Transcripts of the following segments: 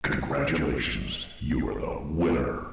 Congratulations, you are the winner.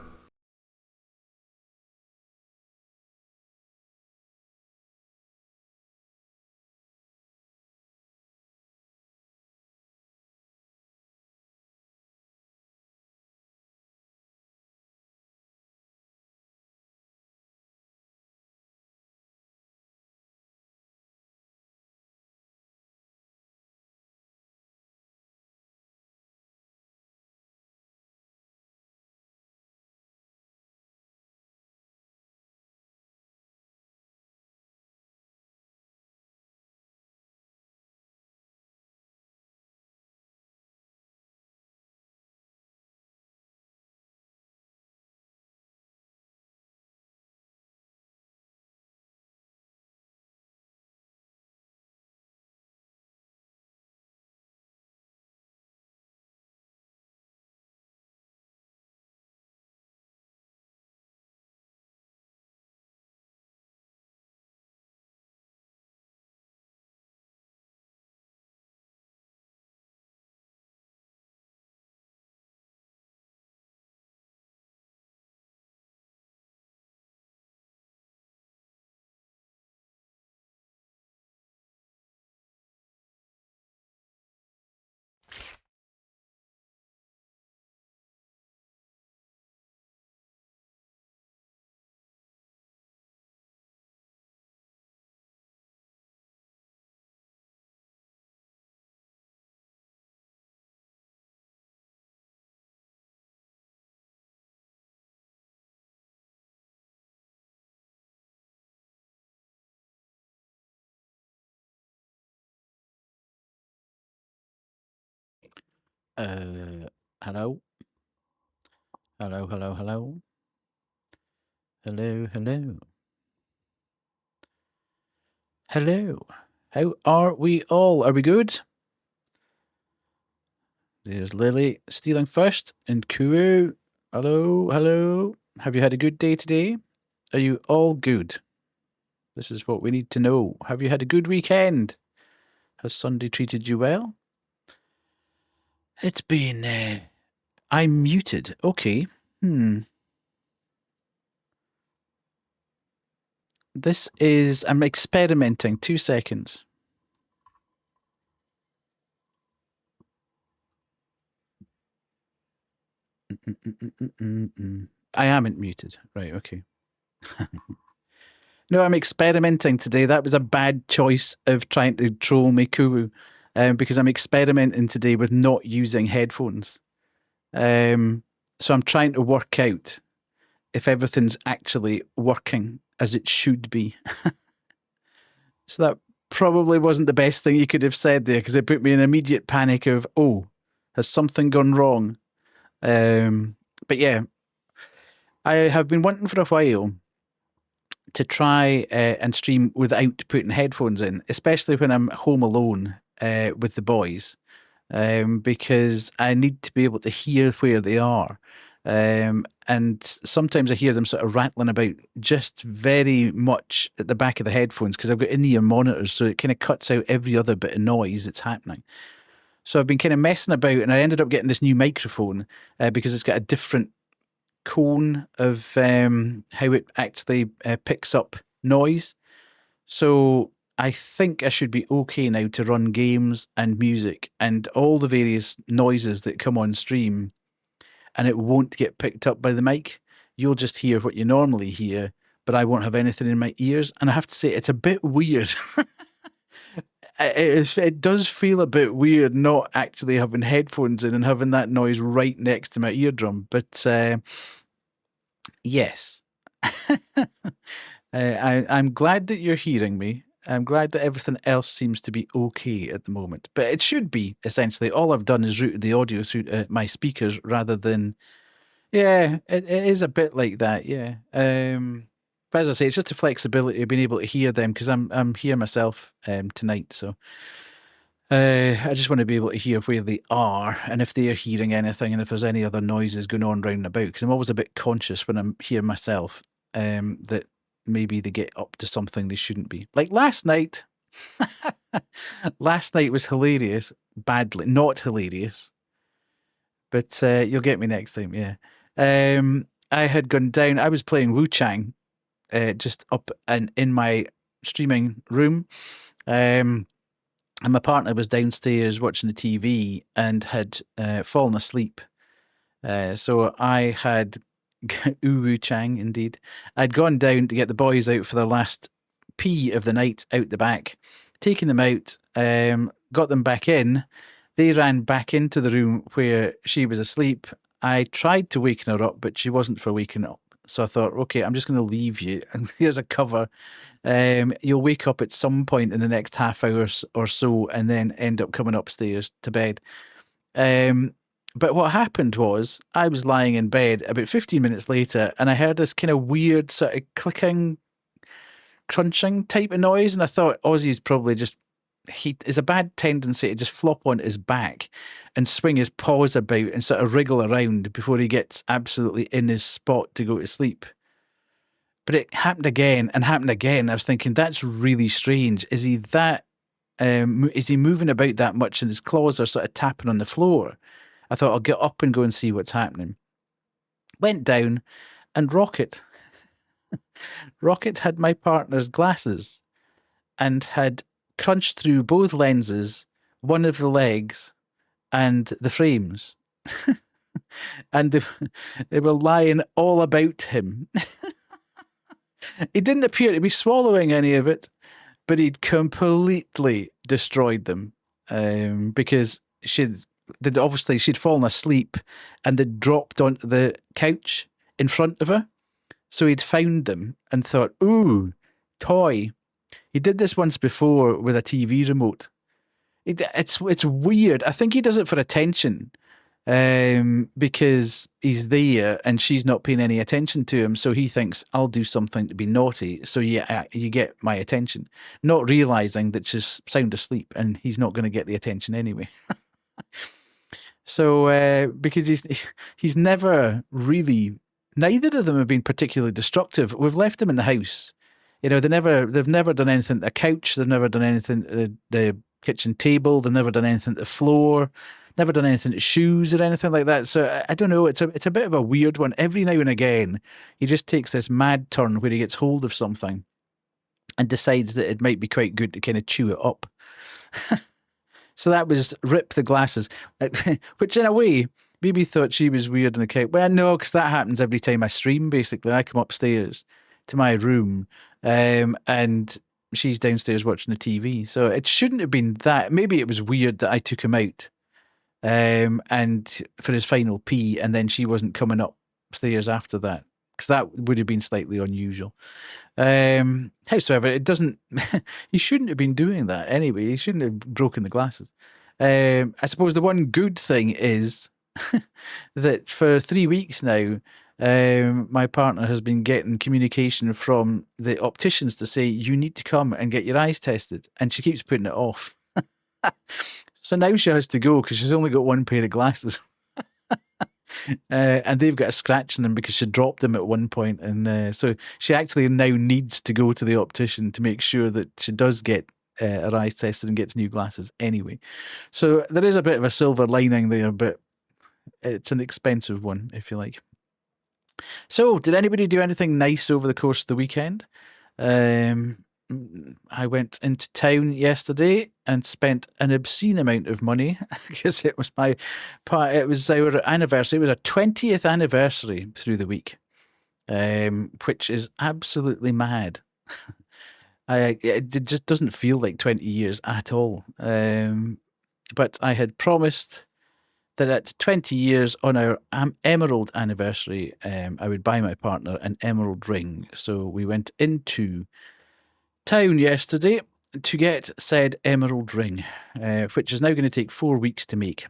Uh, hello? Hello, hello, hello? Hello, hello. Hello. How are we all? Are we good? There's Lily stealing first and Kuo. Hello, hello. Have you had a good day today? Are you all good? This is what we need to know. Have you had a good weekend? Has Sunday treated you well? It's been, I'm muted. Okay. This is, I'm experimenting. 2 seconds. I am muted. Right, okay. No, I'm experimenting today. That was a bad choice of trying to troll Mikuwu, because I'm experimenting today with not using headphones. So I'm trying to work out if everything's actually working as it should be. So that probably wasn't the best thing you could have said there, because it put me in immediate panic of, oh, has something gone wrong? But yeah, I have been wanting for a while to try and stream without putting headphones in, especially when I'm home alone with the boys, because I need to be able to hear where they are. And sometimes I hear them sort of rattling about just very much at the back of the headphones because I've got in-ear monitors, so it kind of cuts out every other bit of noise that's happening. So I've been kind of messing about, and I ended up getting this new microphone because it's got a different cone of how it actually picks up noise. So I think I should be okay now to run games and music and all the various noises that come on stream, and it won't get picked up by the mic. You'll just hear what you normally hear, but I won't have anything in my ears. And I have to say, it's a bit weird. It does feel a bit weird not actually having headphones in and having that noise right next to my eardrum. But yes. I'm glad that you're hearing me. I'm glad that everything else seems to be okay at the moment. But it should be, essentially. All I've done is routed the audio through my speakers rather than. Yeah, it is a bit like that, yeah. But as I say, it's just the flexibility of being able to hear them because I'm here myself tonight. So I just want to be able to hear where they are and if they're hearing anything and if there's any other noises going on round about. Because I'm always a bit conscious when I'm here myself that maybe they get up to something they shouldn't be. Like last night. Last night was hilarious, badly not hilarious, But you'll get me next time, yeah. I had gone down, I was playing Wu Chang just up and in my streaming room. And my partner was downstairs watching the TV and had fallen asleep. So I had Wu Chang, indeed. I'd gone down to get the boys out for their last pee of the night out the back, taken them out, got them back in. They ran back into the room where she was asleep. I tried to waken her up, but she wasn't for waking up. So I thought, okay, I'm just going to leave you. And here's a cover. You'll wake up at some point in the next half hour or so and then end up coming upstairs to bed. But what happened was I was lying in bed about 15 minutes later and I heard this kind of weird sort of clicking, crunching type of noise. And I thought Ozzy's probably just, he has a bad tendency to just flop on his back and swing his paws about and sort of wriggle around before he gets absolutely in his spot to go to sleep. But it happened again and happened again. I was thinking, that's really strange. Is he moving about that much and his claws are sort of tapping on the floor? I thought, I'll get up and go and see what's happening. Went down and Rocket had my partner's glasses and had crunched through both lenses, one of the legs, and the frames. And they were lying all about him. He didn't appear to be swallowing any of it, but he'd completely destroyed them because she'd fallen asleep and they'd dropped onto the couch in front of her. So he'd found them and thought, ooh, toy. He did this once before with a TV remote. It's weird. I think he does it for attention because he's there and she's not paying any attention to him. So he thinks, I'll do something to be naughty. So yeah, you get my attention, not realizing that she's sound asleep and he's not going to get the attention anyway. So because he's never really, neither of them have been particularly destructive. We've left them in the house. You know, they've never done anything to the couch. They've never done anything to the kitchen table. They've never done anything to the floor. Never done anything to shoes or anything like that. So I don't know. It's a bit of a weird one. Every now and again, he just takes this mad turn where he gets hold of something and decides that it might be quite good to kind of chew it up. So that was Rip the Glasses, which in a way, maybe thought she was weird on the couch. Well, no, because that happens every time I stream, basically. I come upstairs to my room and she's downstairs watching the TV. So it shouldn't have been that. Maybe it was weird that I took him out and for his final pee and then she wasn't coming upstairs after that. Because that would have been slightly unusual. However, it doesn't. He shouldn't have been doing that anyway. He shouldn't have broken the glasses. I suppose the one good thing is that for 3 weeks now, my partner has been getting communication from the opticians to say, you need to come and get your eyes tested. And she keeps putting it off. So now she has to go because she's only got one pair of glasses. And they've got a scratch in them because she dropped them at one point. And so she actually now needs to go to the optician to make sure that she does get her eyes tested and gets new glasses anyway. So there is a bit of a silver lining there, but it's an expensive one, if you like. So did anybody do anything nice over the course of the weekend? I went into town yesterday and spent an obscene amount of money because it was our anniversary. It was our 20th anniversary through the week, which is absolutely mad. It just doesn't feel like 20 years at all. But I had promised that at 20 years on our emerald anniversary, I would buy my partner an emerald ring. So we went into town yesterday to get said emerald ring, which is now going to take 4 weeks to make.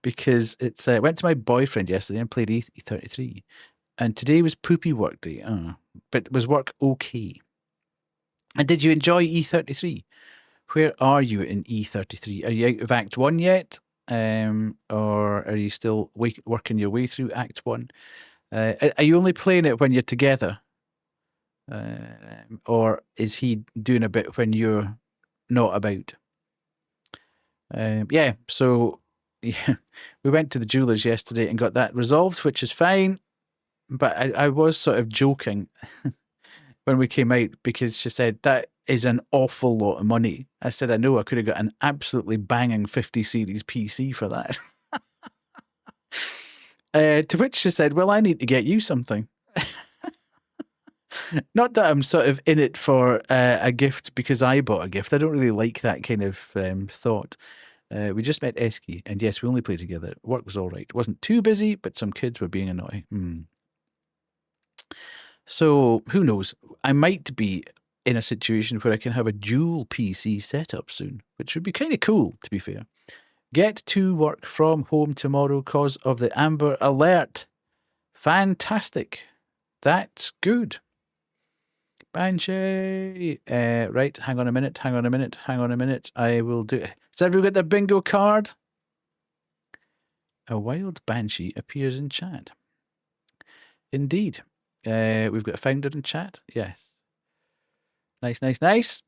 Because it's went to my boyfriend yesterday and played E33. And today was poopy work day. But was work okay? And did you enjoy E33? Where are you in E33? Are you out of Act 1 yet? Or are you still working your way through Act 1? Are you only playing it when you're together? Or is he doing a bit when you're not about? So yeah, we went to the jeweller's yesterday and got that resolved, which is fine. But I was sort of joking when we came out because she said, that is an awful lot of money. I said, I know, I could have got an absolutely banging 50 series PC for that. To which she said, well, I need to get you something. Not that I'm sort of in it for a gift because I bought a gift. I don't really like that kind of thought. We just met Esky, and yes, we only played together. Work was all right. It wasn't too busy, but some kids were being annoying. So who knows? I might be in a situation where I can have a dual PC setup soon, which would be kind of cool, to be fair. Get to work from home tomorrow cause of the Amber Alert. Fantastic. That's good. Banshee. Right, hang on a minute. I will do it. Has everyone got their bingo card? A wild banshee appears in chat. Indeed. We've got a founder in chat. Yes. Nice.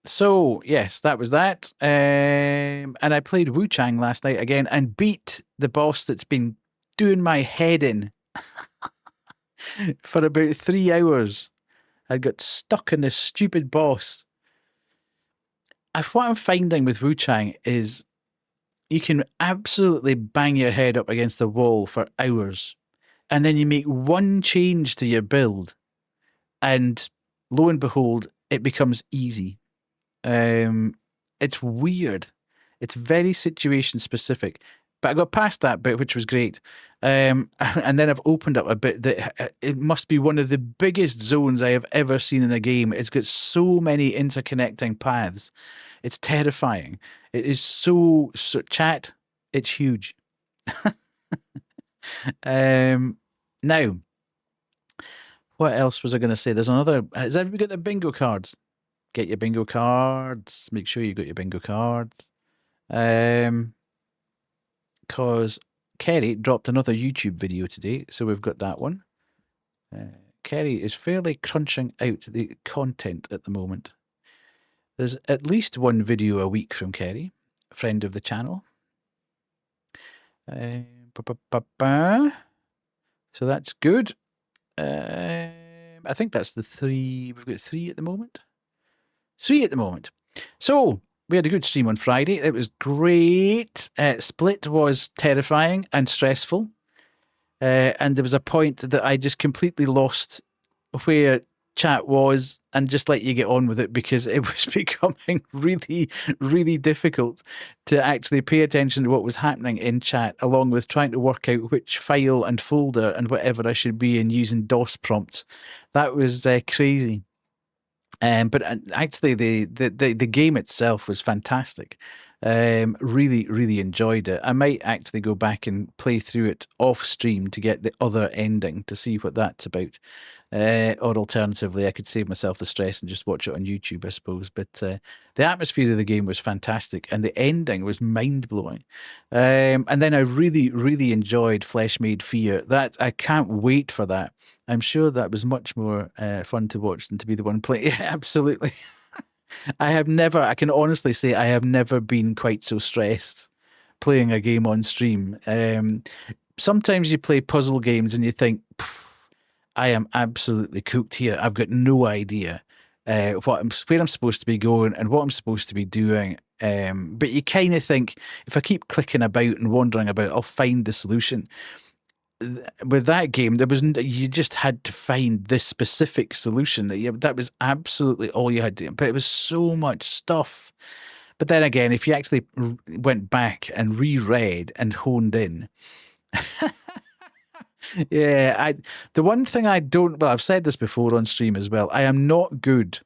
So, yes, that was that. And I played Wu Chang last night again and beat the boss that's been doing my head in for about 3 hours. I got stuck in this stupid boss. What I'm finding with Wu Chang is you can absolutely bang your head up against the wall for hours, and then you make one change to your build, and lo and behold, it becomes easy. It's weird. It's very situation specific. But I got past that bit, which was great. And then I've opened up a bit that it must be one of the biggest zones I have ever seen in a game. It's got so many interconnecting paths. It's terrifying. It is so chat. It's huge. Now, what else was I going to say? There's another. Has everybody got their bingo cards? Get your bingo cards. Make sure you got your bingo cards. Because Kerry dropped another YouTube video today, so we've got that one. Kerry is fairly crunching out the content at the moment. There's at least one video a week from Kerry, friend of the channel. So that's good. I think that's the 3. We've got 3 at the moment. 3 at the moment. So we had a good stream on Friday. It was great. Split was terrifying and stressful. And there was a point that I just completely lost where chat was and just let you get on with it because it was becoming really, really difficult to actually pay attention to what was happening in chat, along with trying to work out which file and folder and whatever I should be in using DOS prompts. That was crazy. But actually, the game itself was fantastic. Really, really enjoyed it. I might actually go back and play through it off stream to get the other ending to see what that's about. Or alternatively, I could save myself the stress and just watch it on YouTube, I suppose. But the atmosphere of the game was fantastic, and the ending was mind blowing. And then I really, really enjoyed Flesh Made Fear. That I can't wait for that. I'm sure that was much more fun to watch than to be the one playing. Yeah, absolutely. I can honestly say I have never been quite so stressed playing a game on stream. Sometimes you play puzzle games and you think, I am absolutely cooked here. I've got no idea where I'm supposed to be going and what I'm supposed to be doing. But you kind of think, if I keep clicking about and wandering about, I'll find the solution. With that game, you just had to find this specific solution. That was absolutely all you had to do. But it was so much stuff. But then again, if you actually went back and reread and honed in, yeah, the one thing I don't, well, I've said this before on stream as well. I am not good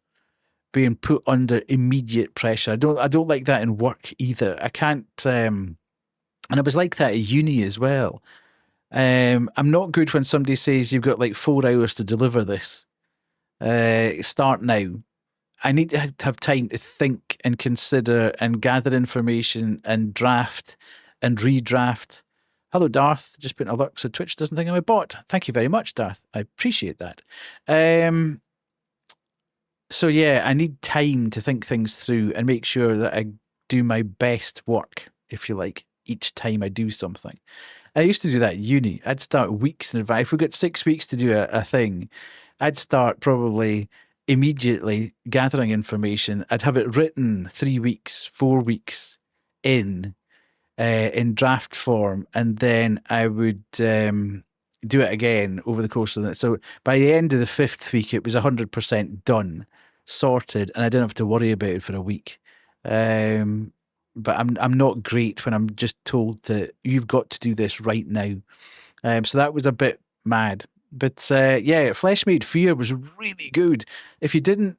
being put under immediate pressure. I don't like that in work either. I can't, and it was like that at uni as well. I'm not good when somebody says you've got like 4 hours to deliver this. Start now. I need to have time to think and consider and gather information and draft and redraft. Hello, Darth. Just put an alert so Twitch doesn't think I'm a bot. Thank you very much, Darth. I appreciate that. So yeah, I need time to think things through and make sure that I do my best work, if you like. each time I do something. I used to do that at uni. I'd start weeks in advance. If we got 6 weeks to do a thing, I'd start probably immediately gathering information. I'd have it written 3 weeks, 4 weeks in draft form, and then I would do it again over the course of it. So by the end of the 5th week, it was 100% done, sorted, and I didn't have to worry about it for a week. But I'm not great when I'm just told that you've got to do this right now. So that was a bit mad. But yeah, Flesh Made Fear was really good. If you didn't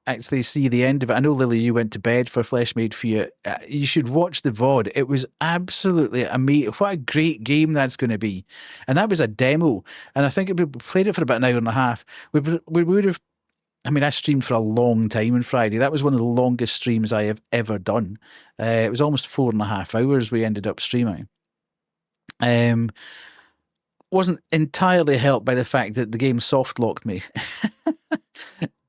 actually see the end of it, I know, Lily, you went to bed for Flesh Made Fear. You should watch the VOD. It was absolutely amazing. What a great game that's going to be. And that was a demo. And I think we played it for about an hour and a half. We would have, I mean, I streamed for a long time on Friday. That was one of the longest streams I have ever done. It was almost 4.5 hours we ended up streaming. Wasn't entirely helped by the fact that the game soft locked me.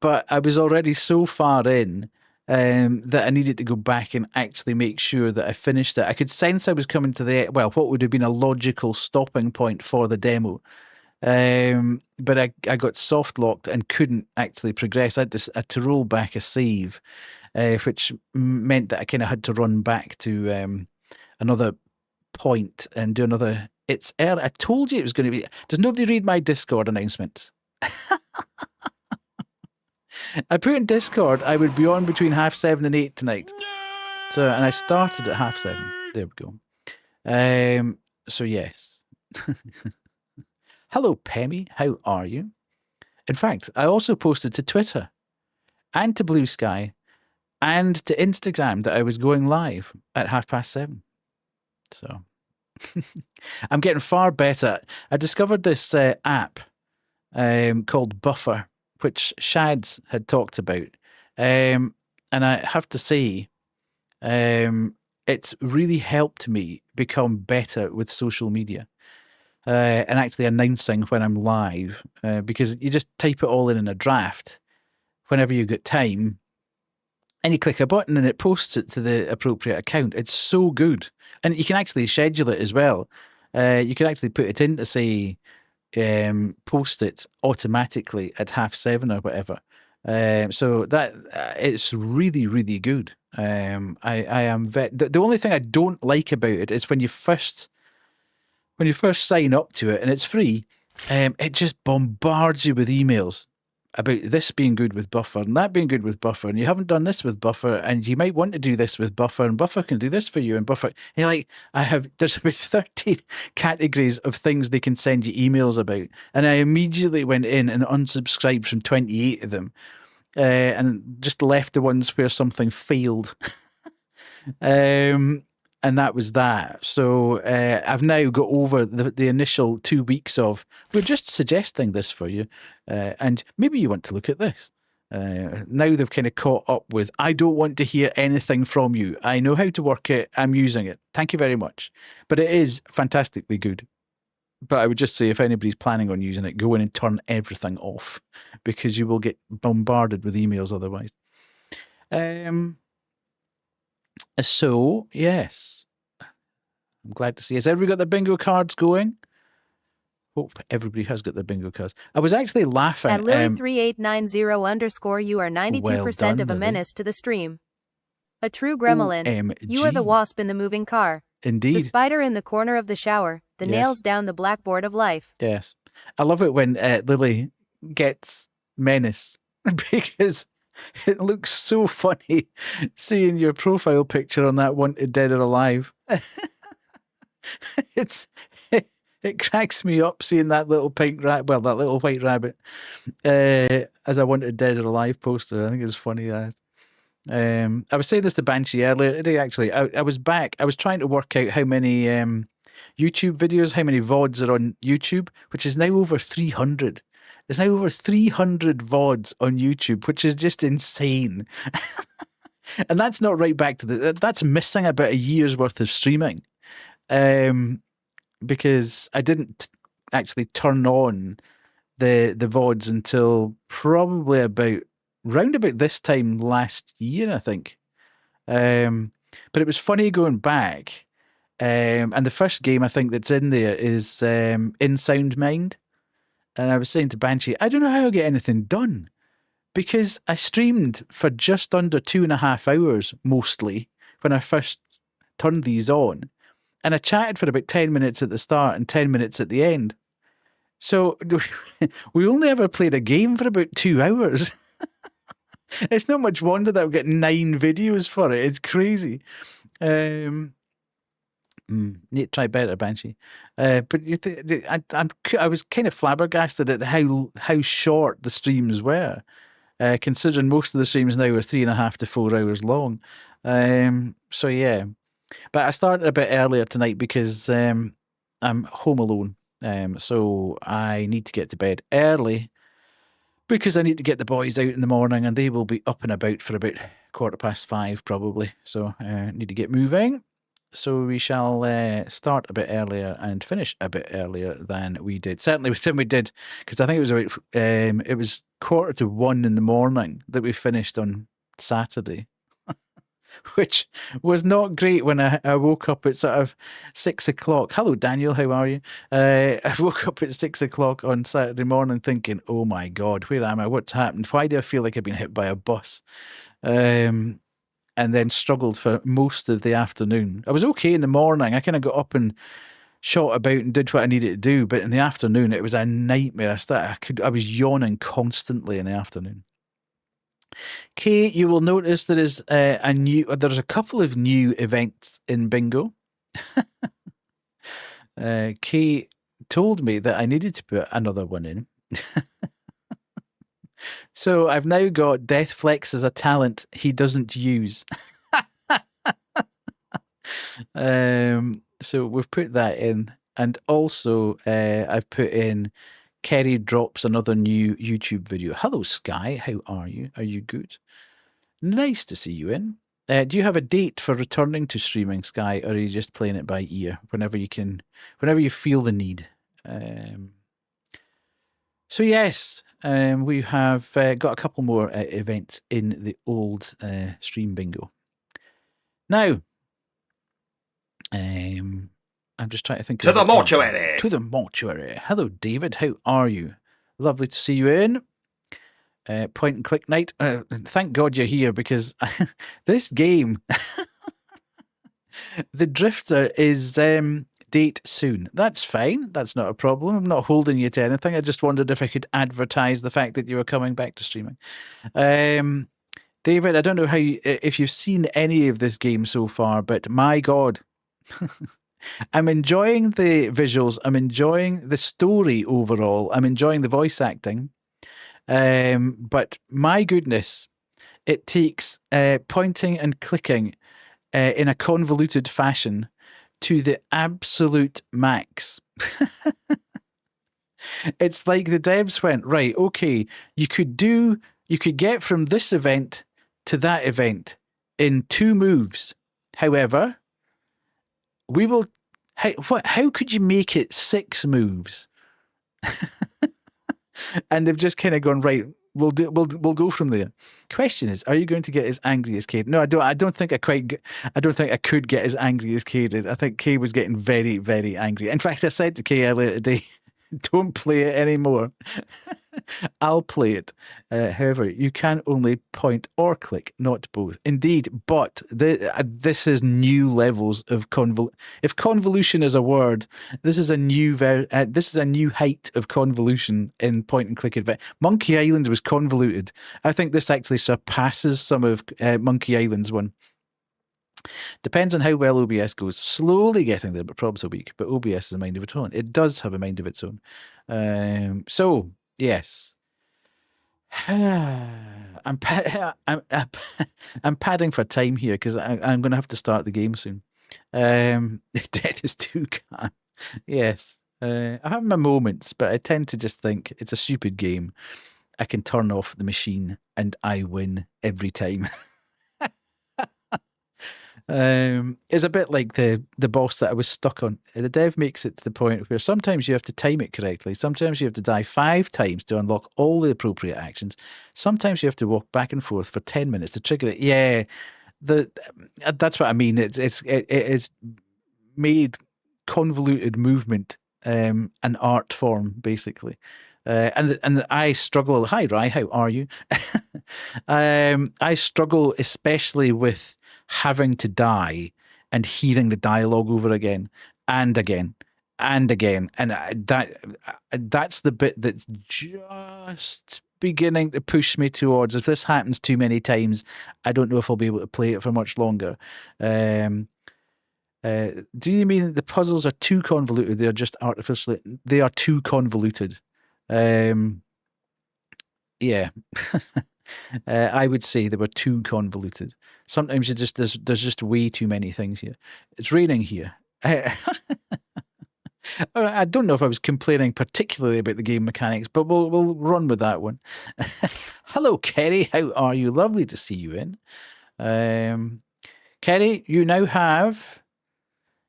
But I was already so far in that I needed to go back and actually make sure that I finished it. I could sense I was coming to what would have been a logical stopping point for the demo. But I got soft locked and couldn't actually progress. I had to roll back a save, which meant that I kind of had to run back to another point and do another. It's early. I told you it was going to be. Does nobody read my Discord announcements? I put in Discord I would be on between 7:30 and 8 tonight. So, and I started at 7:30. There we go. So yes. Hello, Pemmy. How are you? In fact, I also posted to Twitter and to Blue Sky and to Instagram that I was going live at 7:30. So I'm getting far better. I discovered this app called Buffer, which Shads had talked about. And I have to say, it's really helped me become better with social media. And actually announcing when I'm live, because you just type it all in a draft whenever you get time, and you click a button and it posts it to the appropriate account. It's so good. And you can actually schedule it as well. You can actually put it in to say, post it automatically at 7:30 or whatever. So that it's really, really good. I am the only thing I don't like about it is when you first sign up to it and it's free, it just bombards you with emails about this being good with Buffer and that being good with Buffer, and you haven't done this with Buffer, and you might want to do this with Buffer, and Buffer can do this for you, and Buffer. And you're like, there's about 30 categories of things they can send you emails about, and I immediately went in and unsubscribed from 28 of them, and just left the ones where something failed. And that was that. So I've now got over the initial 2 weeks of, we're just suggesting this for you, and maybe you want to look at this. Now they've kind of caught up with, I don't want to hear anything from you. I know how to work it. I'm using it. Thank you very much. But it is fantastically good. But I would just say, if anybody's planning on using it, go in and turn everything off, because you will get bombarded with emails otherwise. So, yes, I'm glad to see. Has everybody got their bingo cards going? Hope everybody has got their bingo cards. I was actually laughing. At Lily3890_, you are 92% of a menace to the stream. A true gremlin. OMG. You are the wasp in the moving car. Indeed. The spider in the corner of the shower. The nails down the blackboard of life. Yes. I love it when Lily gets menace, because it looks so funny seeing your profile picture on that Wanted Dead or Alive. It cracks me up seeing that little pink rat, that little white rabbit, as a Wanted Dead or Alive poster. I think it's funny. I was saying this to Banshee earlier today, actually. I was back. I was trying to work out how many YouTube videos, how many VODs are on YouTube, which is now over 300. There's now over 300 VODs on YouTube, which is just insane. And that's not right back to that's missing about a year's worth of streaming. Because I didn't actually turn on the VODs until probably round about this time last year, I think. But it was funny going back And the first game I think that's in there is In Sound Mind. And I was saying to Banshee, I don't know how I'll get anything done because I streamed for just under 2.5 hours mostly when I first turned these on. And I chatted for about 10 minutes at the start and 10 minutes at the end. So we only ever played a game for about 2 hours. It's not much wonder that we get 9 videos for it. It's crazy. Need to try better, Banshee. But I was kind of flabbergasted at how short the streams were, considering most of the streams now are 3.5 to 4 hours long. So yeah, but I started a bit earlier tonight because I'm home alone. So I need to get to bed early because I need to get the boys out in the morning, and they will be up and about for about 5:15 probably. So I need to get moving. So we shall start a bit earlier and finish a bit earlier than we did. Certainly than we did, because I think it was about it was 1:45 in the morning that we finished on Saturday, which was not great when I woke up at sort of 6 o'clock. Hello, Daniel, how are you? I woke up at 6 o'clock on Saturday morning thinking, oh my God, where am I? What's happened? Why do I feel like I've been hit by a bus? And then struggled for most of the afternoon. I was okay in the morning. I kind of got up and shot about and did what I needed to do. But in the afternoon, it was a nightmare. I was yawning constantly in the afternoon. Kay, you will notice there's a couple of new events in Bingo. Kay told me that I needed to put another one in. So I've now got Death Flex as a talent he doesn't use. So we've put that in. And also I've put in Kerry drops another new YouTube video. Hello, Sky. How are you? Are you good? Nice to see you in. Do you have a date for returning to streaming, Sky, or are you just playing it by ear whenever you feel the need? So yes, we have got a couple more events in the old stream bingo. Now, I'm just trying to think. To the mortuary. To the mortuary. Hello, David. How are you? Lovely to see you in. Point and click night. Thank God you're here because this game, The Drifter, is date soon. That's fine. That's not a problem. I'm not holding you to anything. I just wondered if I could advertise the fact that you were coming back to streaming. David, I don't know if you've seen any of this game so far, but my God, I'm enjoying the visuals. I'm enjoying the story overall. I'm enjoying the voice acting. But my goodness, it takes pointing and clicking in a convoluted fashion to the absolute max. It's like the devs went, right, okay, you could get from this event to that event in 2 moves. However, how could you make it 6 moves? And they've just kind of gone, right, we'll go from there. Question is, are you going to get as angry as Kay? No, I don't think I could get as angry as Kay did. I think Kay was getting very, very angry. In fact, I said to Kay earlier today, don't play it anymore. I'll play it. However, you can only point or click, not both. Indeed, but this is new levels of if convolution is a word, this is a new height of convolution in point and click adventure. Monkey Island was convoluted. I think this actually surpasses some of Monkey Island's one. Depends on how well OBS goes. Slowly getting there, but probs a week. But OBS is a mind of its own. It does have a mind of its own. So yes, I'm padding for time here because I'm going to have to start the game soon. Death is too calm. Yes, I have my moments, but I tend to just think it's a stupid game. I can turn off the machine and I win every time. It's a bit like the boss that I was stuck on. The dev makes it to the point where sometimes you have to time it correctly. Sometimes you have to die 5 times to unlock all the appropriate actions. Sometimes you have to walk back and forth for 10 minutes to trigger it. Yeah, that's what I mean. It is made convoluted movement an art form, basically. And I struggle. Hi, Rai, how are you? I struggle especially with having to die and hearing the dialogue over again and again and again. And that's the bit that's just beginning to push me towards, if this happens too many times, I don't know if I'll be able to play it for much longer. Do you mean that the puzzles are too convoluted? They're just artificially, they are too convoluted. Yeah. I would say they were too convoluted. Sometimes you just there's just way too many things here. It's raining here. I don't know if I was complaining particularly about the game mechanics, but we'll run with that one. Hello, Kerry. How are you? Lovely to see you in. Kerry, you now have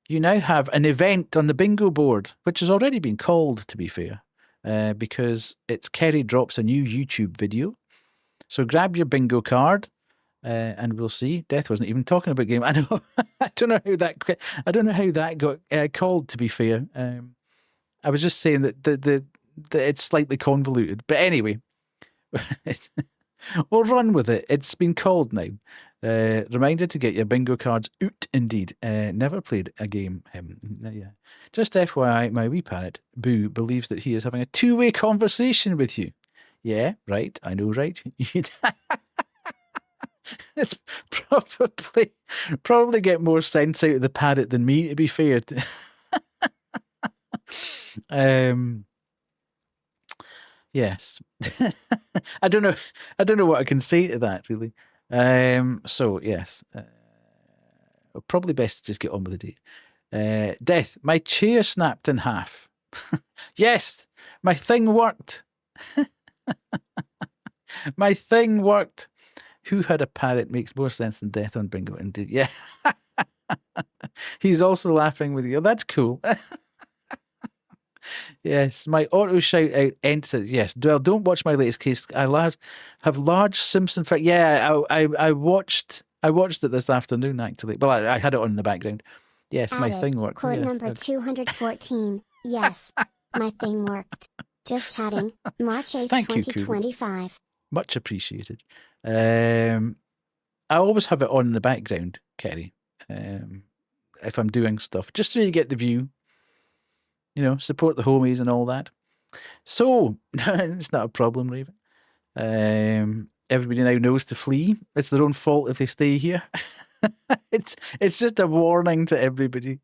an event on the bingo board, which has already been called, to be fair, because it's Kerry drops a new YouTube video. So grab your bingo card, and we'll see. Death wasn't even talking about game. I know. I don't know how that got called. To be fair, I was just saying that it's slightly convoluted. But anyway, we'll run with it. It's been called now. Reminder to get your bingo cards out. Indeed, never played a game. Yeah. Just FYI, my wee parrot Boo believes that he is having a two-way conversation with you. Yeah, right. I know, right? It's probably get more sense out of the parrot than me, to be fair. Yes. I don't know what I can say to that, really. So yes, probably best to just get on with the day. Death, my chair snapped in half. Yes, my thing worked. My thing worked. Who had a parrot makes more sense than Death on bingo. Indeed, yeah. He's also laughing with you. That's cool. Yes, my auto shout out enters. Yes, well, don't watch my latest case. I have large Simpson. Yeah, I watched it this afternoon actually. Well, I had it on in the background. Yes, my thing worked. Court yes. number 214. Yes, my thing worked. Just chatting. March 8th, Thank 2025. You, much appreciated. I always have it on in the background, Kerry, if I'm doing stuff, just so you get the view. You know, support the homies and all that. So, it's not a problem, Raven. Everybody now knows to flee. It's their own fault if they stay here. It's just a warning to everybody.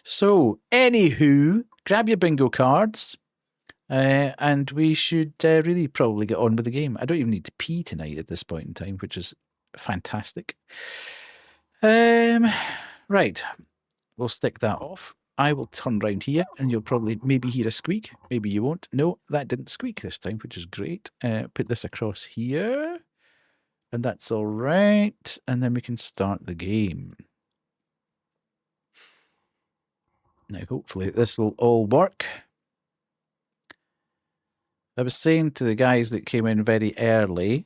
So, anywho, grab your bingo cards. And we should really probably get on with the game. I don't even need to pee tonight at this point in time, which is fantastic. Right. We'll stick that off. I will turn round here and you'll probably maybe hear a squeak. Maybe you won't. No, that didn't squeak this time, which is great. Put this across here. And that's all right. And then we can start the game. Now, hopefully this will all work. I was saying to the guys that came in very early.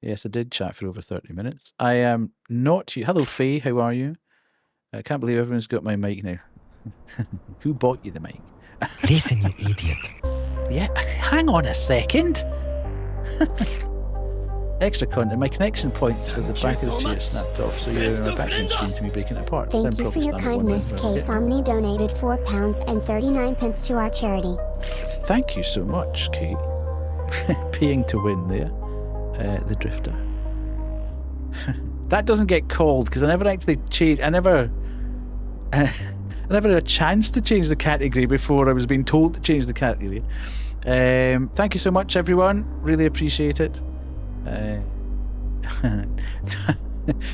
Yes, I did chat for over 30 minutes. I am not you. Hello, Faye. How are you? I can't believe everyone's got my mic now. Who bought you the mic? Listen, you idiot. Yeah, hang on a second. Extra content. My connection points at the back of the chair snapped off, so you're in a background stream to me breaking it apart. Thank you for your kindness. Case Omni donated £4.39 to our charity. Thank you so much, Kate. Paying to win there. The Drifter. That doesn't get called because I never actually changed. I never had a chance to change the category before I was being told to change the category. Thank you so much, everyone. Really appreciate it.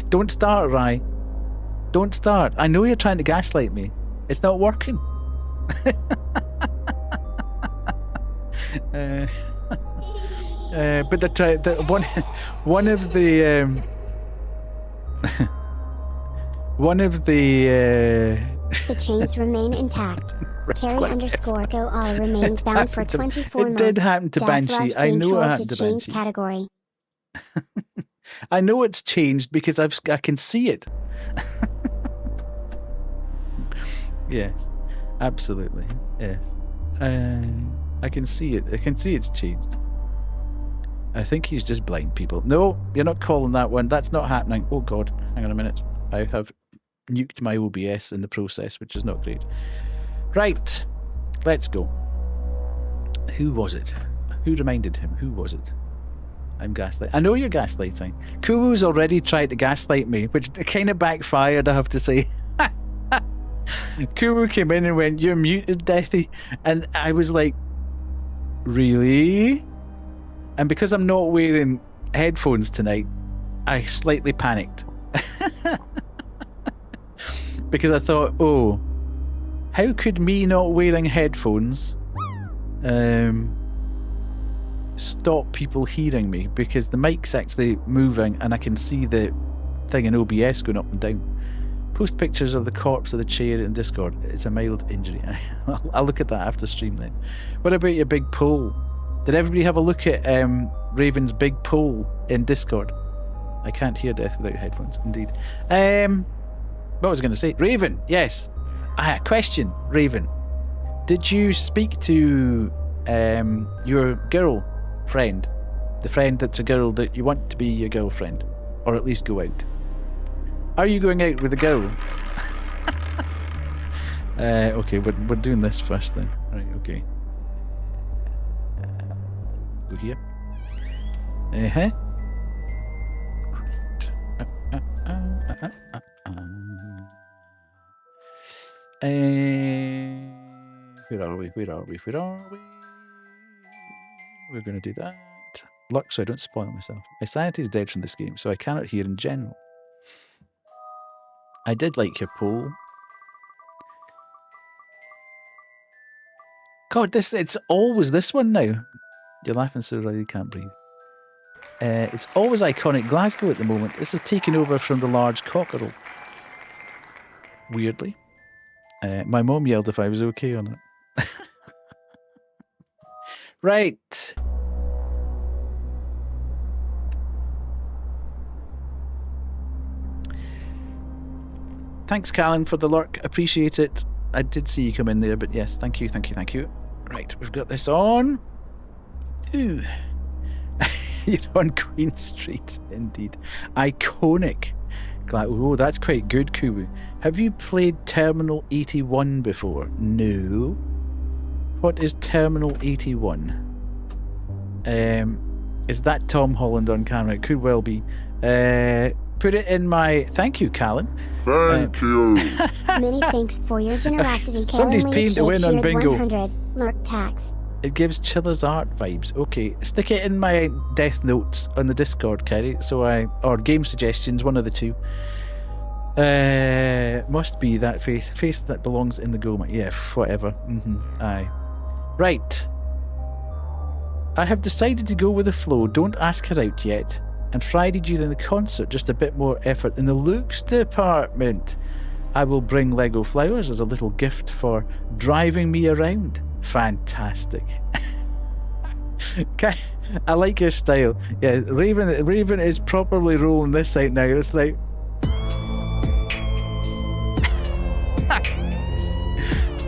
Don't start, Rai. Don't start. I know you're trying to gaslight me. It's not working. But one of the The chains remain intact. Carry _ go all remains bound for 24 months. It did happen to Banshee. I know it happened to change Banshee. Category. I know it's changed because I can see it. Yes, absolutely. Yes. I can see it. I can see it's changed. I think he's just blind, people. No, you're not calling that one. That's not happening. Oh, God. Hang on a minute. I have nuked my OBS in the process, which is not great. Right. Let's go. Who was it? Who reminded him? Who was it? I'm gaslighting. I know you're gaslighting. Kuwu's already tried to gaslight me, which kind of backfired, I have to say. Kuwu came in and went, "You're muted, Deathy." And I was like, really? And because I'm not wearing headphones tonight, I slightly panicked. Because I thought, oh, how could me not wearing headphones stop people hearing me? Because the mic's actually moving and I can see the thing in OBS going up and down. Post pictures of the corpse of the chair in Discord. It's a mild injury. I'll look at that after stream then. What about your big poll? Did everybody have a look at Raven's big poll in Discord? I can't hear Death without headphones, indeed. What was I going to say? Raven, yes. Question, Raven. Did you speak to your girlfriend? The friend that's a girl that you want to be your girlfriend? Or at least go out? Are you going out with a girl? Okay, we're doing this first then. Right, okay. Go here. Uh-huh. Where are we? Where are we? Where are we? We're going to do that. Luck, so I don't spoil myself. My sanity is dead from this game, so I cannot hear in general. I did like your poll. God, it's always this one now. You're laughing so loud you can't breathe. It's always iconic Glasgow at the moment. This is taken over from the large cockerel. Weirdly. My mom yelled if I was okay on it. Right. Thanks, Callan, for the lurk. Appreciate it. I did see you come in there, but yes, thank you, thank you, thank you. Right, we've got this on. Ooh. You're on Queen Street, indeed. Iconic. Oh, that's quite good, Kuwu. Have you played Terminal 81 before? No. What is Terminal 81? Is that Tom Holland on camera? It could well be. Put it in my... Thank you, Callan. Thank you. Many thanks for your generosity, Callan. Somebody's paying to win on bingo. 100. Lurk tax. It gives Chiller's art vibes. Okay, stick it in my death notes on the Discord, Kerry. Or game suggestions, one of the two. Must be that face that belongs in the Goma. Yeah, whatever. Aye. Right. I have decided to go with the flow. Don't ask her out yet. And Friday during the concert, just a bit more effort in the looks department. I will bring Lego flowers as a little gift for driving me around. Fantastic. I like your style. Yeah, Raven is properly rolling this out now. It's like...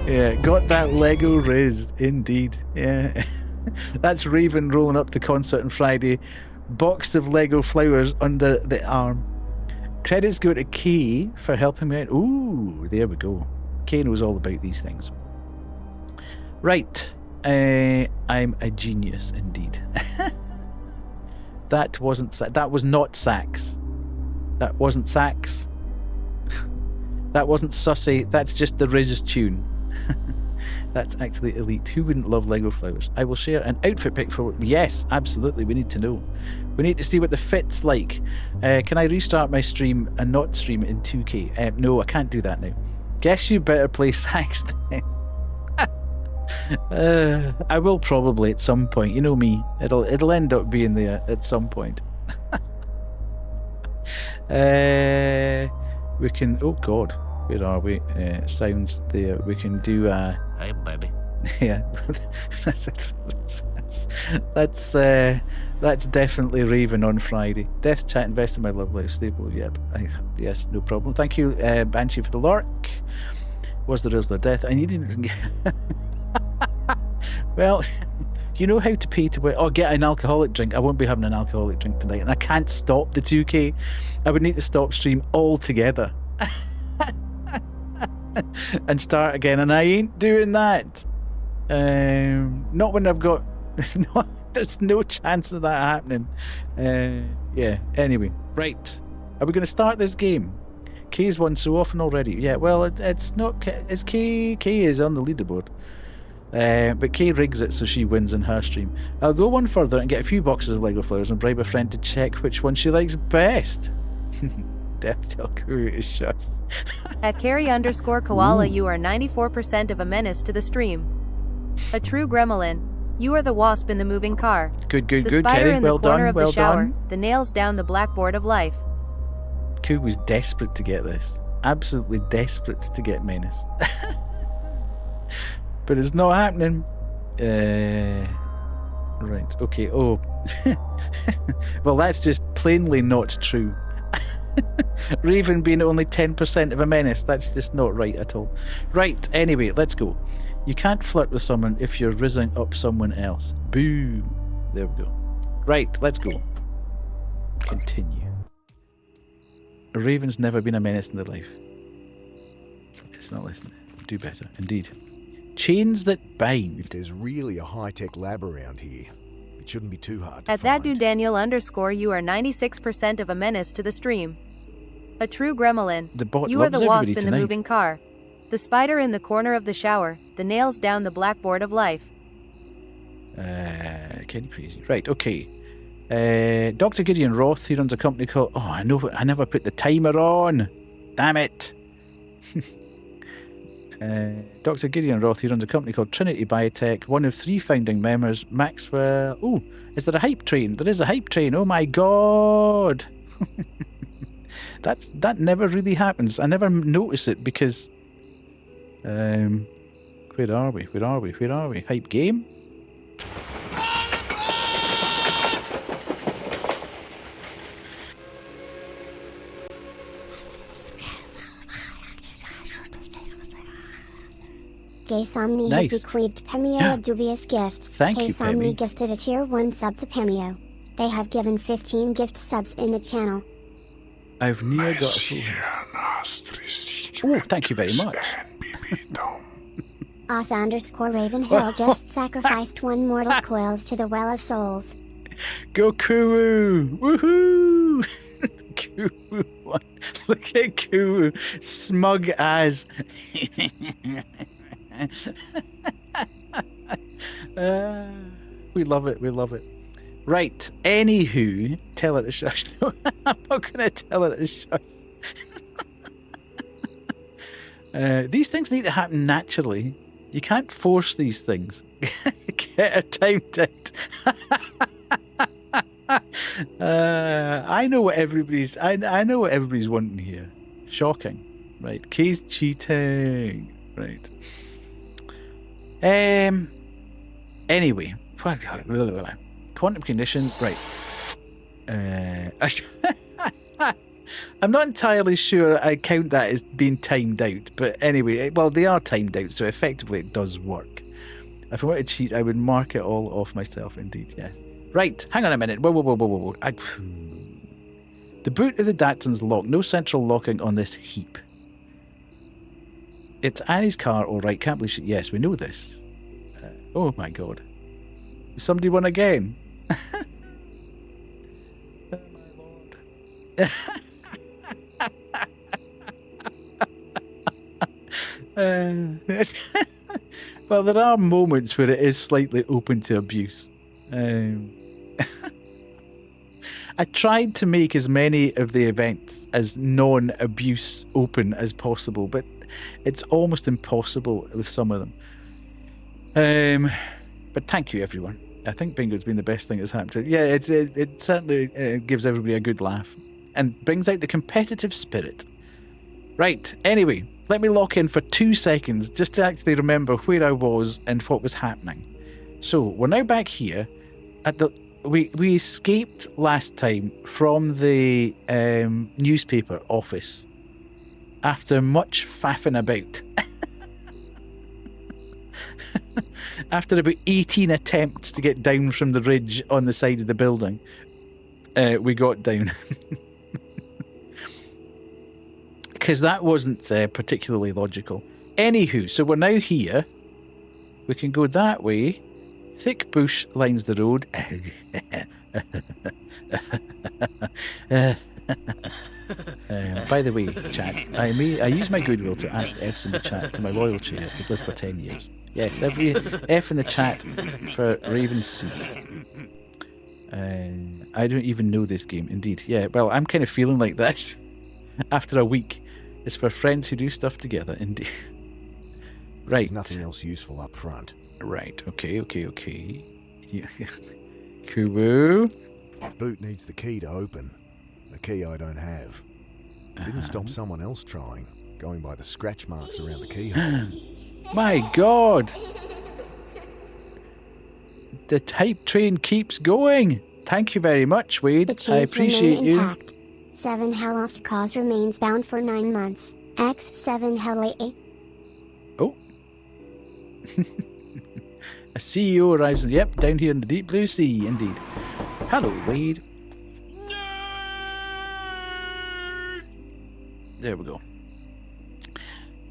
Yeah, got that Lego riz, indeed. Yeah. That's Raven rolling up the concert on Friday. Box of Lego flowers under the arm. Credits go to Kay for helping me out. Ooh, there we go. Kay knows all about these things. Right. I'm a genius indeed. That was not sax. That wasn't sax. That wasn't sussy. That's just the Riz tune. That's actually elite. Who wouldn't love Lego flowers? I will share an outfit pic for... Yes, absolutely. We need to know. We need to see what the fit's like. Can I restart my stream and not stream in 2K? No, I can't do that now. Guess you better play sax then. I will probably at some point. You know me. It'll end up being there at some point. We can... Oh, God. Where are we? Sounds there. We can do... Hey, baby. Yeah. That's definitely Raven on Friday. Death chat, invest in my love life, stable. Yep. Yes, no problem. Thank you, Banshee, for the lurk. Was the Rizzler death? I needed. Well, you know how to pay to win. Oh, get an alcoholic drink. I won't be having an alcoholic drink tonight, and I can't stop the 2K. I would need to stop stream altogether and start again, and I ain't doing that. Not when I've got. No, there's no chance of that happening. Yeah. Anyway, right. Are we going to start this game? K's won so often already. Yeah. Well, it's not. It's K. K is on the leaderboard. But Kay rigs it so she wins in her stream. I'll go one further and get a few boxes of Lego flowers and bribe a friend to check which one she likes best. Death till Kuru is shut. At Carrie_Koala, you are 94% of a menace to the stream. A true gremlin. You are the wasp in the moving car. Good, The spider Kerry. in Well the corner done, of well the shower. done. The nails down the blackboard of life. Koo was desperate to get this. Absolutely desperate to get Menace. But it's not happening. Right, okay. Oh. Well, that's just plainly not true. Raven being only 10% of a menace, that's just not right at all. Right, anyway, let's go. You can't flirt with someone if you're rizzing up someone else. Boo. There we go. Right, let's go. Continue. Raven's never been a menace in their life. It's not listening. Do better, indeed. Chains that bind. If there's really a high-tech lab around here, it shouldn't be too hard to At find. that dude Daniel_, you are 96% of a menace to the stream. A true gremlin. The bot You are loves the wasp everybody in the tonight. moving car. The spider in the corner of the shower. The nails down the blackboard of life. Kenny Crazy. Right, okay. Dr. Gideon Roth, he runs a company called... Oh, I know. I never put the timer on. Damn it. Dr. Gideon Roth, he runs a company called Trinity Biotech. One of 3 founding members, Maxwell... Oh, is there a hype train? There is a hype train. Oh my god. That never really happens. I never notice it because... Where are we? Where are we? Where are we? Hype game? Gay Somni Nice. has bequeathed Pemio a dubious gift. Thank you, Somni Pemmy. gifted a tier 1 sub to Pemio. They have given 15 gift subs in the channel. I've near got a full house. Oh, thank you very much. Us_Ravenhill just sacrificed 1 mortal coils to the Well of Souls. Go Kuwu! Woohoo! Kuwu. Look at Kuwu. Smug as. We love it. We love it. Right. Anywho, tell her to shush. No, I'm not going to tell her to shush. These things need to happen naturally. You can't force these things. Get a time out. I know what everybody's. I know what everybody's wanting here. Shocking, right? Kay's cheating, right? Anyway, quantum condition, right? I'm not entirely sure I count that as being timed out, but anyway, well, they are timed out, so effectively it does work. If I wanted to cheat, I would mark it all off myself, indeed, yes. Right, hang on a minute. Whoa. The boot of the Datsun's locked. No central locking on this heap. It's Annie's car, all right. Can't believe she... Yes, we know this. Oh, my God. Somebody won again. Oh, my Lord. Well, there are moments where it is slightly open to abuse. I tried to make as many of the events as non-abuse open as possible, but it's almost impossible with some of them. But thank you, everyone. I think bingo's been the best thing that's happened. Yeah, it certainly gives everybody a good laugh and brings out the competitive spirit. Right, anyway, let me lock in for 2 seconds just to actually remember where I was and what was happening. So, we're now back here. we escaped last time from the newspaper office after much faffing about. After about 18 attempts to get down from the ridge on the side of the building, we got down. Because that wasn't particularly logical. Anywho, so we're now here. We can go that way. Thick bush lines the road. By the way, chat, I use my goodwill to ask F's in the chat to my loyalty. I could live for 10 years. Yes, every F in the chat for Raven Seed. I don't even know this game, indeed. Yeah, well, I'm kind of feeling like that after a week. It's for friends who do stuff together, indeed. Right. There's nothing else useful up front. Right, okay. Yeah. Kubu. Boot needs the key to open. The key I don't have. Didn't stop someone else trying, going by the scratch marks around the keyhole. My God! The hype train keeps going. Thank you very much, Wade. The I chains appreciate remain you. intact. 7 Lost Cause remains bound for 9 months. X7 Hell. Oh. A CEO arrives. Yep, down here in the deep blue sea, indeed. Hello, Wade. There we go.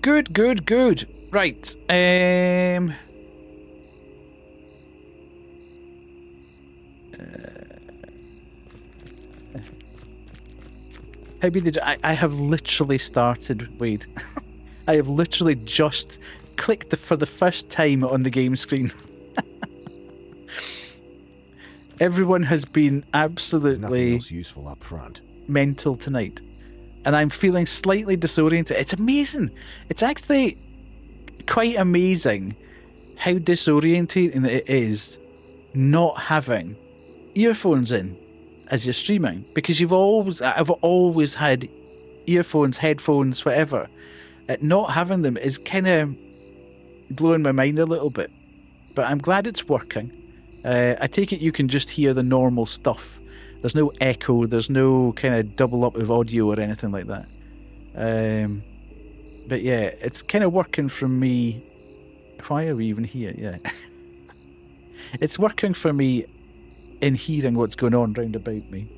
Good. Right. How be the? I have literally started. Wade. I have literally just clicked for the first time on the game screen. Everyone has been There's nothing absolutely else useful up front. mental tonight, and I'm feeling slightly disoriented. It's amazing. It's actually quite amazing how disorientating it is not having earphones in as you're streaming, because I've always had earphones, headphones, whatever. Not having them is kind of blowing my mind a little bit, but I'm glad it's working. I take it you can just hear the normal stuff. There's no echo, there's no kind of double up of audio or anything like that. But yeah, it's kind of working for me. Why are we even here? Yeah. It's working for me in hearing what's going on round about me.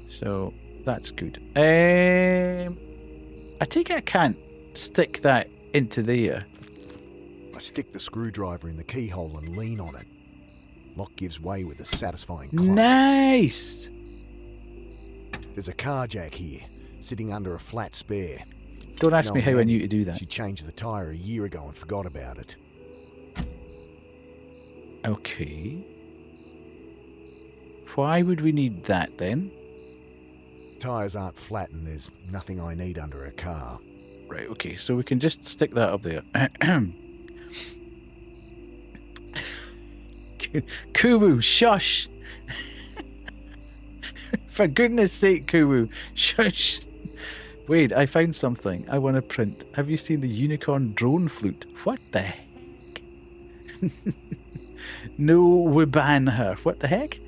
So that's good. I take it I can't stick that into there. I stick the screwdriver in the keyhole and lean on it. Lock gives way with a satisfying clunk. Nice! There's a car jack here, sitting under a flat spare. Don't ask me how I Nanny, knew to do that. She changed the tyre a year ago and forgot about it. Okay. Why would we need that then? Tyres aren't flat and there's nothing I need under a car. Right, okay, so we can just stick that up there. Kuwu, shush! For goodness sake, Kuwu, shush! Wait, I found something I want to print. Have you seen the unicorn drone flute? What the heck? No, we ban her. What the heck?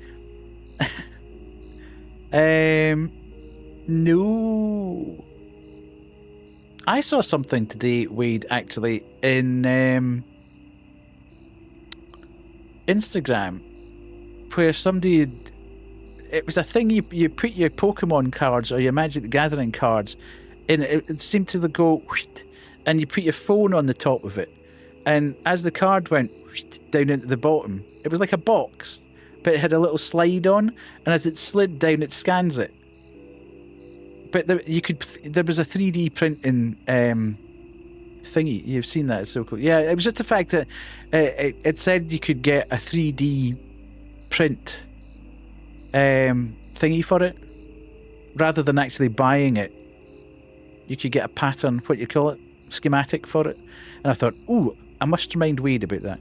No. I saw something today, Wade, actually, in Instagram, where somebody, it was a thing you put your Pokemon cards or your Magic the Gathering cards in, it seemed to go wheat, and you put your phone on the top of it, and as the card went wheat, down into the bottom, it was like a box, but it had a little slide on, and as it slid down it scans it. But there was a 3D printing thingy. You've seen that. It's so cool. Yeah, it was just the fact that it said you could get a 3D print thingy for it, rather than actually buying it. You could get a pattern, what you call it, schematic for it. And I thought, ooh, I must remind Wade about that.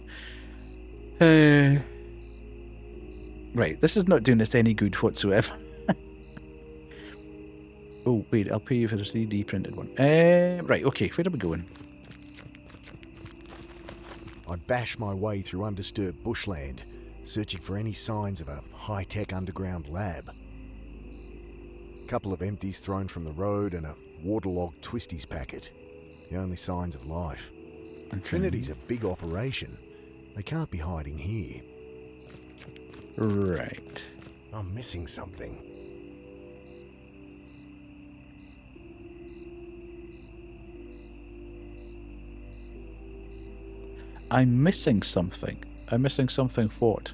Right, this is not doing us any good whatsoever. Oh, wait, I'll pay you for the 3D printed one. Right, okay, where are we going? I bash my way through undisturbed bushland, searching for any signs of a high-tech underground lab. Couple of empties thrown from the road and a waterlogged Twisties packet. The only signs of life. Trinity's a big operation. They can't be hiding here. Right. I'm missing something. I'm missing something. I'm missing something what?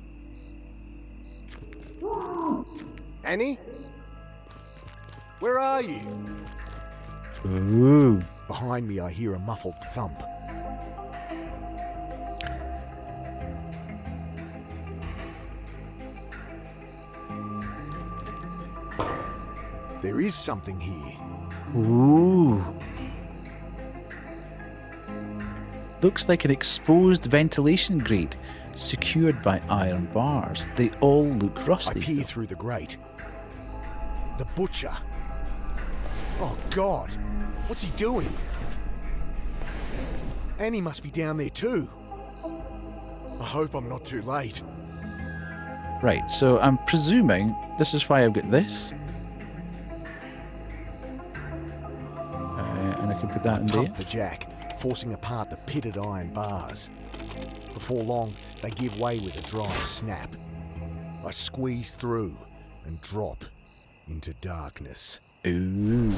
Annie? Where are you? Ooh. Behind me I hear a muffled thump. There is something here. Ooh. Looks like an exposed ventilation grate secured by iron bars. They all look I rusty. peer through the grate. The butcher. Oh God, what's he doing? Annie must be down there too. I hope I'm not too late. Right, so I'm presuming this is why I've got this. And I can put that in there. Pump the jack, forcing apart the pitted iron bars. Before long, they give way with a dry snap. I squeeze through and drop into darkness. Ooh.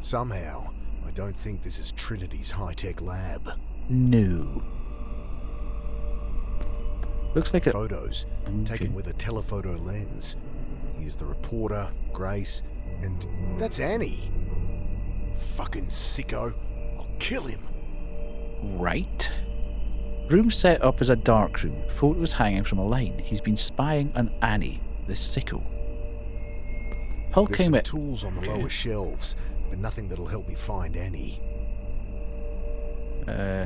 Somehow, I don't think this is Trinity's high-tech lab. No. Looks like a... Photos taken with a telephoto lens. Here's the reporter, Grace, and that's Annie. Fucking sicko. I'll kill him. Right. Room set up as a dark room. Photos hanging from a line. He's been spying on Annie, the sicko. Hull There's came some at... tools on the lower shelves, but nothing that'll help me find Annie.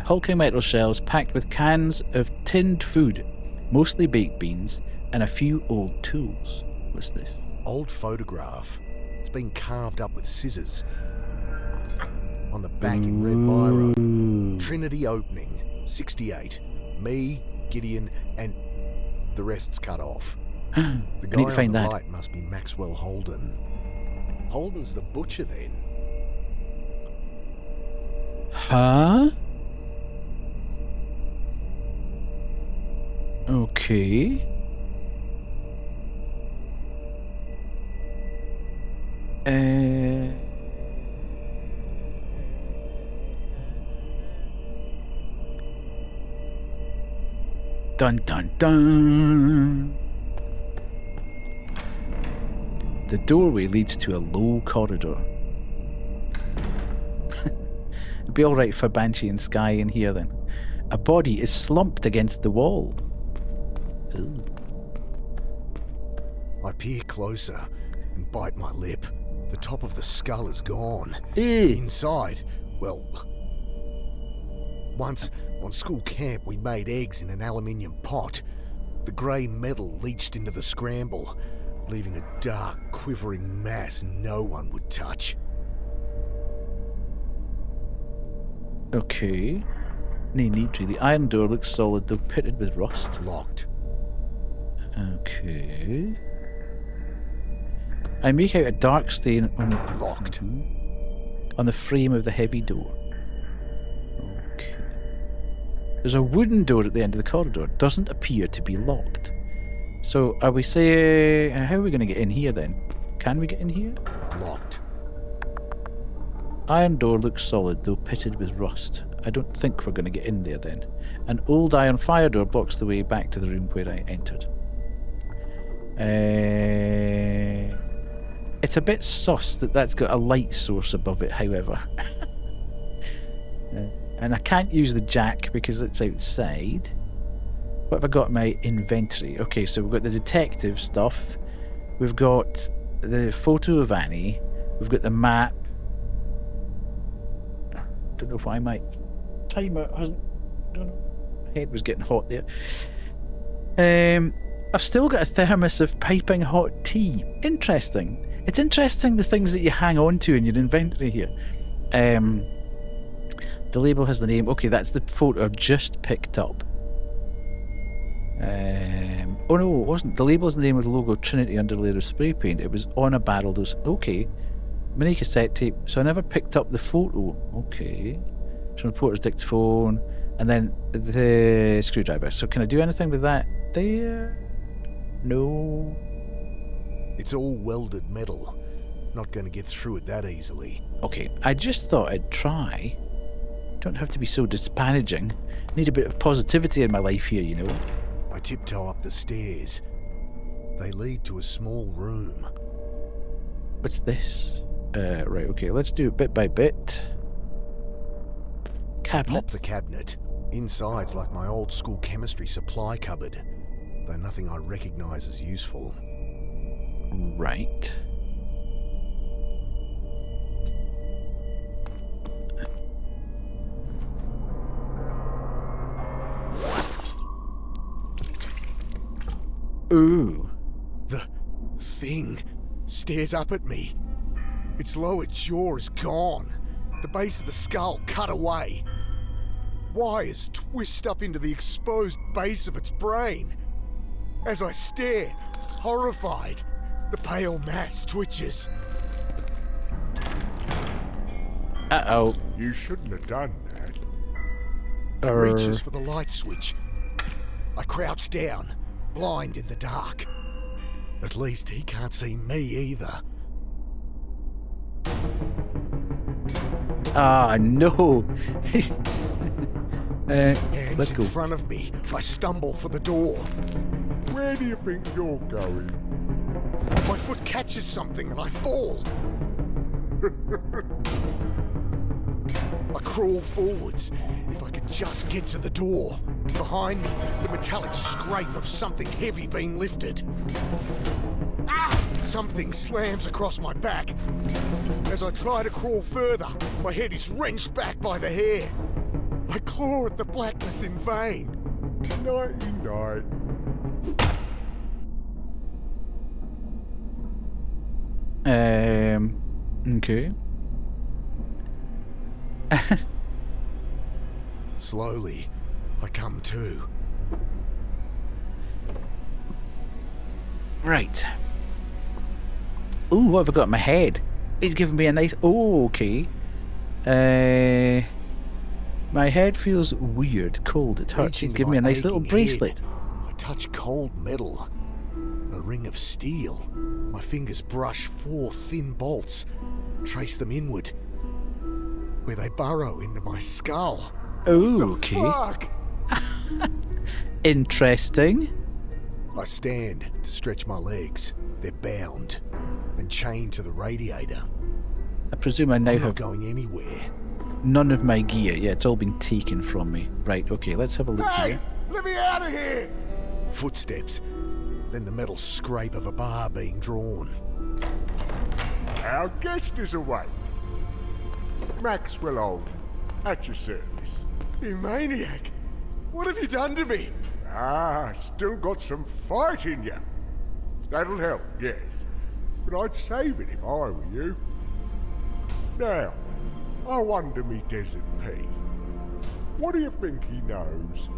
Hulking metal shelves packed with cans of tinned food, mostly baked beans, and a few old tools. What's this? Old photograph. It's been carved up with scissors. On the back in red biro. Ooh. Trinity opening, 68. Me, Gideon, and the rest's cut off. The I guy need to find on the that. right must be Maxwell Holden. Holden's the butcher then. Huh? Okay. Dun dun dun. The doorway leads to a low corridor. It'd be alright for Banshee and Sky in here then. A body is slumped against the wall. Ooh. I peer closer and bite my lip. The top of the skull is gone. Ew. Inside, well... Once, on school camp, we made eggs in an aluminium pot. The grey metal leached into the scramble, leaving a dark, quivering mass no one would touch. Okay. No need to. The iron door looks solid though pitted with rust. Locked. Okay. I make out a dark stain on the... Locked. on the frame of the heavy door. Okay. There's a wooden door at the end of the corridor. Doesn't appear to be locked. So are we saying... how are we going to get in here then? Can we get in here? Locked. Iron door looks solid, though pitted with rust. I don't think we're going to get in there then. An old iron fire door blocks the way back to the room where I entered. It's a bit sus that that's got a light source above it, however. And I can't use the jack because it's outside. What have I got in my inventory? Okay, so we've got the detective stuff. We've got the photo of Annie. We've got the map. Don't know why my timer hasn't... don't know. Head was getting hot there. I've still got a thermos of piping hot tea. Interesting. It's interesting the things that you hang on to in your inventory here. The label has the name. Okay, that's the photo I've just picked up. Oh no, it wasn't. The label's the name of the logo Trinity under layer of spray paint. It was on a barrel. Those okay. Mini cassette tape. So I never picked up the photo. Okay. From reporter's dictaphone. And then the screwdriver. So can I do anything with that? There? No. It's all welded metal. Not going to get through it that easily. Okay, I just thought I'd try. Don't have to be so disparaging. Need a bit of positivity in my life here, you know. I tiptoe up the stairs. They lead to a small room. What's this? Right, okay, let's do it bit by bit. Cabinet. Pop the cabinet. Inside's like my old school chemistry supply cupboard, though nothing I recognise as useful. Right. Ooh. The thing stares up at me. Its lower jaw is gone. The base of the skull cut away. Wires twist up into the exposed base of its brain. As I stare, horrified, the pale mass twitches. Uh-oh. You shouldn't have done that. It reaches for the light switch. I crouch down, blind in the dark. At least he can't see me either. Ah, no. Hands Let's in go. front of me, I stumble for the door. Where do you think you're going? My foot catches something and I fall. I crawl forwards. If I could just get to the door. Behind me, the metallic scrape of something heavy being lifted. Ah! Something slams across my back. As I try to crawl further, my head is wrenched back by the hair. I claw at the blackness in vain. Nighty-night. Okay. Slowly, I come to. Right. Ooh, what have I got in my head? He's giving me a nice... Oh, okay. My head feels weird, cold, it hurts. Reaching He's to giving me a my nice little aching bracelet. head, I touch cold metal. A ring of steel. My fingers brush 4 thin bolts. Trace them inward. Where they burrow into my skull. Oh, okay. Fuck! Interesting. I stand to stretch my legs. They're bound and chained to the radiator. I presume I now I'm not have going anywhere. none of my gear. Yeah, it's all been taken from me. Right, okay, let's have a look Hey! here. Let me out of here! Footsteps. Then the metal scrape of a bar being drawn. Our guest is awake. Maxwell Oldham, at your service. You maniac! What have you done to me? Ah, still got some fight in you. That'll help, yes. But I'd save it if I were you. Now, I wonder me Desert P. What do you think he knows?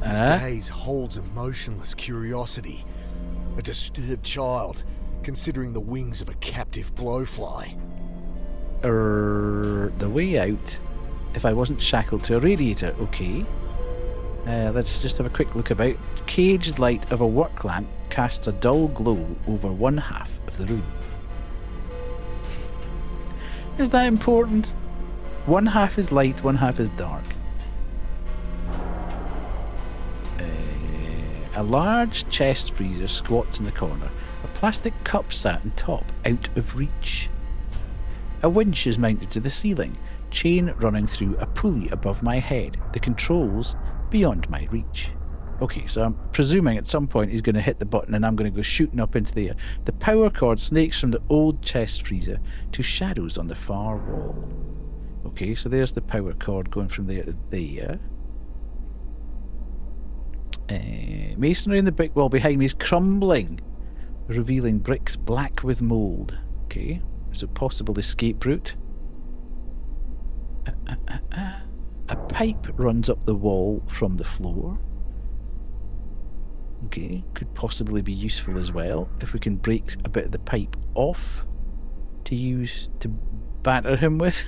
His gaze holds a motionless curiosity. A disturbed child, considering the wings of a captive blowfly. The way out, if I wasn't shackled to a radiator, okay. Let's just have a quick look about. Caged light of a work lamp casts a dull glow over one half of the room. Is that important? One half is light, one half is dark. A large chest freezer squats in the corner. A plastic cup sat on top, out of reach. A winch is mounted to the ceiling, chain running through a pulley above my head, the controls beyond my reach. Okay, so I'm presuming at some point he's going to hit the button and I'm going to go shooting up into the air. The power cord snakes from the old chest freezer to shadows on the far wall. Okay, so there's the power cord going from there to there. Masonry in the brick wall behind me is crumbling, revealing bricks black with mould. Okay, there's a possible escape route. A pipe runs up the wall from the floor. Okay, could possibly be useful as well if we can break a bit of the pipe off to use to batter him with.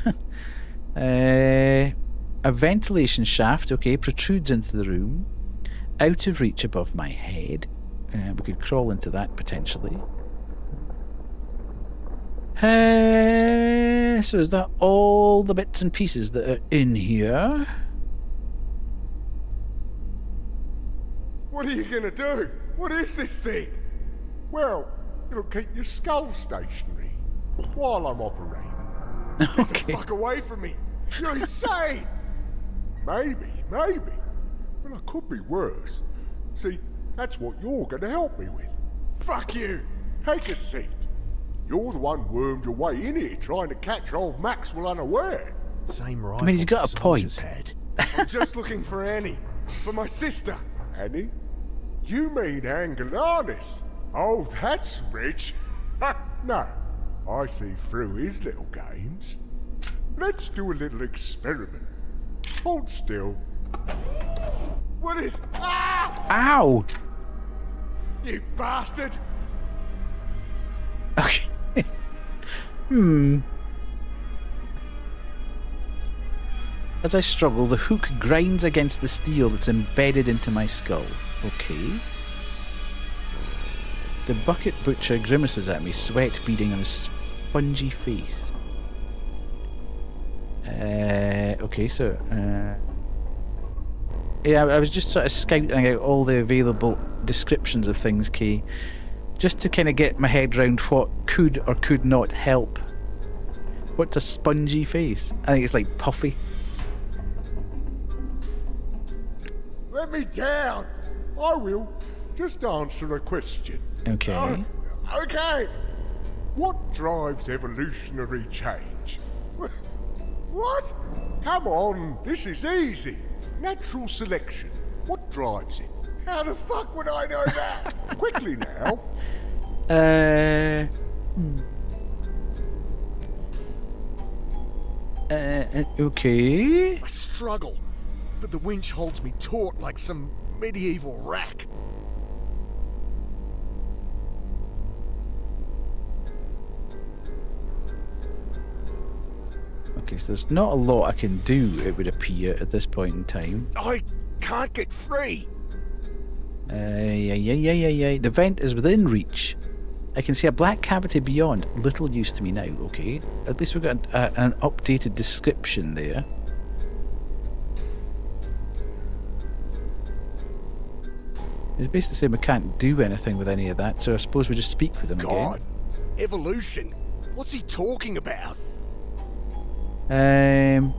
A ventilation shaft, okay, protrudes into the room, out of reach above my head. We could crawl into that potentially. So is that all the bits and pieces that are in here? What are you gonna do? What is this thing? Well, it'll keep your skull stationary while I'm operating. Okay. Fuck away from me! You're insane! Maybe. But it could be worse. See, that's what you're going to help me with. Fuck you! Take a seat. You're the one wormed your way in here trying to catch old Maxwell unaware. Same rifle he's got the a point. soldiers had. I'm just looking for Annie. For my sister. Annie? You mean Angelanis? Oh, that's rich. No, I see through his little games. Let's do a little experiment. Hold still. What is... Ah! Ow! You bastard! Okay. As I struggle, the hook grinds against the steel that's embedded into my skull. Okay. The bucket butcher grimaces at me, sweat beading on his spongy face. Okay, so... yeah, I was just sort of scouting out all the available descriptions of things, Kay, just to kind of get my head round what could or could not help. What's a spongy face? I think it's like puffy. Let me down! I will. Just answer a question. Okay. Okay! What drives evolutionary change? What? Come on, this is easy. Natural selection. What drives it? How the fuck would I know that? Quickly now. Okay. I struggle, but the winch holds me taut like some medieval rack. Okay, so there's not a lot I can do, it would appear, at this point in time. I can't get free. Yeah. The vent is within reach. I can see a black cavity beyond. Little use to me now, okay. At least we've got an updated description there. It's basically saying we can't do anything with any of that, so I suppose we just speak with him God, evolution. What's he talking about? again.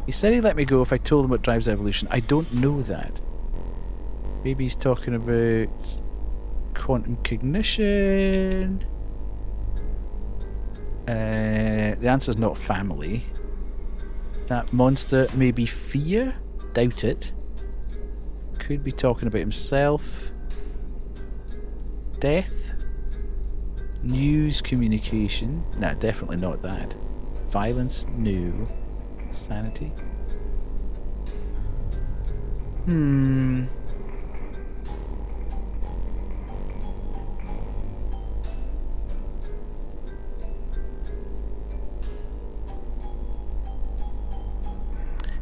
He said he'd let me go if I told him what drives evolution. I don't know that. Maybe he's talking about quantum cognition. The answer's not family. That monster may be fear. Doubt it. Could be talking about himself. Death. News communication. Nah, definitely not that. Violence. No. Sanity.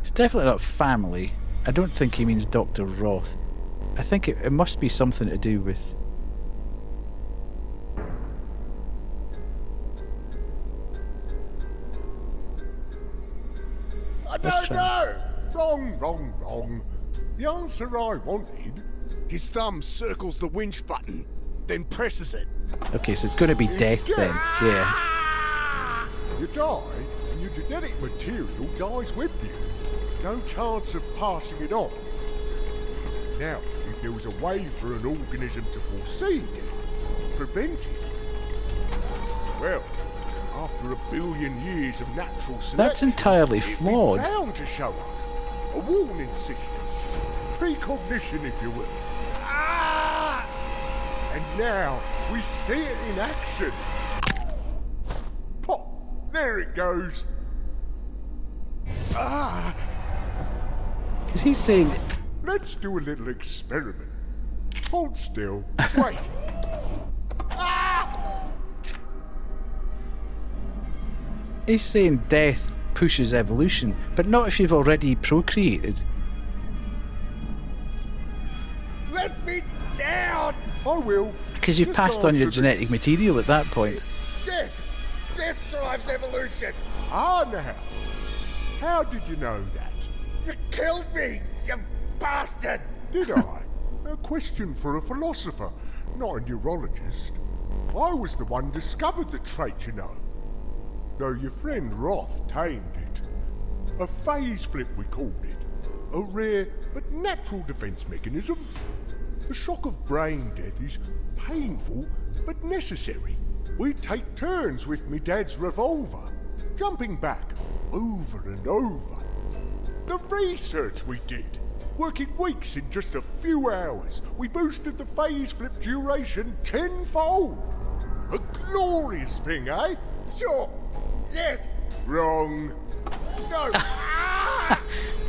It's definitely not family. I don't think he means Dr. Roth. I think it must be something to do with... I don't know! Wrong. The answer I wanted. His thumb circles the winch button, then presses it. Okay, so it's going to be death then. Yeah. You die, and your genetic material dies with you. No chance of passing it on. Now, if there was a way for an organism to foresee death, prevent it, well, after 1 billion years of natural selection, That's entirely it'd be flawed. bound to show up. A warning signal. Precognition, if you will. And now, we see it in action. Pop! There it goes. Because he's saying... Let's do a little experiment. Hold still. Wait. He's saying death pushes evolution, but not if you've already procreated. Let me down! I will. Because you've Just passed on your answer genetic material at that point. Death! Death drives evolution! Ah, now. How did you know that? You killed me, you bastard! Did I? A question for a philosopher, not a neurologist. I was the one discovered the trait, you know. Though your friend Roth tamed it. A phase flip, we called it. A rare but natural defense mechanism. The shock of brain death is painful but necessary. We take turns with me dad's revolver, jumping back over and over. The research we did, working weeks in just a few hours, we boosted the phase flip duration tenfold. A glorious thing, eh? Sure! Yes! Wrong. No!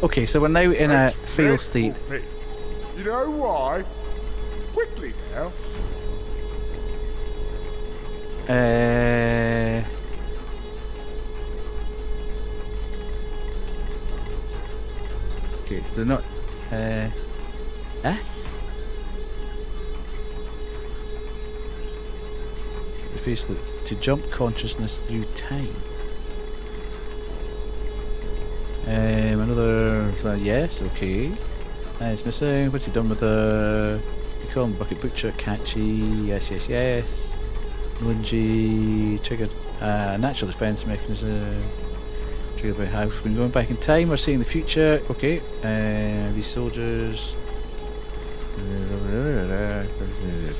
Okay, so we're now in a fail Dreadful state. thing. You know why? Quickly now. Okay, so they're not. The face to jump consciousness through time. Another yes, okay. It's missing. What's he done with the? You call him Bucket Butcher, catchy. Yes, yes, yes. Lungy triggered. Natural defense mechanism. Triggered by how when going back in time or seeing the future. Okay. These soldiers.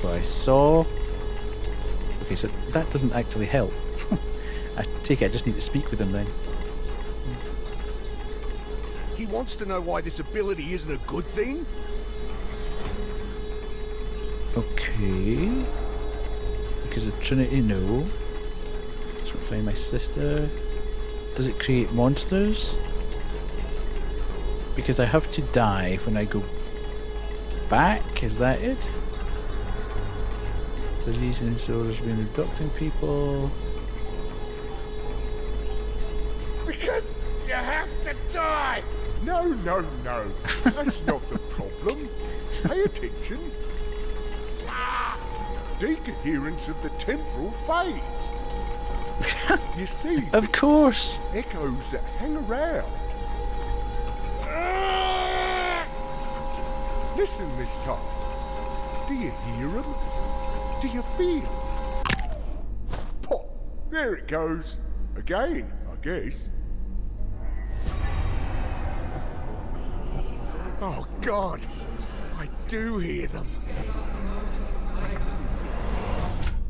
What I saw. Okay, so that doesn't actually help. I take it I just need to speak with him then. He wants to know why this ability isn't a good thing? Okay. Because of Trinity, no. Just want to find my sister. Does it create monsters? Because I have to die when I go back, is that it? The reason soldiers been abducting people. Because you have to die! No, no, no. That's not the problem. Pay attention. Decoherence of the temporal phase. You see, Of course! echoes that hang around. Listen this time. Do you hear them? Do you feel? Pop! There it goes. Again, I guess. Oh, God! I do hear them.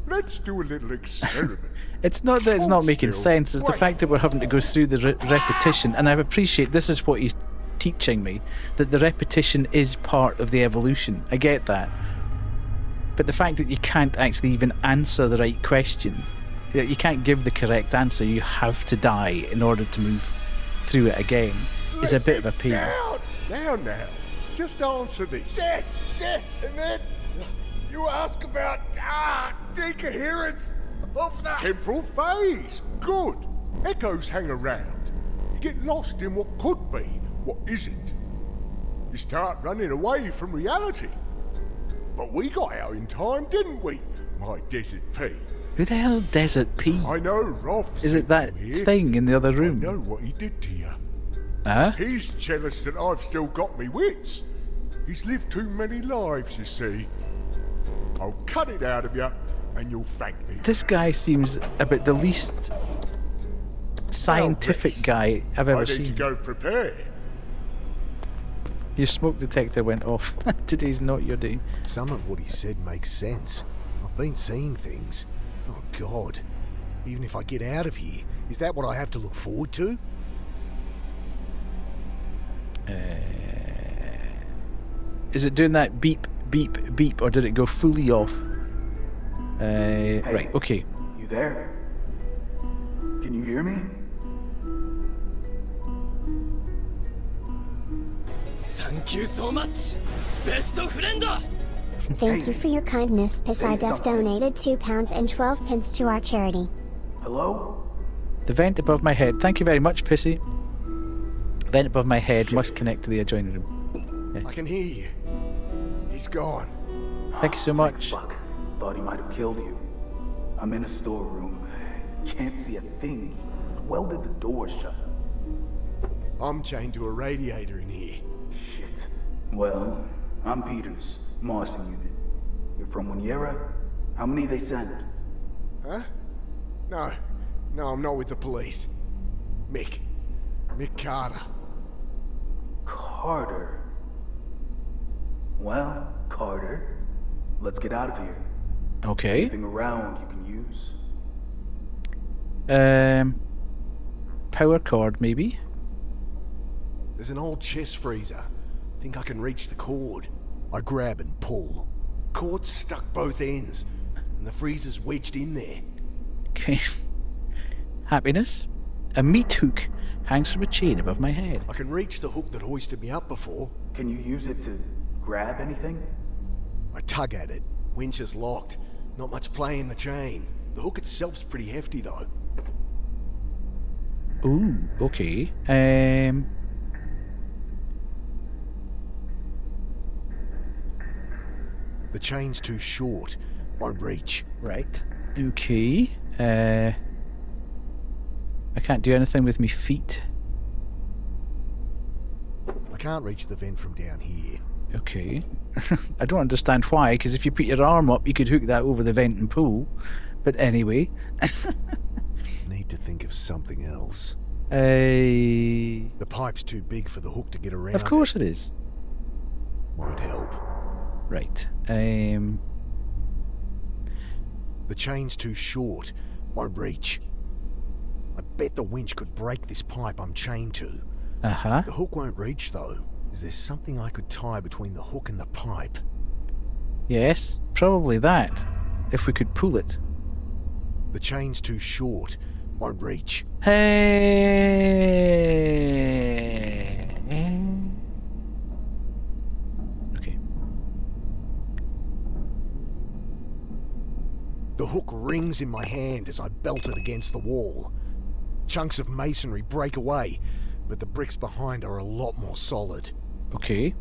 Let's do a little experiment. It's not that it's not Hold making still. sense, it's the Wait. fact that we're having to go through the repetition, and I appreciate this is what he's teaching me, that the repetition is part of the evolution. I get that. But the fact that you can't actually even answer the right question, that you can't give the correct answer, you have to die in order to move through it again, is a bit of a pain. Down! Now. Just answer this. Death! Death! And then you ask about decoherence of the... Temporal phase. Good. Echoes hang around. You get lost in what could be, what isn't. You start running away from reality. But we got out in time, didn't we, my Desert P? Who the hell Desert P? I know Rolf. Is it that here. thing in the other I room? know what he did to you. Huh? He's jealous that I've still got me wits. He's lived too many lives, you see. I'll cut it out of you, and you'll thank me. This guy seems about the least scientific Rich, guy I've I ever need to seen. go prepare. Your smoke detector went off. Today's not your day. Some of what he said makes sense. I've been seeing things. Oh, God. Even if I get out of here, is that what I have to look forward to? Is it doing that beep, beep, beep, or did it go fully off? Right, okay. You there? Can you hear me? Thank you so much, best friend! Thank you for your kindness. Pisidef something. donated £2 and 12 pence to our charity. Hello? The vent above my head. Thank you very much, Pissy. Vent above my head must connect to the adjoining room. I can hear you. He's gone. Thank you so much. Fuck. Thought he might have killed you. I'm in a storeroom. Can't see a thing. Welded the door shut. I'm chained to a radiator in here. Shit. Well, I'm Peters, Mossing Unit. You're from Winyera? How many they send? Huh? No. No, I'm not with the police. Mick Carter. Carter. Well, Carter, let's get out of here. Okay. Anything around you can use? Power cord, maybe? There's an old chest freezer. Think I can reach the cord. I grab and pull. Cord's stuck both ends, and the freezer's wedged in there. Okay. Happiness. A meat hook hangs from a chain above my head. I can reach the hook that hoisted me up before. Can you use it to grab anything? I tug at it. Winch is locked. Not much play in the chain. The hook itself's pretty hefty, though. Ooh, okay. The chain's too short. Won't reach. Right. Okay. I can't do anything with me feet. I can't reach the vent from down here. Okay. I don't understand why, because if you put your arm up, you could hook that over the vent and pull. But anyway. Need to think of something else. The The pipe's too big for the hook to get around. Of course it is. Won't help. Right. The chain's too short. Won't reach. I bet the winch could break this pipe I'm chained to. Uh-huh. The hook won't reach, though. Is there something I could tie between the hook and the pipe? Yes, probably that. If we could pull it. The chain's too short. Won't reach. Hey. Okay. The hook rings in my hand as I belt it against the wall. Chunks of masonry break away, but the bricks behind are a lot more solid. Okay.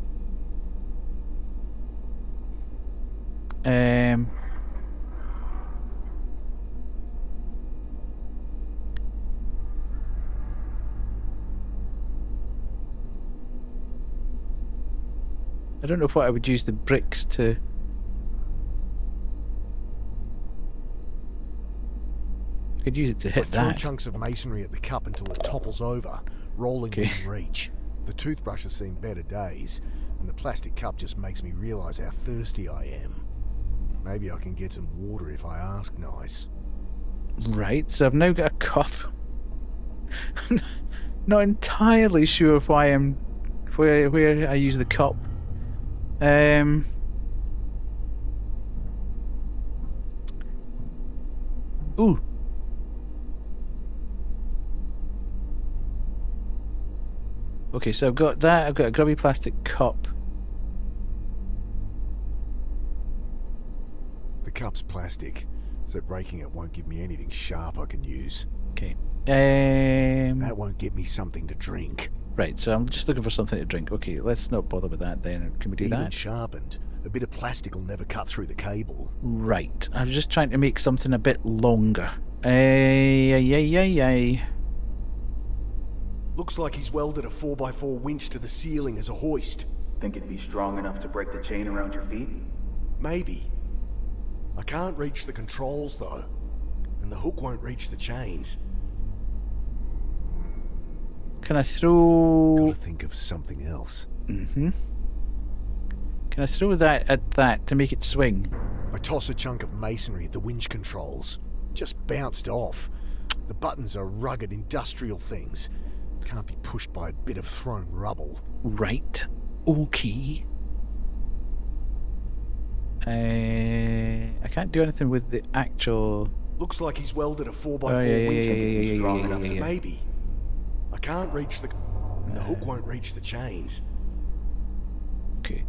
I don't know what I would use the bricks to. I could use it to I hit throw that. chunks of masonry at the cup until it topples over, rolling Okay. within reach. The toothbrush has seen better days, and the plastic cup just makes me realise how thirsty I am. Maybe I can get some water if I ask nice. Right, so I've now got a cup. Not entirely sure why I'm where I use the cup. Ooh. Okay, so I've got that. I've got a grubby plastic cup. The cup's plastic, so breaking it won't give me anything sharp I can use. Okay. That won't get me something to drink. Right, so I'm just looking for something to drink. Okay, let's not bother with that then. Can we do Even that? sharpened, a bit of plastic will never cut through the cable. Right. I was just trying to make something a bit longer. Ay. Looks like he's welded a 4x4 winch to the ceiling as a hoist. Think it'd be strong enough to break the chain around your feet? Maybe. I can't reach the controls though, and the hook won't reach the chains. Can I throw... Gotta think of something else. Mm-hmm. Can I throw that at that to make it swing? I toss a chunk of masonry at the winch controls. Just bounced off. The buttons are rugged industrial things. Can't be pushed by a bit of thrown rubble. Right. Okay. I can't do anything with the actual... Looks like he's welded a 4x4 Oh, yeah, winch. yeah. Maybe. I can't reach the... and the hook won't reach the chains. Okay.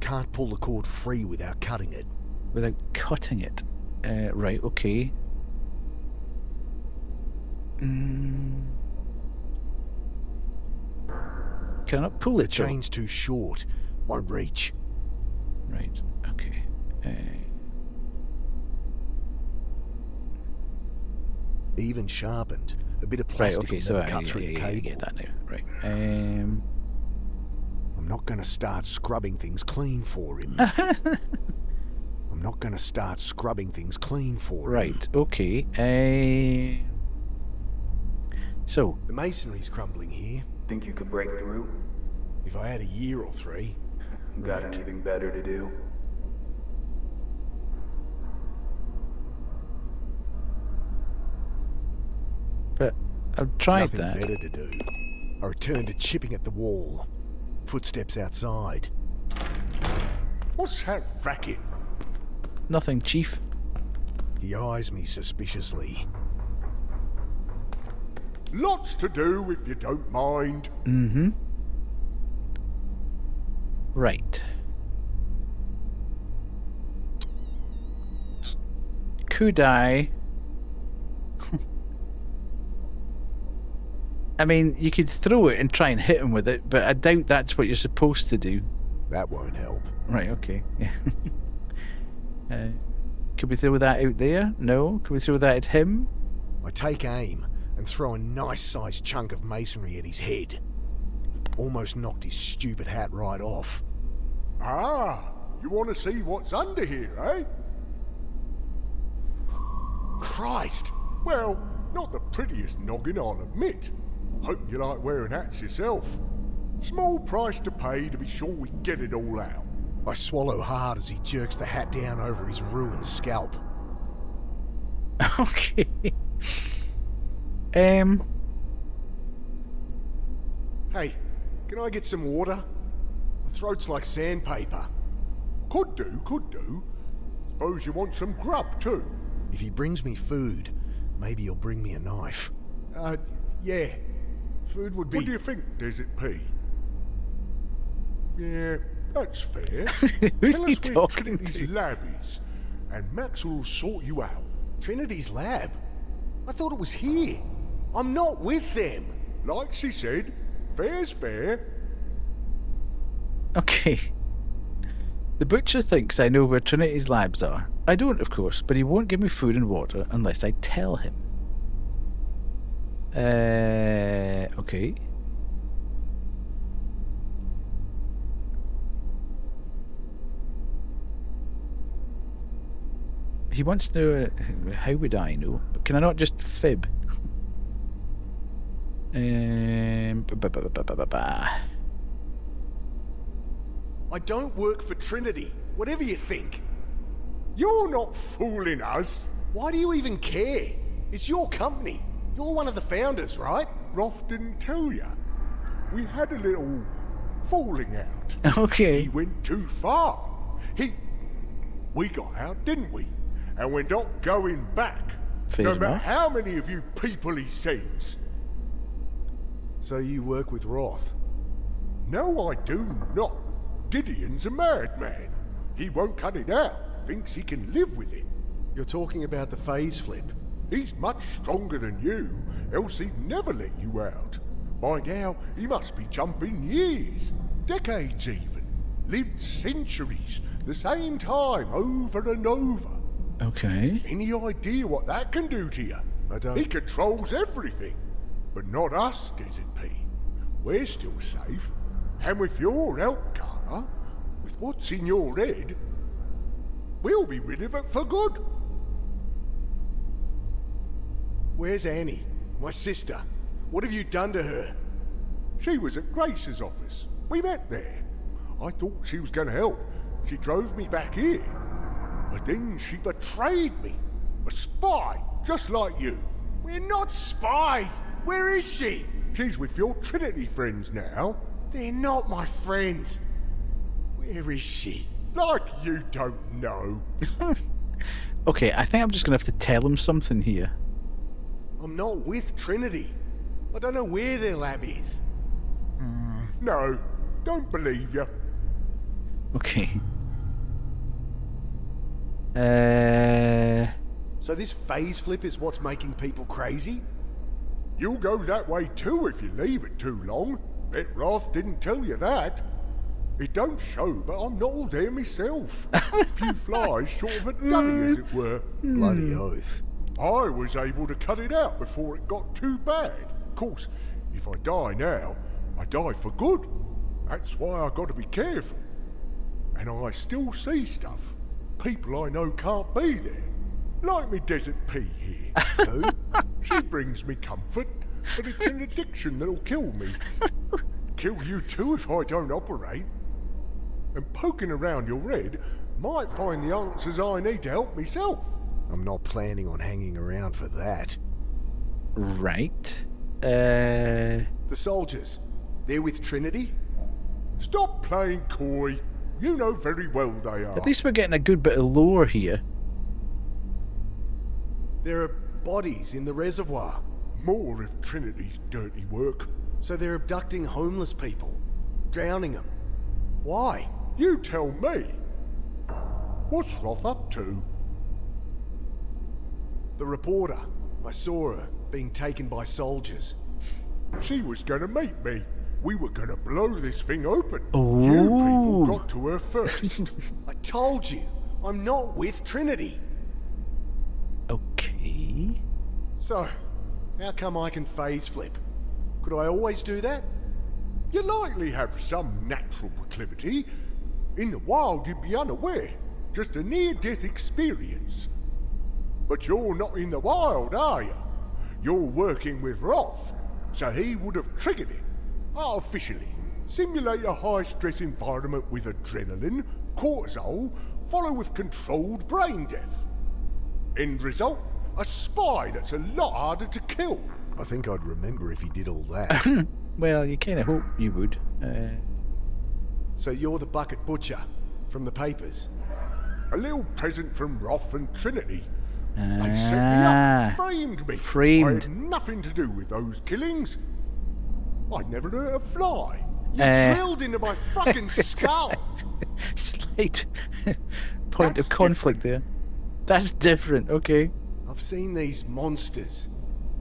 Can't pull the cord free without cutting it. Without cutting it. Right, okay. Can I not pull The it? though? chain's too short. Won't reach. Right, okay. Even sharpened. A bit of Right, plastic okay, will so never I cut through the cable. get that now. Right. I'm not going to start scrubbing things clean for him. I'm not going to start scrubbing things clean for him. Right, okay. So, The masonry's crumbling here. Think you could break through? If I had a year or three. Got anything better to do? but I've tried Nothing that. better to do. I returned to chipping at the wall. Footsteps outside. What's that racket? Nothing, Chief. He eyes me suspiciously. Lots to do if you don't mind. Mm-hmm. Right. Could I... I mean, you could throw it and try and hit him with it, but I doubt that's what you're supposed to do. That won't help. Right, okay. Yeah. Could we throw that out there? No? Could we throw that at him? I take aim and throw a nice-sized chunk of masonry at his head. Almost knocked his stupid hat right off. Ah, you want to see what's under here, eh? Christ! Well, not the prettiest noggin, I'll admit. Hope you like wearing hats yourself. Small price to pay to be sure we get it all out. I swallow hard as he jerks the hat down over his ruined scalp. Okay. Hey, can I get some water? My throat's like sandpaper. Could do, could do. Suppose you want some grub too. If he brings me food, maybe he'll bring me a knife. Yeah. Food would be... What do you think, Desert P? Yeah, that's fair. Who's Tell he us where talking Trinity's to? lab is, and Max will sort you out. Trinity's lab? I thought it was here. I'm not with them. Like she said, fair's fair. Okay. The butcher thinks I know where Trinity's labs are. I don't, of course, but he won't give me food and water unless I tell him. Okay. He wants to know, how would I know? But can I not just fib? I don't work for Trinity, whatever you think. You're not fooling us. Why do you even care? It's your company. You're one of the founders, right? Roth didn't tell you. We had a little falling out. Okay. He went too far. We got out, didn't we? And we're not going back. Fair no matter enough. how many of you people he sees. So you work with Roth? No, I do not. Gideon's a madman. He won't cut it out. Thinks he can live with it. You're talking about the phase flip. He's much stronger than you, else he'd never let you out. By now, he must be jumping years, decades even. Lived centuries, the same time, over and over. Okay. Any idea what that can do to you? I don't. He controls everything. But not us, Desert P. We're still safe. And with your help, Carter, with what's in your head, we'll be rid of it for good. Where's Annie? My sister. What have you done to her? She was at Grace's office. We met there. I thought she was going to help. She drove me back here. But then she betrayed me. A spy, just like you. We're not spies! Where is she? She's with your Trinity friends now. They're not my friends. Where is she? Like you don't know. Okay, I think I'm just going to have to tell him something here. I'm not with Trinity. I don't know where their lab is. No, don't believe you. Okay. So this phase flip is what's making people crazy? You'll go that way too if you leave it too long. Bet Roth didn't tell you that. It don't show, but I'm not all there myself. A few flies short of a dummy, as it were. Bloody oath. I was able to cut it out before it got too bad. Of course, if I die now, I die for good. That's why I got to be careful. And I still see stuff. People I know can't be there. Like me Desert Pea here. Who? She brings me comfort, but it's an addiction that'll kill me. Kill you too if I don't operate. And poking around your head might find the answers I need to help myself. I'm not planning on hanging around for that. Right. The soldiers, they're with Trinity? Stop playing coy. You know very well they are. At least we're getting a good bit of lore here. There are bodies in the reservoir. More of Trinity's dirty work. So they're abducting homeless people, drowning them. Why? You tell me. What's Roth up to? The reporter. I saw her being taken by soldiers. She was gonna meet me. We were gonna blow this thing open. Ooh. You people got to her first. I told you, I'm not with Trinity. Okay. So, how come I can phase flip? Could I always do that? You likely have some natural proclivity. In the wild, you'd be unaware. Just a near-death experience. But you're not in the wild, are you? You're working with Roth, so he would have triggered it. Artificially. Simulate a high-stress environment with adrenaline, cortisol, follow with controlled brain death. End result? A spy that's a lot harder to kill. I think I'd remember if he did all that. Well, you kind of hope you would. So you're the bucket butcher from the papers? A little present from Roth and Trinity. They set me up, framed me. Framed. I had nothing to do with those killings. I'd never hurt a fly. You drilled into my fucking skull! Slight point That's of conflict there. That's different, okay. I've seen these monsters.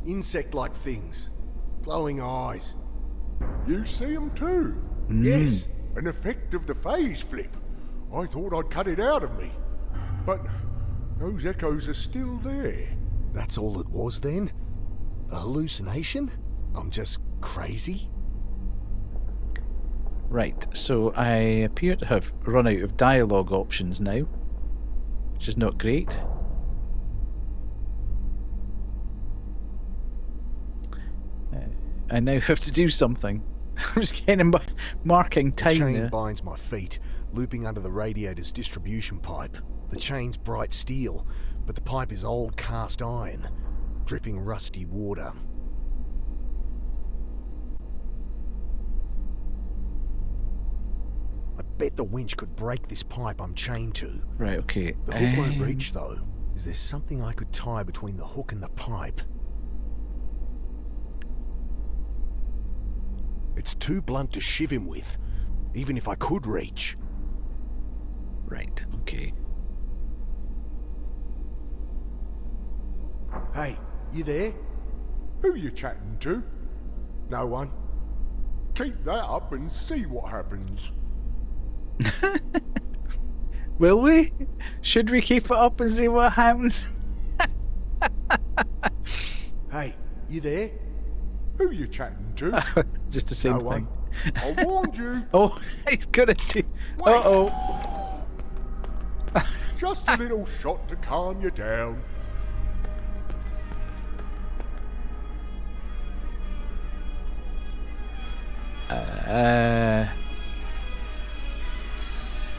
Insect-like things. Glowing eyes. You see them too? Yes. An effect of the phase flip. I thought I'd cut it out of me. But those echoes are still there. That's all it was then? A hallucination? I'm just crazy? Right, so I appear to have run out of dialogue options now, which is not great. I now have to do something. I was kind of marking The time chain there. binds my feet, looping under the radiator's distribution pipe. The chain's bright steel, but the pipe is old cast iron, dripping rusty water. I bet the winch could break this pipe I'm chained to. Right, okay. The hook won't reach, though. Is there something I could tie between the hook and the pipe? It's too blunt to shiv him with, even if I could reach. Right, okay. Hey, you there? Who you chatting to? No one. Keep that up and see what happens. Will we? Should we keep it up and see what happens? Hey, you there? Who you chatting to? Just the same No one. thing. I warned you. Oh, he's gonna do. Uh-oh. Just a little shot to calm you down.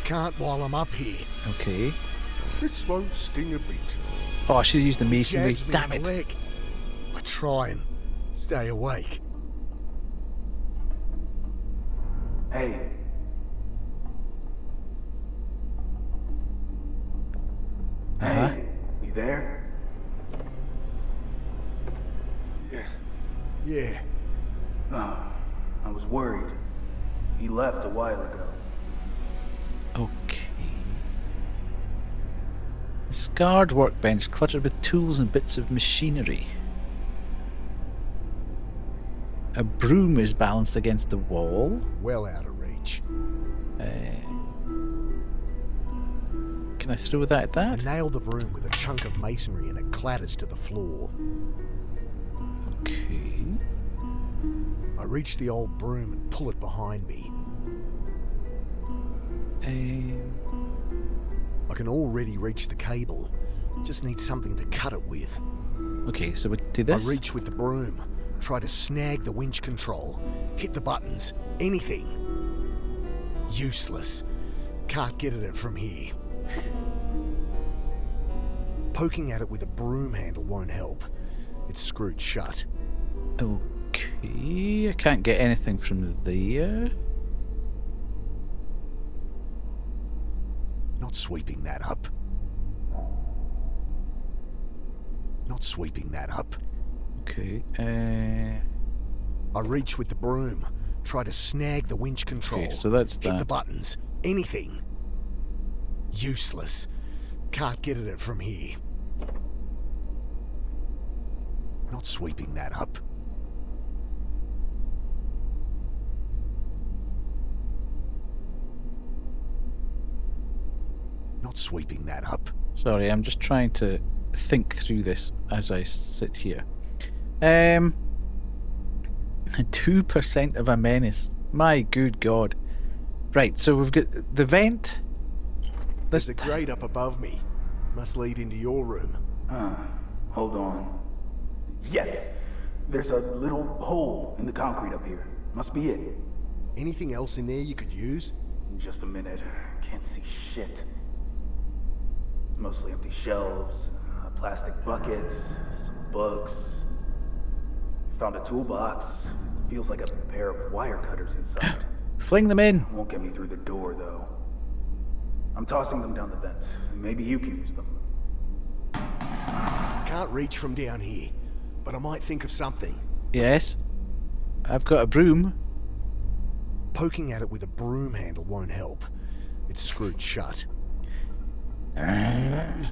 Can't while I'm up here. Okay. This won't sting a bit. Oh, I should have used the masonry. Jabs me Damn in the it. leg. I try and stay awake. Hey. Hey, you there? Yeah. I was worried. He left a while ago. Scarred workbench cluttered with tools and bits of machinery. A broom is balanced against the wall. Well out of reach. Can I throw that at I that? nail the broom with a chunk of masonry and it clatters to the floor. Okay. I reach the old broom and pull it behind me. I can already reach the cable. Just need something to cut it with. Okay, so we do this. I reach with the broom, try to snag the winch control, hit the buttons, anything. Useless. Can't get at it from here. Poking at it with a broom handle won't help. It's screwed shut. Okay, I can't get anything from there. Not sweeping that up. Not sweeping that up. Okay, I reach with the broom, try to snag the winch control. okay, so that's hit the that. buttons, anything. Useless. Can't get at it from here. Not sweeping that up. Not sweeping that up. Sorry, I'm just trying to think through this as I sit here. 2% of a menace. My good God. Right, so we've got the vent. There's a grate up above me. Must lead into your room. Hold on. Yes! There's a little hole in the concrete up here. Must be it. Anything else in there you could use? Just a minute. Can't see shit. Mostly empty shelves, plastic buckets, some books. Found a toolbox. Feels like a pair of wire cutters inside. Fling them in. Won't get me through the door, though. I'm tossing them down the vent. Maybe you can use them. I can't reach from down here, but I might think of something. Yes. I've got a broom. Poking at it with a broom handle won't help. It's screwed shut. I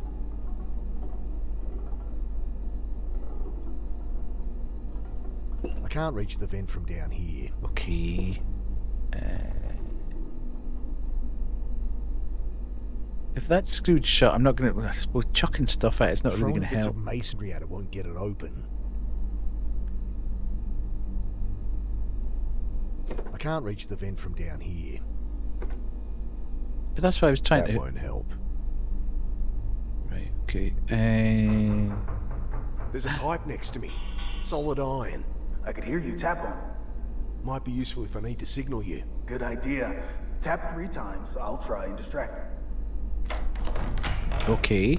can't reach the vent from down here. Okay. If that's screwed shut, I'm not going to... I suppose chucking stuff at it's not really Throwing going to bits help. of masonry at it won't get it open. I can't reach the vent from down here. But that's what I was trying That to... won't help. Right, okay. There's a pipe next to me. Solid iron. I could hear you tap on it. Might be useful if I need to signal you. Good idea. Tap 3 times. I'll try and distract him. Okay.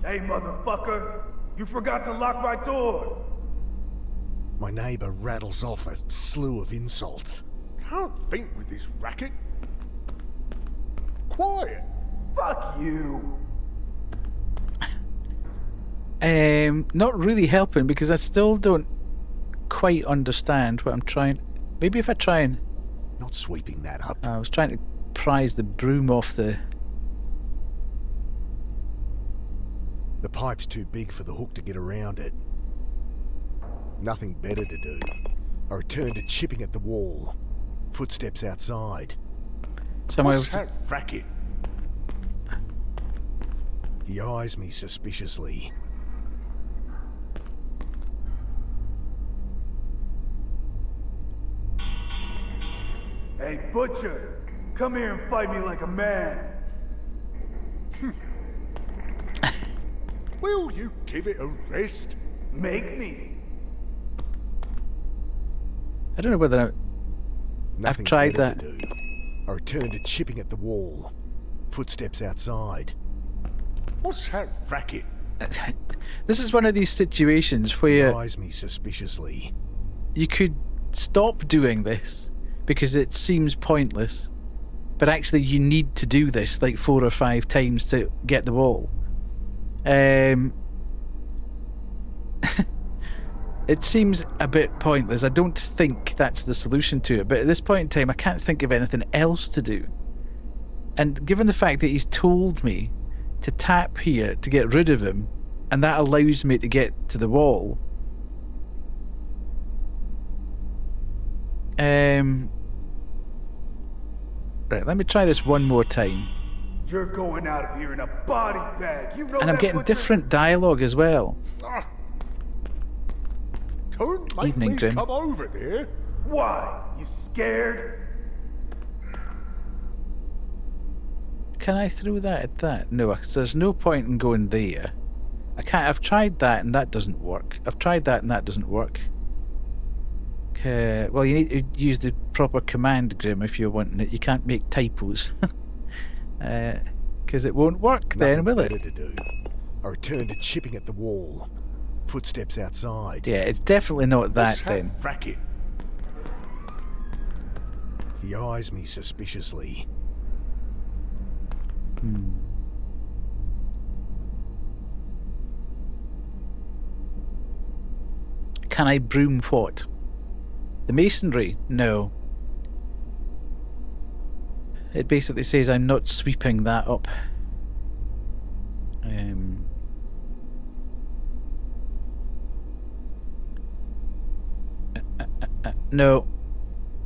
Hey, motherfucker! You forgot to lock my door! My neighbour rattles off a slew of insults. Can't think with this racket. Quiet. Fuck you! Not really helping because I still don't quite understand what I'm trying... Maybe if I try and... Not sweeping that up. I was trying to prise the broom off the... The pipe's too big for the hook to get around it. Nothing better to do. I return to chipping at the wall. Footsteps outside. So am I able What's to... that racket? He eyes me suspiciously. Hey, Butcher! Come here and fight me like a man! Will you give it a rest? Make me! I don't know whether I... Nothing tried better that. to do. I return to chipping at the wall. Footsteps outside. What's that racket? This is one of these situations He where eyes me suspiciously. you could stop doing this because it seems pointless, but actually you need to do this like 4 or 5 times to get the wall. It seems a bit pointless. I don't think that's the solution to it, but at this point in time, I can't think of anything else to do. And given the fact that he's told me to tap here to get rid of him, and that allows me to get to the wall. Right, let me try this one more time. You're going out of here in a body bag. You know And I'm that, getting Butcher? different dialogue as well. Don't make Evening, me Grim. come over there. Why? You scared? Can I throw that at that? No, 'cause there's no point in going there. I can't. I've tried that and that doesn't work. I've tried that and that doesn't work. Okay. Well, you need to use the proper command, Grim, if you're wanting it. You can't make typos. Because it won't work then, Nothing will it? better to do. I return to chipping at the wall. Footsteps outside. Yeah, it's definitely not that What's then. racket? He eyes me suspiciously. Can I broom what? The masonry? No. It basically says I'm not sweeping that up. No.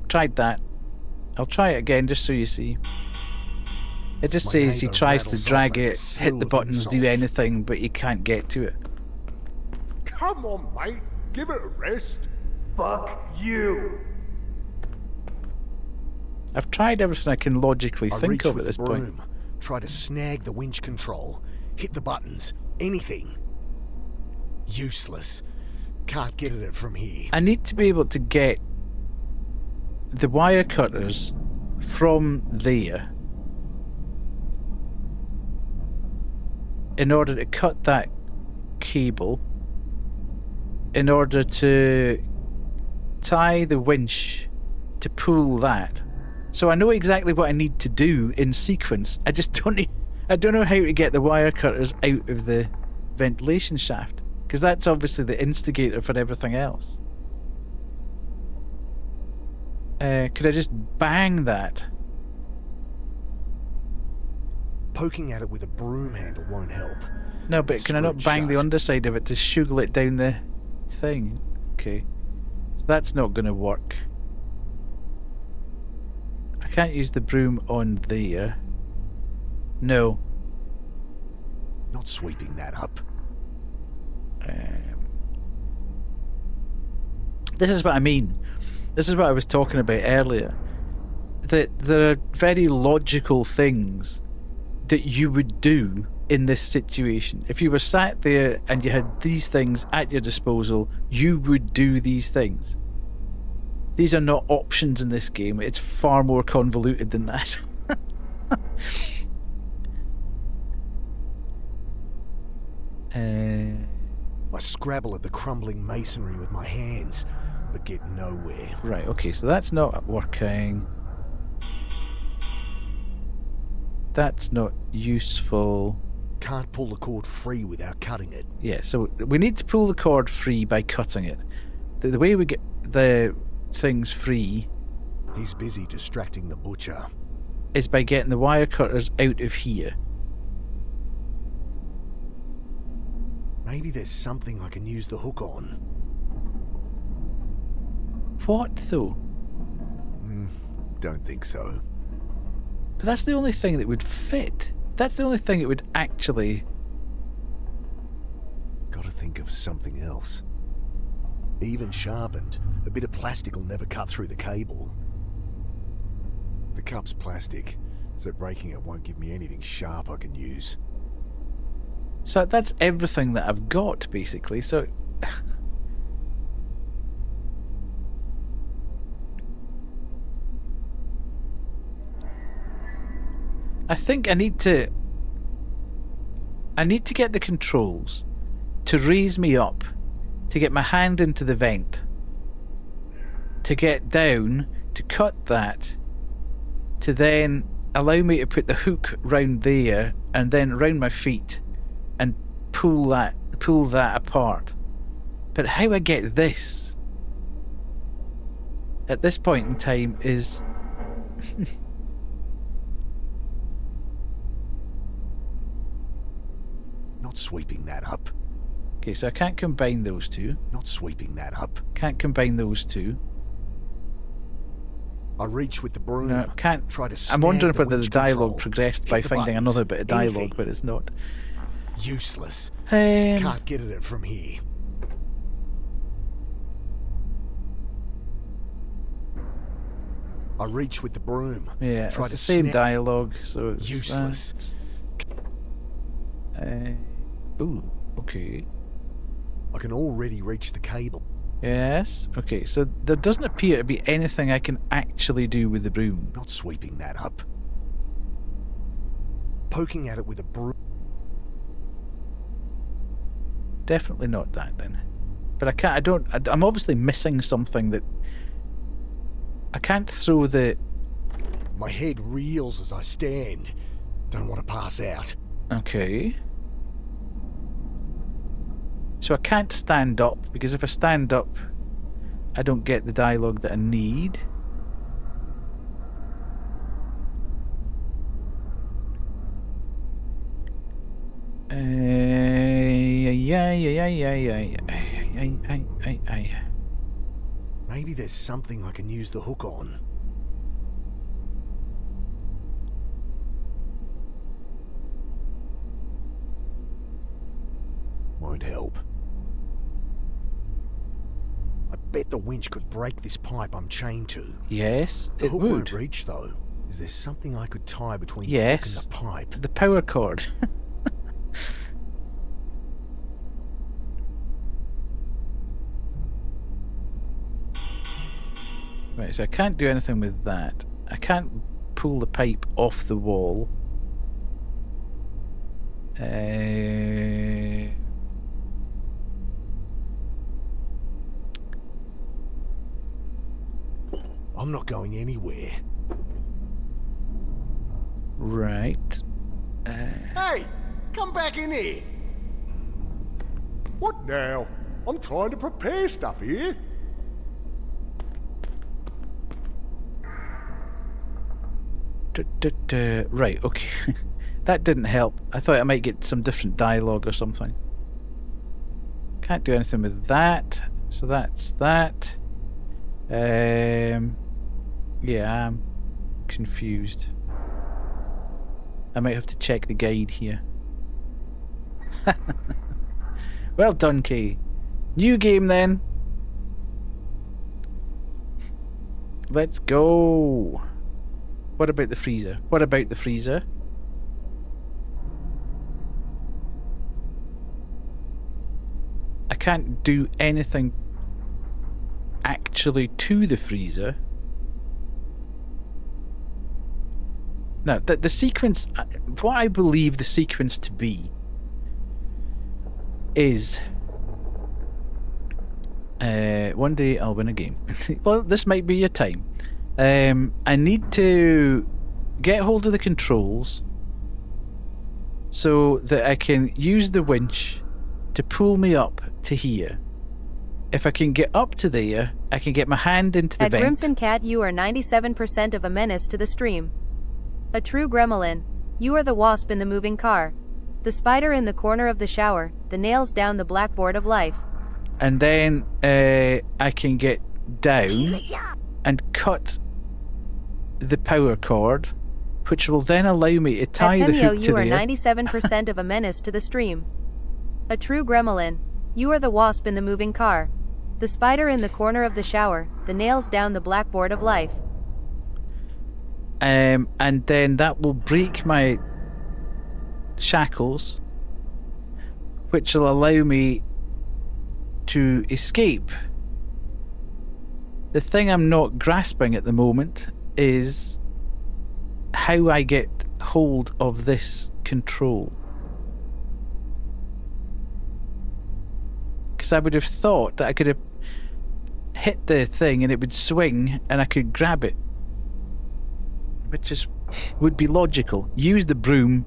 Tried that. I'll try it again just so you see. It just My says he neighbour tries to rattles drag off a it, slew hit the of buttons, do insults. anything, but you can't get to it. Come on, mate. Give it a rest. Fuck you. I've tried everything I can logically I think reach of with at this the point. broom, try to snag the winch control, hit the buttons, anything. Useless. Can't get at it from here. I need to be able to get the wire cutters from there in order to cut that cable, in order to tie the winch to pull that. So I know exactly what I need to do in sequence. I just I don't know how to get the wire cutters out of the ventilation shaft, because that's obviously the instigator for everything else. Could I just bang that? Poking at it with a broom handle won't help. No, but can I not Screw it bang the shut. underside of it to shuggle it down the thing? Okay. So that's not going to work. I can't use the broom on there. No. Not sweeping that up. This is what I mean. This is what I was talking about earlier. That there are very logical things that you would do in this situation. If you were sat there and you had these things at your disposal, you would do these things. These are not options in this game. It's far more convoluted than that. I scrabble at the crumbling masonry with my hands, but get nowhere. Right, okay, so that's not working. That's not useful. Can't pull the cord free without cutting it. Yeah, so we need to pull the cord free by cutting it. The way we get the things free He's busy distracting the butcher. is by getting the wire cutters out of here. Maybe there's something I can use the hook on. What, though? Don't think so. But that's the only thing that would fit. That's the only thing that would actually... Gotta think of something else. Even sharpened, a bit of plastic will never cut through the cable. The cup's plastic, so breaking it won't give me anything sharp I can use. So that's everything that I've got, basically. So... I think I need to get the controls to raise me up, to get my hand into the vent, to get down, to cut that, to then allow me to put the hook round there and then round my feet and pull that apart. But how I get this at this point in time is Not sweeping that up. okay, so I can't combine those two. Not sweeping that up. Can't combine those two. I reach with the broom. No, can't. Try to I'm snag wondering the whether the winch dialogue control. progressed Hit by the finding buttons. another bit of dialogue, Anything. but it's not. Useless. Um, Can't get at it from here. I reach with the broom. yeah, Try it's to the same snap. dialogue, so it's Useless. Ooh, okay. I can already reach the cable. Yes, okay, so there doesn't appear to be anything I can actually do with the broom. Not sweeping that up. Poking at it with a broom. Definitely not that then. But I can't, I'm obviously missing something that I can't throw the, My head reels as I stand. Don't want to pass out. okay. So I can't stand up, because if I stand up, I don't get the dialogue that I need. Maybe there's something I can use the hook on. Won't help. I bet the winch could break this pipe I'm chained to. Yes, The it hook would. won't reach though. Is there something I could tie between Yes. the hook and the pipe? The power cord. Right, so I can't do anything with that. I can't pull the pipe off the wall. I'm not going anywhere. Right. Hey, come back in here. What now? I'm trying to prepare stuff here. Right, okay. That didn't help. I thought I might get some different dialogue or something. Can't do anything with that. So that's that. Yeah, I'm confused. I might have to check the guide here. Well done, Kay. New game then. Let's go. What about the freezer? What about the freezer? I can't do anything actually to the freezer. Now, the sequence, what I believe the sequence to be is one day I'll win a game. Well, this might be your time. I need to get hold of the controls so that I can use the winch to pull me up to here. If I can get up to there, I can get my hand into the At vent. Grimson Cat, you are 97% of a menace to the stream. A true gremlin. You are the wasp in the moving car. The spider in the corner of the shower. The nails down the blackboard of life. And then I can get down and cut the power cord, which will then allow me to At tie the Hemio, hook to you are there. 97% of a menace to the stream. A true gremlin. You are the wasp in the moving car. The spider in the corner of the shower. The nails down the blackboard of life. And then that will break my shackles, which will allow me to escape. The thing I'm not grasping at the moment is how I get hold of this control. Because I would have thought that I could have hit the thing and it would swing and I could grab it, which is would be logical. Use the broom,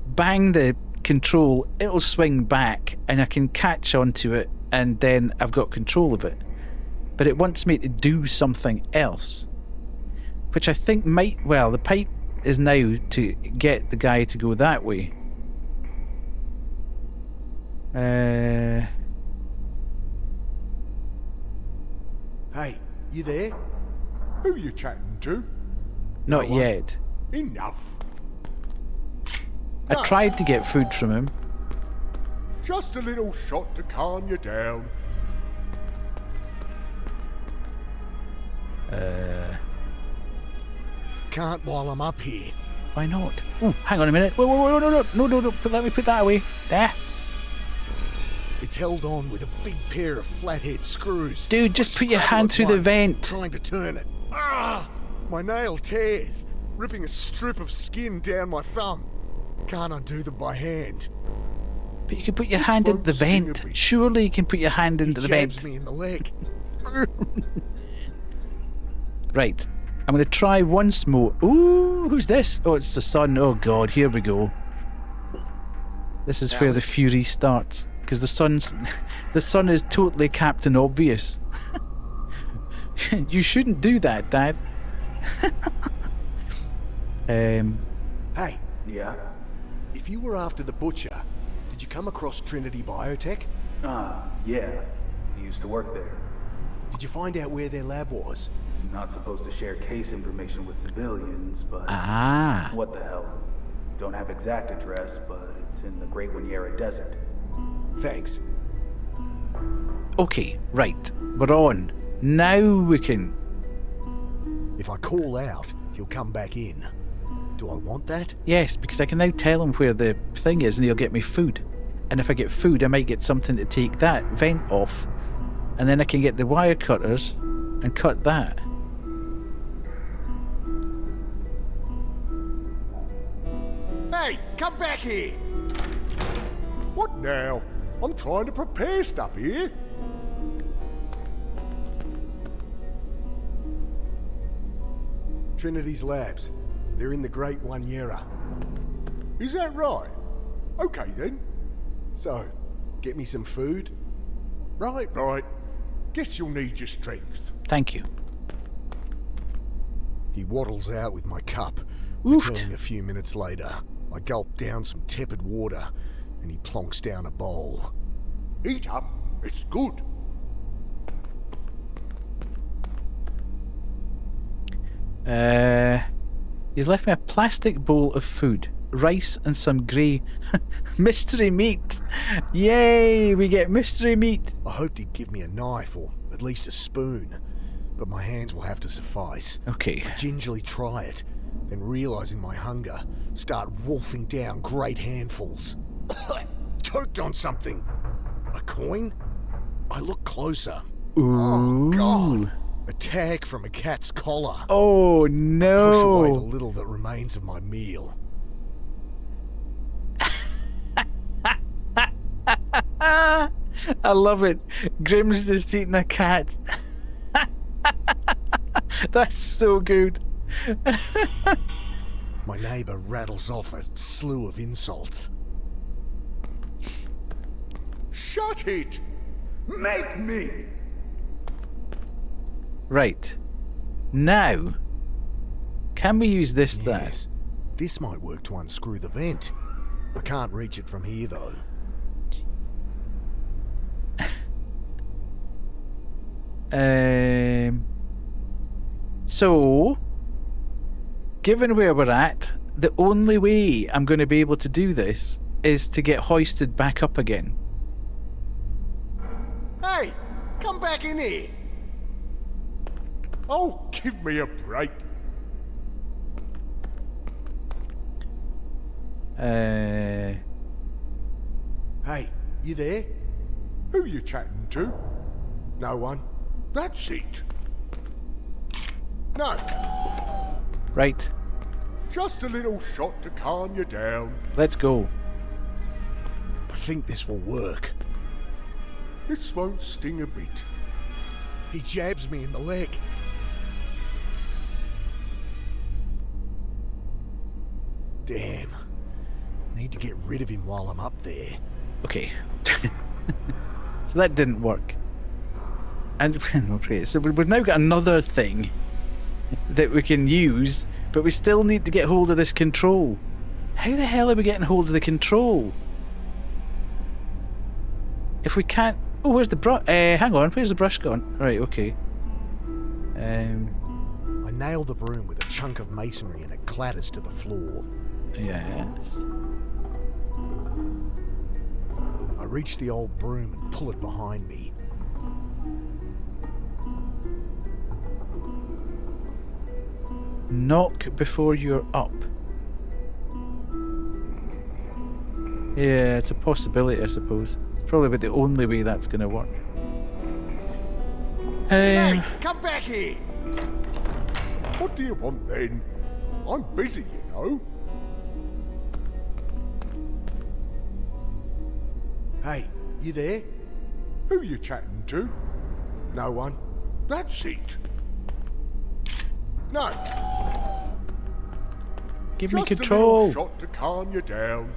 bang the control, it'll swing back and I can catch onto it and then I've got control of it. But it wants me to do something else, which I think might... Well, the pipe is now to get the guy to go that way. Hey, you there? Who you chatting to? Not No one. yet. Enough. I tried to get food from him. Just a little shot to calm you down. Can't while I'm up here. Why not? Oh, hang on a minute. Whoa, whoa, whoa, no. Let me put that away. There. It's held on with a big pair of flathead screws. Dude, just put your Scrabble hand at through the one, vent. Trying to turn it. Ah! My nail tears, ripping a strip of skin down my thumb. Can't undo them by hand. But you can put your hand into the won't sting a vent. bit. Surely you can put your hand into He the jabs vent. me in the leg. Right. I'm going to try once more. Ooh, who's this? Oh, it's the sun. Oh, God. Here we go. This is where the fury starts. Because the sun is totally Captain Obvious. You shouldn't do that, Dad. Hey, Yeah? if you were after the butcher, did you come across Trinity Biotech? Yeah. He used to work there. Did you find out where their lab was? Not supposed to share case information with civilians, but Ah. what the hell? Don't have exact address, but it's in the Great Winyera Desert. Thanks. Okay, right. We're on. Now we can... If I call out, he'll come back in. Do I want that? Yes, because I can now tell him where the thing is and he'll get me food. And if I get food, I might get something to take that vent off. And then I can get the wire cutters and cut that. Hey, come back here! What now? I'm trying to prepare stuff here. Trinity's labs. They're in the Great Winyera. Is that right? Okay then. So, get me some food? Right. Guess you'll need your strength. Thank you. He waddles out with my cup. Oofed. Returning a few minutes later, I gulp down some tepid water, and he plonks down a bowl. Eat up. It's good. He's left me a plastic bowl of food, rice and some grey mystery meat. Yay, we get mystery meat. I hoped he'd give me a knife or at least a spoon, but my hands will have to suffice. Okay. Gingerly try it, then realizing my hunger, start wolfing down great handfuls. Choked on something. A coin? I look closer. Oh, God. A tag from a cat's collar. Oh Push away the no. little that remains of my meal. I love it. Grim's just eating a cat. That's so good. My neighbour rattles off a slew of insults. Shut it! Make me! Right. Now, can we use this then? Yes, this might work to unscrew the vent. I can't reach it from here though. So, given where we're at, the only way I'm going to be able to do this is to get hoisted back up again. Hey, come back in here. Oh, give me a break. Hey, you there? Who you chatting to? No one. That's it. No. Right, Just a little shot to calm you down. let's go. I think this will work. This won't sting a bit. He jabs me in the leg. Damn. Need to get rid of him while I'm up there. Okay. So that didn't work. And okay, so we've now got another thing that we can use, but we still need to get hold of this control. How the hell are we getting hold of the control? If we can't... Oh, where's the brush? Hang on, where's the brush gone? Right, okay. I nail the broom with a chunk of masonry and it clatters to the floor. Yes. I reach the old broom and pull it behind me. Knock before you're up. Yeah, it's a possibility, I suppose. It's probably about the only way that's going to work. Hey, come back here! What do you want then? I'm busy, you know. Hey, you there? Who you chatting to? No one. That's it. No. Give me Just a control. little shot to calm you down.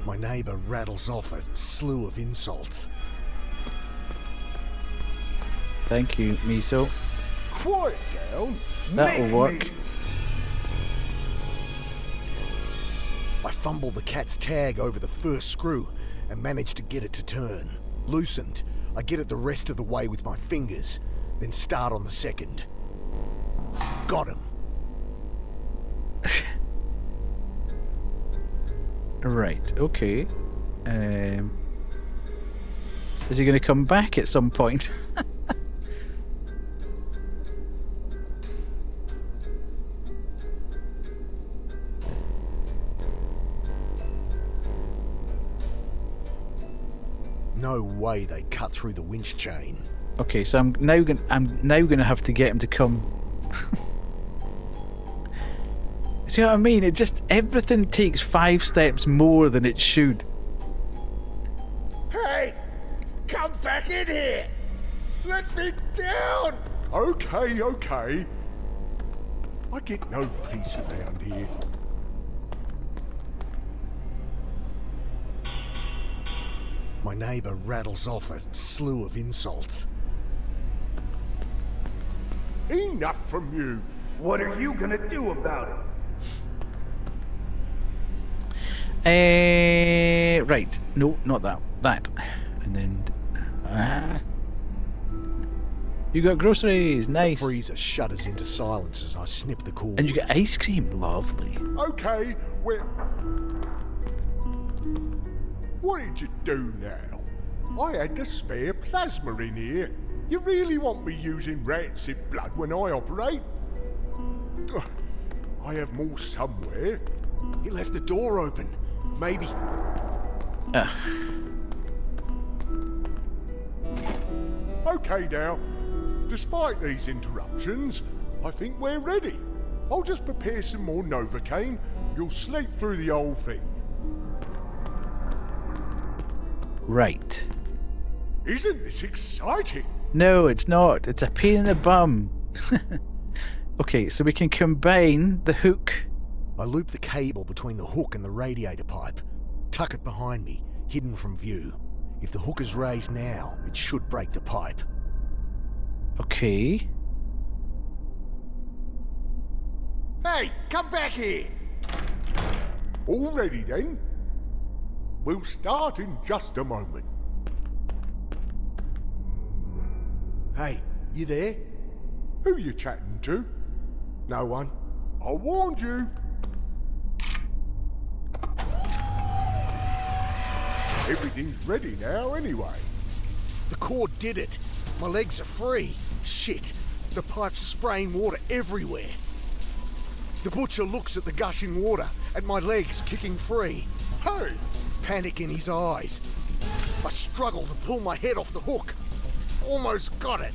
My neighbour rattles off a slew of insults. Thank you, Miso. Quiet down. That'll work. I fumble the cat's tag over the first screw and manage to get it to turn. Loosened, I get it the rest of the way with my fingers, then start on the second. Got him. Right, okay. Is he going to come back at some point? No way they cut through the winch chain. Okay, so I'm now gonna have to get him to come. See what I mean? It just everything takes 5 steps more than it should. Hey! Come back in here! Let me down! Okay, okay. I get no peace around here. My neighbour rattles off a slew of insults. Enough from you. What are you gonna do about it? Right. No, not that. That. And then... You got groceries. Nice. The freezer shudders into silence as I snip the cord. And you get ice cream. Lovely. Okay, well... What did you do now? I had the spare plasma in here. You really want me using rancid blood when I operate? Ugh, I have more somewhere. He left the door open. Maybe... Okay now, despite these interruptions, I think we're ready. I'll just prepare some more Novocaine. You'll sleep through the whole thing. Right. Isn't this exciting? No, it's not. It's a pain in the bum. Okay, so we can combine the hook. I loop the cable between the hook and the radiator pipe. Tuck it behind me, hidden from view. If the hook is raised now, it should break the pipe. Okay. Hey, come back here! All ready then? We'll start in just a moment. Hey, you there? Who you chatting to? No one. I warned you. Everything's ready now anyway. The cord did it. My legs are free. Shit. The pipe's spraying water everywhere. The butcher looks at the gushing water, at my legs kicking free. Hey, Panic in his eyes. I struggle to pull my head off the hook. Almost got it.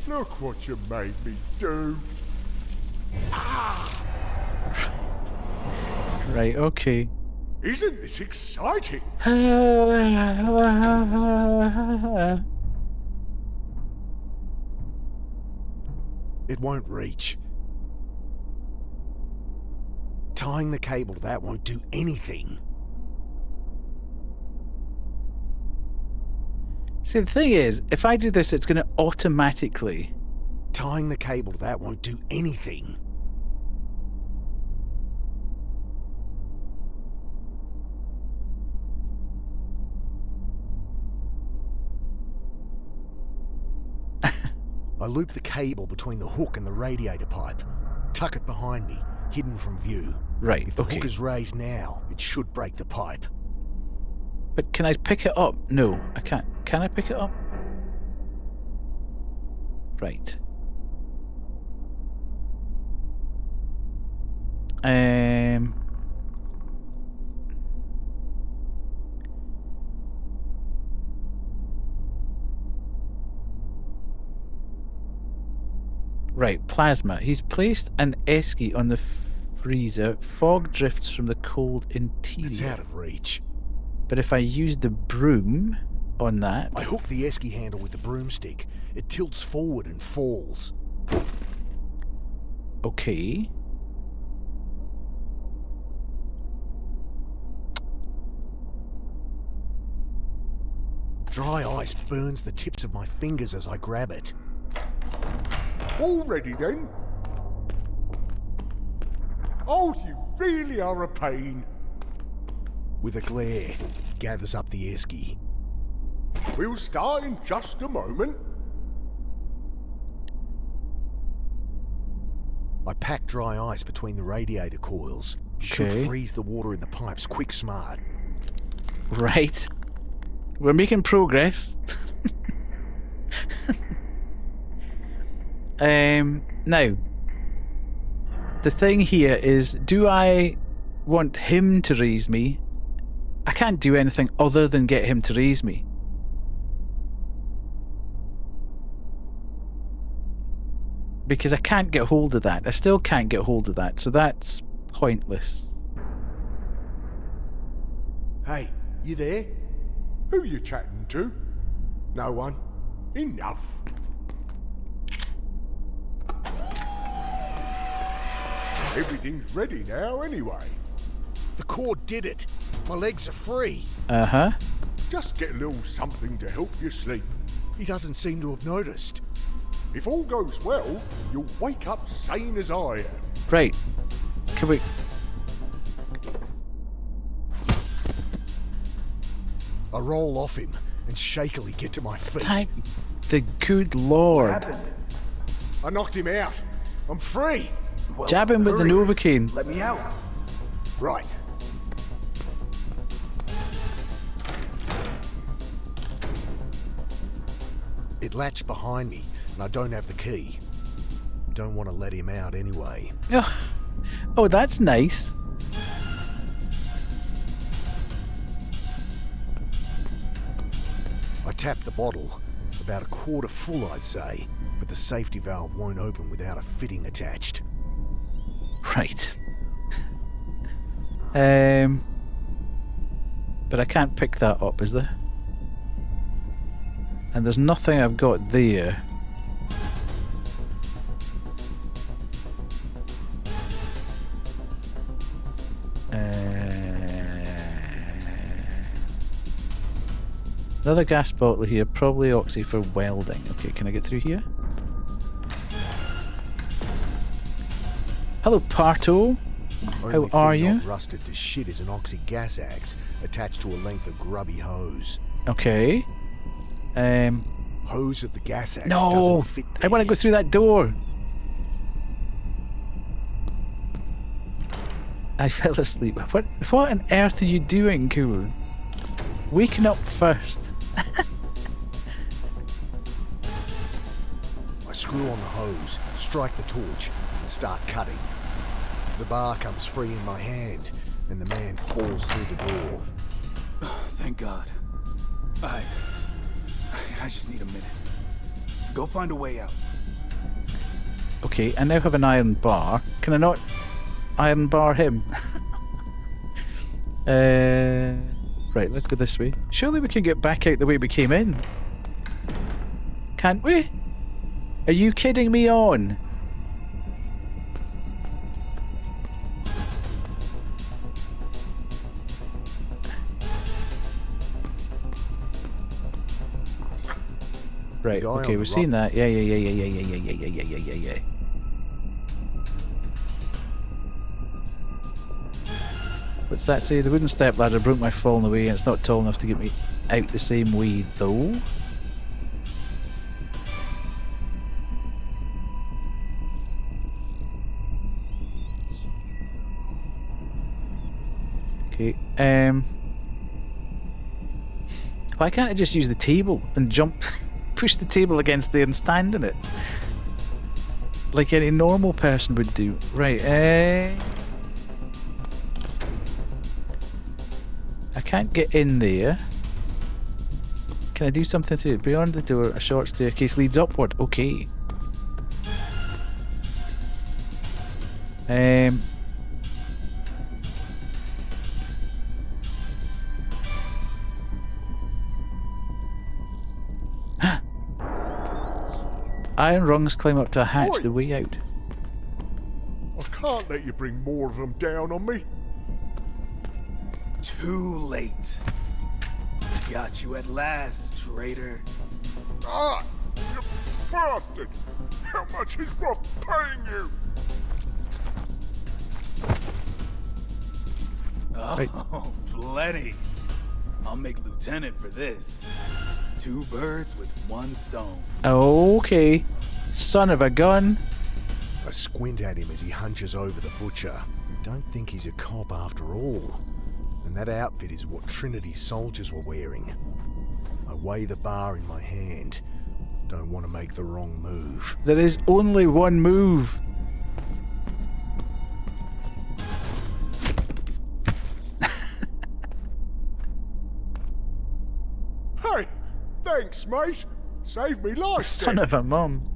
look what you made me do. Right, okay. Isn't this exciting? It won't reach. Tying the cable to that won't do anything. See, the thing is, if I do this, it's going to automatically... Tying the cable to that won't do anything. I loop the cable between the hook and the radiator pipe. Tuck it behind me, hidden from view. Right, If the okay. hook is raised now, it should break the pipe. But can I pick it up? No, I can't. Can I pick it up? Right. Right, plasma. He's placed an esky on the freezer. Fog drifts from the cold interior. It's out of reach. But if I use the broom on that... I hook the esky handle with the broomstick. It tilts forward and falls. Okay. Dry ice burns the tips of my fingers as I grab it. All ready then? Oh, you really are a pain. With a glare, he gathers up the esky. We'll start in just a moment. I pack dry ice between the radiator coils. Should Okay. freeze the water in the pipes quick smart. Right. We're making progress. Now, the thing here is, do I want him to raise me? I can't do anything other than get him to raise me. Because I can't get hold of that. I still can't get hold of that, so that's pointless. Hey, you there? Who you chatting to? No one. Enough. Everything's ready now anyway. The cord did it. My legs are free. Uh-huh. Just get a little something to help you sleep. He doesn't seem to have noticed. If all goes well, you'll wake up sane as I am. Right. Can we... I roll off him and shakily get to my feet. Thank the good Lord. I knocked him out. I'm free. Well, Jab him with the hurry. Novocaine. Let me out. Right. It latched behind me, and I don't have the key. Don't want to let him out anyway. Oh, that's nice. I tap the bottle. About a quarter full, I'd say, but the safety valve won't open without a fitting attached. Right. But I can't pick that up, is there? And there's nothing I've got there. Another gas bottle here, probably oxy for welding. Okay, can I get through here? Hello, Parto. Only How thing are you? not rusted to shit is an oxy gas axe attached to a length of grubby hose. Okay. Hose of the gas axe No! doesn't fit I want to go through that door. I fell asleep. What on earth are you doing, Kuru? Waking up first. I screw on the hose, strike the torch, and start cutting. The bar comes free in my hand, and the man falls through the door. Thank God. I just need a minute. Go find a way out. Okay, I now have an iron bar. Can I not iron bar him? Right, let's go this way. Surely we can get back out the way we came in. Can't we? Are you kidding me on? Right, guy on okay, the we've seen rock- that. Yeah. What's that say? The wooden step ladder broke my fall in the way and it's not tall enough to get me out the same way, though. Okay, why can't I just use the table and jump, push the table against there and stand in it? Like any normal person would do. Right, I can't get in there. Can I do something to it? Beyond the door, a short staircase leads upward. Okay. Iron rungs climb up to a hatch, Oi! the way out. I can't let you bring more of them down on me. Too late. Got you at last, traitor. Ah, you bastard! How much is Roth paying you? Oh, plenty. I'll make lieutenant for this. 2 birds with 1 stone. Okay. Son of a gun. I squint at him as he hunches over the butcher. Don't think he's a cop after all. And that outfit is what Trinity soldiers were wearing. I weigh the bar in my hand. Don't want to make the wrong move. There is only one move. Hey, thanks, mate. Saved me life. Son then. of a mum.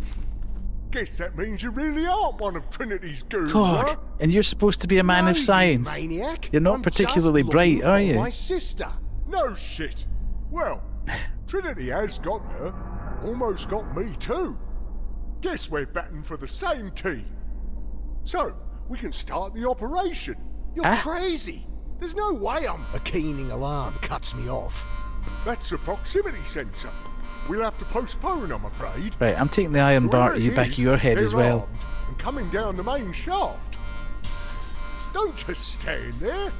Guess that means you really aren't one of Trinity's goons, God. huh? And you're supposed to be a man No, of you science. maniac. You're not I'm particularly just bright, looking are for you? My sister. No shit. Well, Trinity has got her. Almost got me too. Guess we're batting for the same team. So, we can start the operation. You're crazy. There's no way I'm... A keening alarm cuts me off. That's a proximity sensor. We'll have to postpone, I'm afraid. Right, I'm taking the iron bar to the back of your head They're as well. armed and coming down the main shaft. Don't just stand there.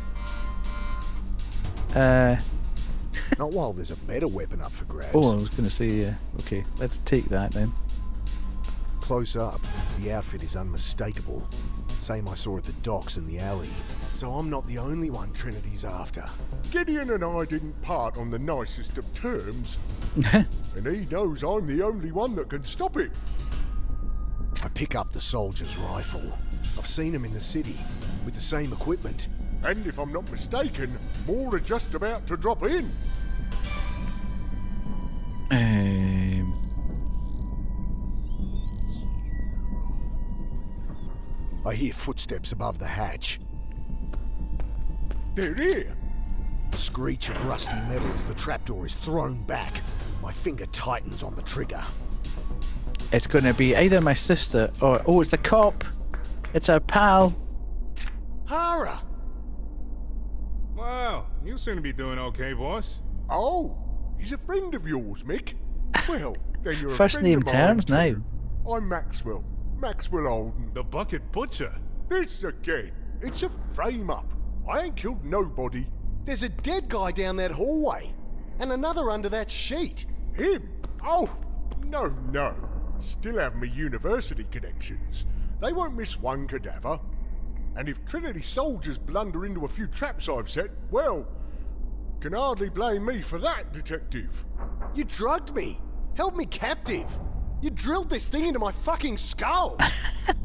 Not while there's a better weapon up for grabs. Oh, I was going to say, yeah. Okay, let's take that then. Close up, the outfit is unmistakable. Same I saw at the docks in the alley. So I'm not the only one Trinity's after. Gideon and I didn't part on the nicest of terms. And he knows I'm the only one that can stop it. I pick up the soldier's rifle. I've seen him in the city, with the same equipment. And if I'm not mistaken, more are just about to drop in. I hear footsteps above the hatch. They're here. Screech of rusty metal as the trapdoor is thrown back. My finger tightens on the trigger. It's going to be either my sister or... Oh, it's the cop. It's our pal. Hara! Wow, you seem to be doing okay, boss. Oh, he's a friend of yours, Mick. Well, then you're First a friend name of mine terms too. now. I'm Maxwell. Maxwell Alden. The Bucket Butcher. This again. It's a frame-up. I ain't killed nobody. There's a dead guy down that hallway. And another under that sheet. Him? Oh, no. Still have me university connections. They won't miss one cadaver. And if Trinity soldiers blunder into a few traps I've set, well, can hardly blame me for that, detective. You drugged me. Held me captive. You drilled this thing into my fucking skull.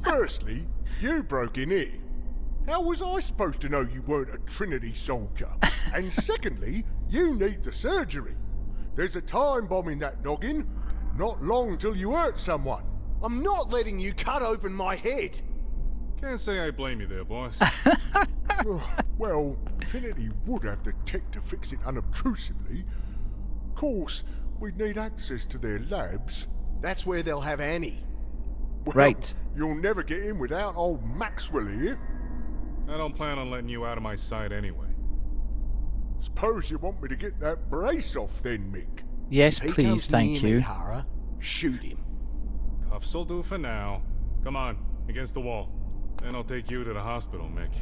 Firstly, you broke in here. How was I supposed to know you weren't a Trinity soldier? And secondly, you need the surgery. There's a time bomb in that noggin. Not long till you hurt someone. I'm not letting you cut open my head. Can't say I blame you there, boss. Well, Trinity would have the tech to fix it unobtrusively. Of course, we'd need access to their labs. That's where they'll have Annie. Well, Right. You'll never get in without old Maxwell here. I don't plan on letting you out of my sight anyway. Suppose you want me to get that brace off then, Mick. Yes, If he please, comes thank near me, you. Hara, Shoot him. Cuffs will do for now. Come on, against the wall. Then I'll take you to the hospital, Mick.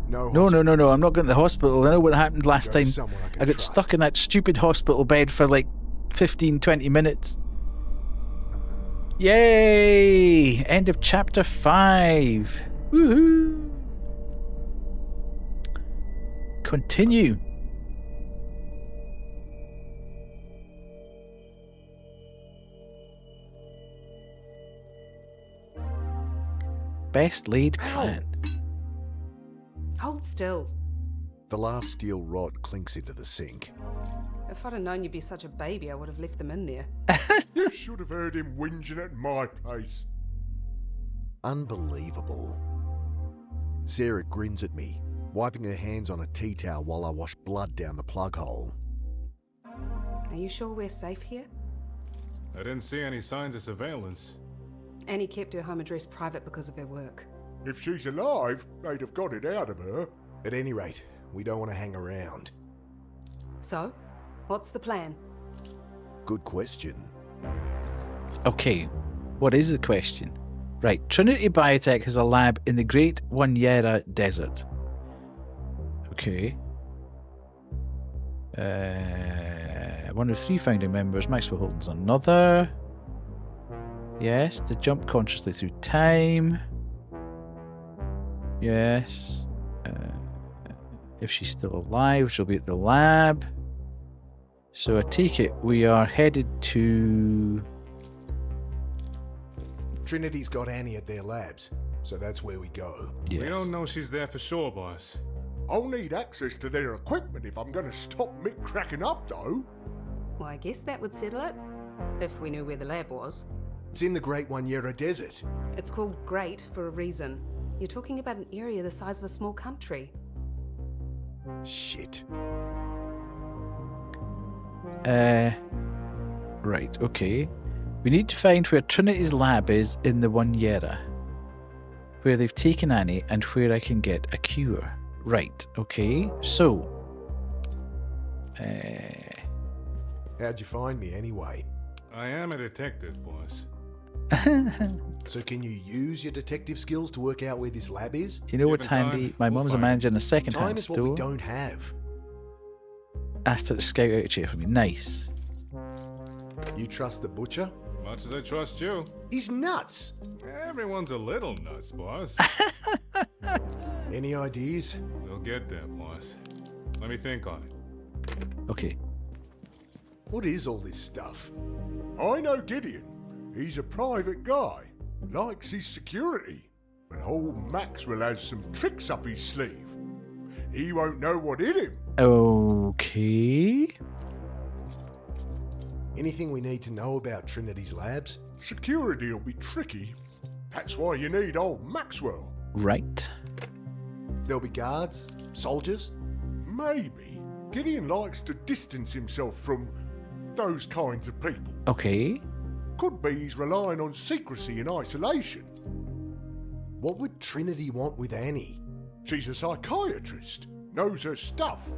No, No, I'm not going to the hospital. I know what happened last Go to time. someone I can I got trust. stuck in that stupid hospital bed for like 15, 20 minutes. Yay! End of chapter 5. Woohoo! Continue. Best laid plan. Hold still. The last steel rod clinks into the sink. If I'd have known you'd be such a baby, I would have left them in there. You should have heard him whinging at my place. Unbelievable. Sarah grins at me, wiping her hands on a tea towel while I wash blood down the plug hole. Are you sure we're safe here? I didn't see any signs of surveillance. Annie kept her home address private because of her work. If she's alive, they'd have got it out of her. At any rate, we don't want to hang around. So, what's the plan? Good question. Okay, what is the question? Right, Trinity Biotech has a lab in the Great Wanyera Desert. Okay. One of 3 founding members, Maxwell Holton's another. Yes, to jump consciously through time. Yes. If she's still alive, she'll be at the lab. So I take it we are headed to... Trinity's got Annie at their labs, so that's where we go. Yes. We don't know she's there for sure, boss. I'll need access to their equipment if I'm going to stop Mick cracking up, though. Well, I guess that would settle it. If we knew where the lab was. It's in the Great Wanyera Desert. It's called Great for a reason. You're talking about an area the size of a small country. Shit. Right, okay. We need to find where Trinity's lab is in the Wanyera. Where they've taken Annie and where I can get a cure. Right, okay. So... How'd you find me anyway? I am a detective, boss. So can you use your detective skills to work out where this lab is? You know what's Given time, handy? My we'll mum's a find manager in a Time second-hand is what we store. don't have. Asked her to scout out a chair for me. Nice. You trust the butcher? Much as I trust you. He's nuts. Everyone's a little nuts, boss. Any ideas? We'll get there, boss. Let me think on it. Okay. What is all this stuff? I know Gideon. He's a private guy. Likes his security. But old Maxwell has some tricks up his sleeve. He won't know what hit him. Okay. Anything we need to know about Trinity's labs? Security'll be tricky. That's why you need old Maxwell. Right. There'll be guards? Soldiers? Maybe. Gideon likes to distance himself from those kinds of people. Okay. Could be he's relying on secrecy and isolation. What would Trinity want with Annie? She's a psychiatrist. Knows her stuff.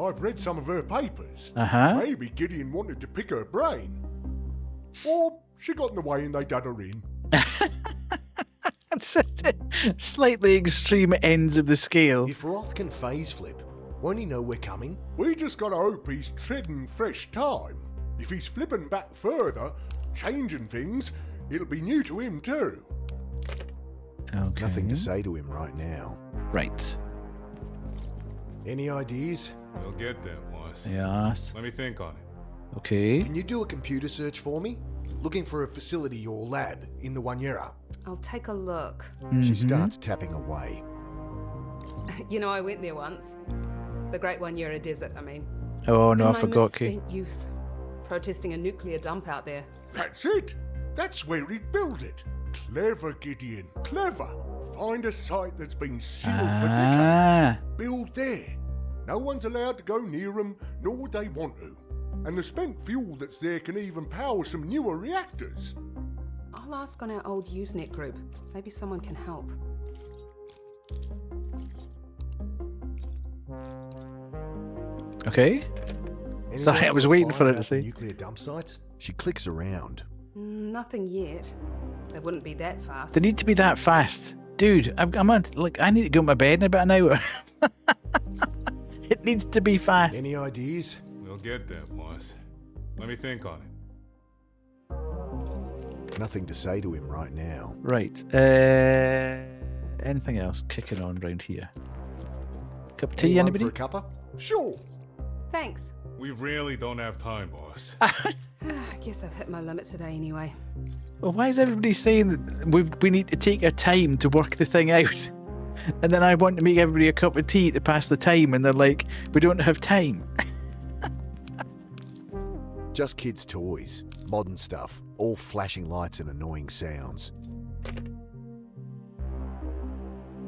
I've read some of her papers. Uh-huh. Maybe Gideon wanted to pick her brain. Or she got in the way and they done her in. That's slightly extreme ends of the scale. If Roth can phase flip, won't he know we're coming? We just gotta hope he's treading fresh time. If he's flipping back further, changing things, it'll be new to him too. Okay. Nothing to say to him right now. Right. Any ideas? We'll get there, boss. Yes. Let me think on it. Okay. Can you do a computer search for me? Looking for a facility or lab in the Wanyera. I'll take a look. She starts tapping away. You know, I went there once. The Great Wanyera Desert, I mean. Oh no, In I forgot, Kate. my misspent youth, protesting a nuclear dump out there. That's it. That's where he'd build it. Clever, Gideon. Clever. Find a site that's been sealed for decades. Build there. No one's allowed to go near them, nor would they want to. And the spent fuel that's there can even power some newer reactors. I'll ask on our old Usenet group. Maybe someone can help. Okay. Sorry, I was waiting for her to say. Nuclear dump sites? She clicks around. Nothing yet. They wouldn't be that fast. They need to be that fast. Dude, I'm on. Like, I need to go to my bed in about an hour. It needs to be fast. Any ideas? We'll get there, boss. Let me think on it. Nothing to say to him right now. Right. Anything else kicking on round here? Cup of tea, Anyone anybody? for a cuppa? Sure. Thanks. We really don't have time, boss. I guess I've hit my limit today anyway. Well, why is everybody saying that we need to take our time to work the thing out? And then I want to make everybody a cup of tea to pass the time, and they're like, we don't have time. Just kids' toys. Modern stuff. All flashing lights and annoying sounds.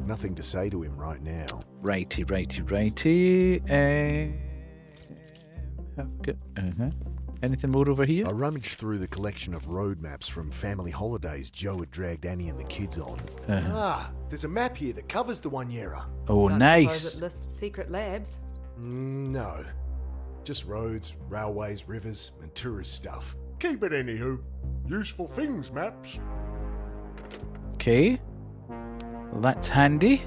Nothing to say to him right now. Righty. Anything more over here? I rummaged through the collection of road maps from family holidays Joe had dragged Annie and the kids on. There's a map here that covers the One-Yera. Oh, Don't nice. suppose it lists secret labs. No. Just roads, railways, rivers, and tourist stuff. Keep it anywho. Useful things, maps. Okay. Well, that's handy.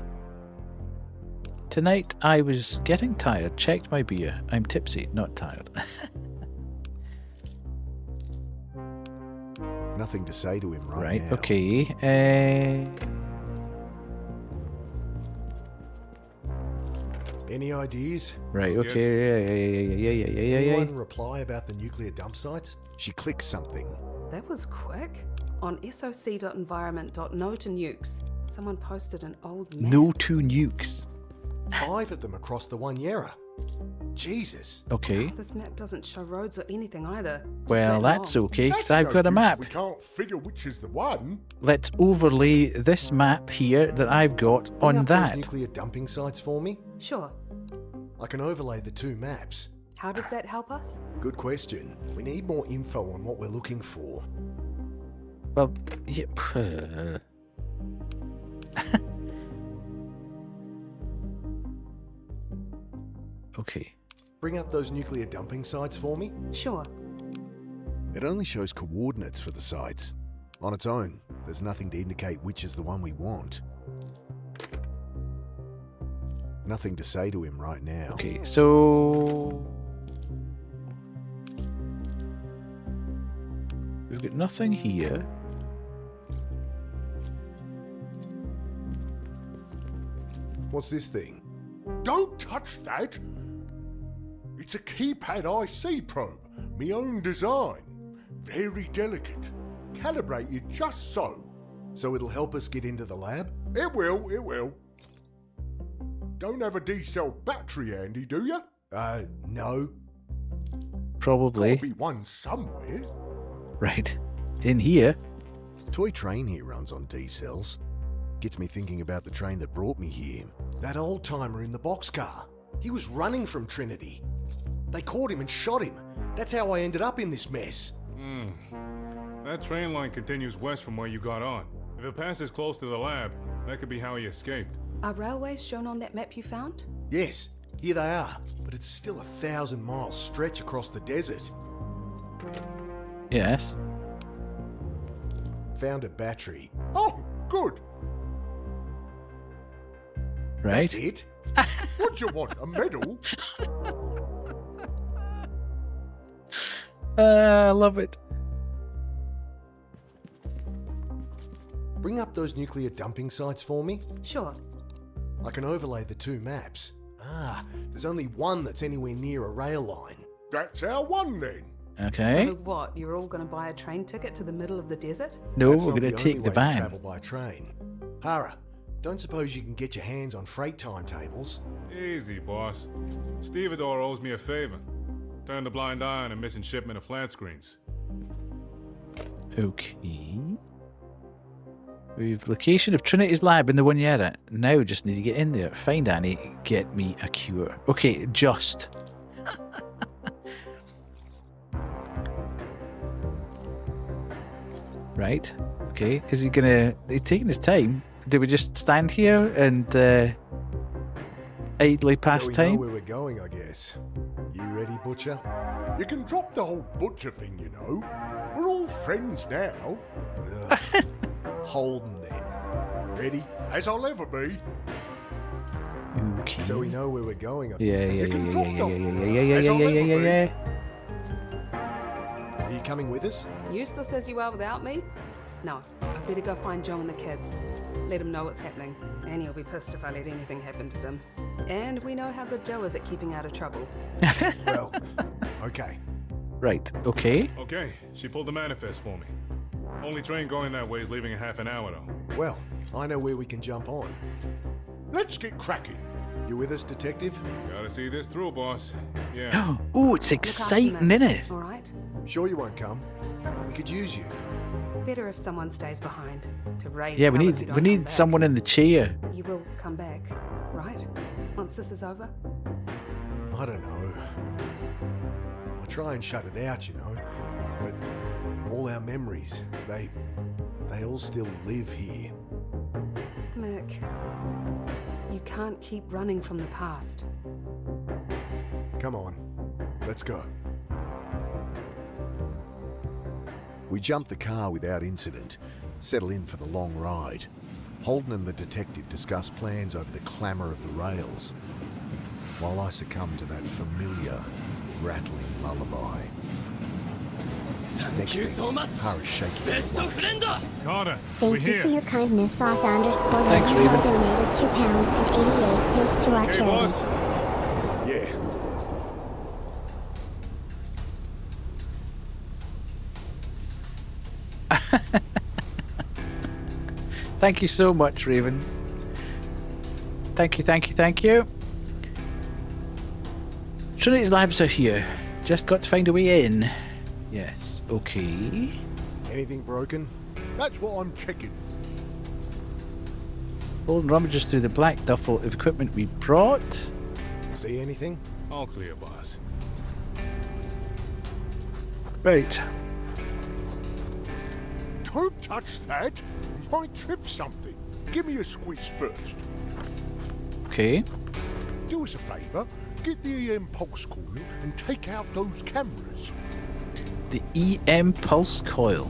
Tonight I was getting tired. Checked my beer. I'm tipsy, not tired. Nothing to say to him right now. Okay. Any ideas? Right, okay. Yeah. Anyone reply about the nuclear dump sites? She clicked something. That was quick. On soc.environment.no to nukes, someone posted an old map. No two nukes. 5 of them across the One-Yera. Jesus. Okay. This map doesn't show roads or anything either. Just Well, that that's long. okay, because That's I've no got a use. map. We can't figure which is the one. Let's overlay this map here that I've got Bring on up those that. nuclear dumping sites for me. Sure. I can overlay the 2 maps. How does that help us? Good question. We need more info on what we're looking for. Well, yeah. Okay. Bring up those nuclear dumping sites for me. Sure. It only shows coordinates for the sites. On its own, there's nothing to indicate which is the one we want. Nothing to say to him right now. Okay, so we've got nothing here. What's this thing? Don't touch that. It's a keypad IC probe, me own design. Very delicate. Calibrated just so. So it'll help us get into the lab? It will. Don't have a D-cell battery handy, do you? No. Probably. There'll be one somewhere. Right. In here. Toy train here runs on D-cells. Gets me thinking about the train that brought me here. That old-timer in the boxcar. He was running from Trinity. They caught him and shot him. That's how I ended up in this mess. That train line continues west from where you got on. If it passes close to the lab, that could be how he escaped. Are railways shown on that map you found? Yes, here they are. But it's still 1,000-mile stretch across the desert. Yes. Found a battery. Oh, good. Right. That's it. What do you want, a medal? I love it. Bring up those nuclear dumping sites for me. Sure. I can overlay the 2 maps. There's only one that's anywhere near a rail line. That's our one then. Okay. So what, you're all going to buy a train ticket to the middle of the desert? No, That's we're not going to the take only the way to van. travel by train. Hara, don't suppose you can get your hands on freight timetables? Easy, boss. Stevedore owes me a favor. Turned a blind eye on a missing shipment of flat screens. Okay. We've location of Trinity's lab in the One-Yera. Now just need to get in there. Find Annie. Get me a cure. Okay, just. Right. Okay. Is he gonna... He's taking his time. Do we just stand here and idly pass so we time? know where we're going, I guess. You ready, Butcher? You can drop the whole butcher thing, you know. We're all friends now. Ugh. Holden then. Ready? As I'll ever be. Okay. So we know where we're going. Yeah. Are you coming with us? Useless as you are without me? No, I'd better go find Joe and the kids. Let him know what's happening. And he'll be pissed if I let anything happen to them. And we know how good Joe is at keeping out of trouble. Well, okay. Right, okay. Okay, she pulled the manifest for me. Only train going that way is leaving in half an hour, though. Well, I know where we can jump on. Let's get cracking. You with us, detective? Gotta see this through, boss. Yeah. Oh, it's Look after exciting, me, isn't it? All right? Sure you won't come? We could use you. Better if someone stays behind to raise Yeah, we hell if you need don't we come need back. someone in the chair. You will come back, right? Once this is over? I don't know. I try and shut it out, you know. But all our memories, they all still live here. Mick, you can't keep running from the past. Come on, let's go. We jump the car without incident, settle in for the long ride. Holden and the detective discuss plans over the clamour of the rails, while I succumb to that familiar, rattling lullaby. Next thing, car is shaking. Carter, Thank we you here. for your kindness, Sauce underscore. Thanks, Raven Raven. donated £2.88 to our Okay, charity. boss. Yeah. Thank you so much, Raven. Thank you. Trinity's labs are here. Just got to find a way in. Yes, okay. Anything broken? That's what I'm checking. Holden rummages through the black duffel of equipment we brought. See anything? All clear, boss. Right. Don't touch that. You might trip something. Give me a squeeze first. Okay. Do us a favour. Get the EM pulse coil and take out those cameras. The EM pulse coil.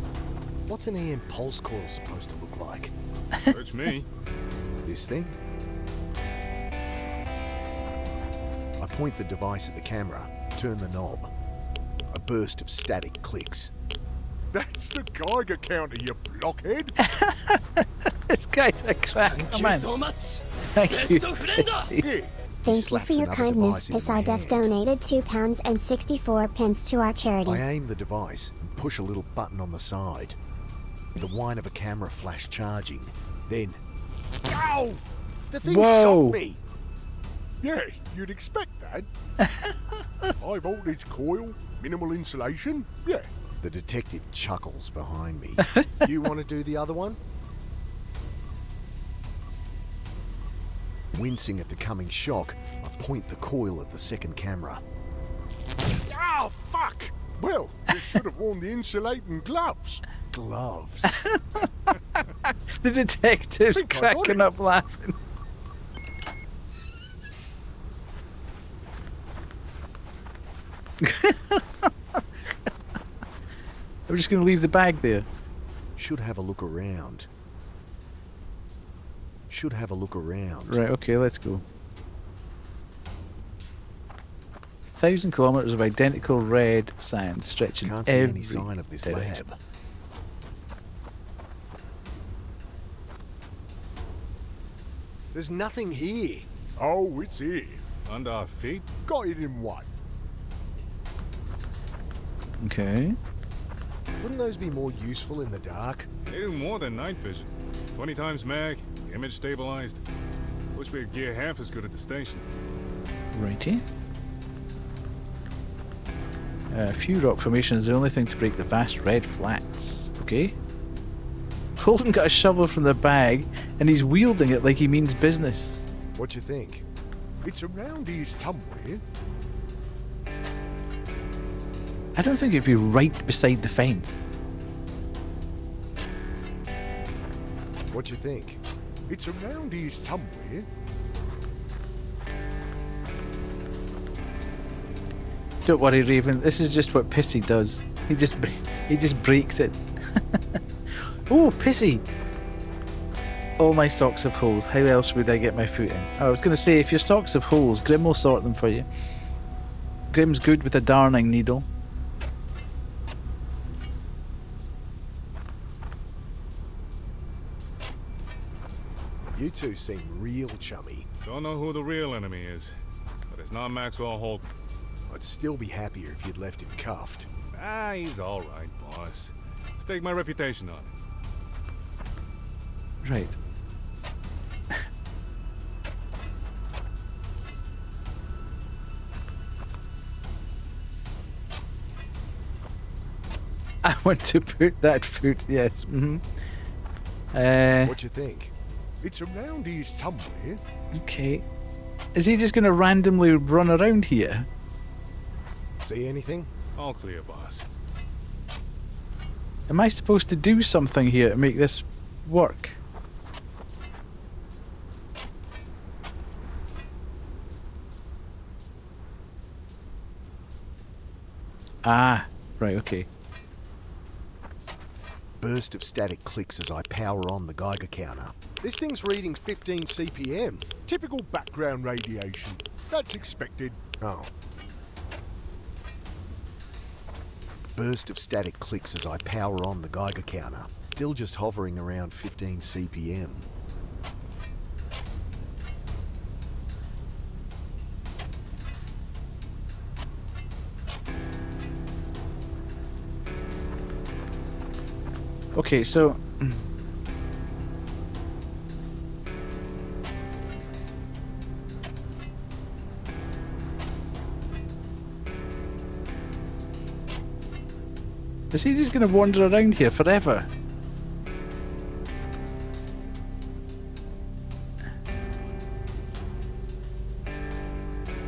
What's an EM pulse coil supposed to look like? Search me. This thing? I point the device at the camera, turn the knob. A burst of static clicks. That's the Geiger counter, you blockhead. This guy's a crack. Come on. Thank you. Here, Thank you slaps for your another kindness. device into my SIDEF hand. donated £2.64 to our charity. I aim the device and push a little button on the side. The whine of a camera flash charging. Then, ow! The thing Whoa. shot me. yeah, you'd expect that. High voltage coil, minimal insulation. Yeah, The detective chuckles behind me. You want to do the other one? Wincing at the coming shock, I point the coil at the second camera. oh fuck! Well, you should have worn the insulating gloves. Gloves. The detective's Think I got cracking it. up laughing. I'm just going to leave the bag there. Should have a look around. Should have a look around. Right, okay, let's go. 1,000 kilometres of identical red sand stretching Can't see every any sign of this direction. lab. There's nothing here. Oh, it's here. Under our feet? Got it in one. Okay. Wouldn't those be more useful in the dark? They do more than night vision. 20 times mag, image stabilized. Wish we could gear half as good at the station. Righty. A few rock formations is the only thing to break the vast red flats. Okay. Holden got a shovel from the bag and he's wielding it like he means business. What you think? It's around here somewhere. I don't think it'd be right beside the fence. What you think? It's around here somewhere. Don't worry, Raven. This is just what Pissy does. He just breaks it. Oh, pissy! All my socks have holes. How else would I get my foot in? Oh, I was going to say, if your socks have holes, Grim will sort them for you. Grim's good with a darning needle. You two seem real chummy. Don't know who the real enemy is, but it's not Maxwell Holden. I'd still be happier if you'd left him cuffed. Ah, he's all right, boss. Stake my reputation on it. Right. I want to put that foot, yes. What you think? It's around here somewhere. Okay. Is he just going to randomly run around here? See anything? All clear, boss. Am I supposed to do something here to make this work? Ah, right, okay. Burst of static clicks as I power on the Geiger counter. This thing's reading 15 CPM. Typical background radiation. That's expected. Oh. Burst of static clicks as I power on the Geiger counter. Still just hovering around 15 CPM. Okay, so... Is he just going to wander around here forever?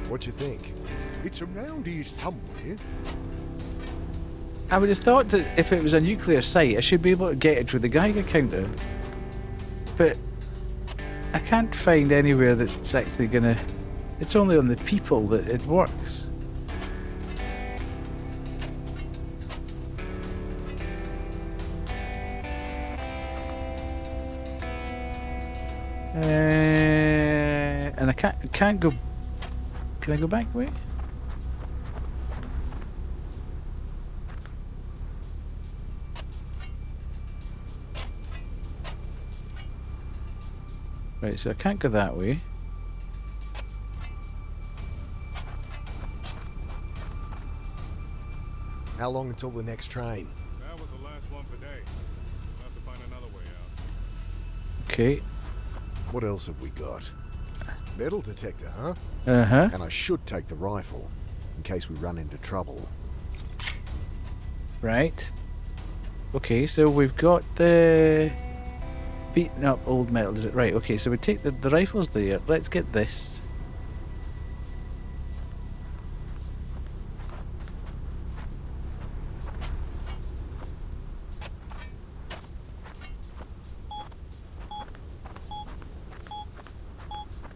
What you think? It's around here somewhere. I would have thought that if it was a nuclear site, I should be able to get it with the Geiger counter. But I can't find anywhere that's actually going to... It's only on the people that it works. And I can't go... Can I go back way? Right, so I can't go that way. How long until the next train? That was the last one for days. We'll have to find another way out. Okay. What else have we got? Metal detector, huh? Uh-huh. And I should take the rifle, in case we run into trouble. Right. Okay, so we've got the... beaten up old metal. Right, okay, so we take the rifles there. Let's get this.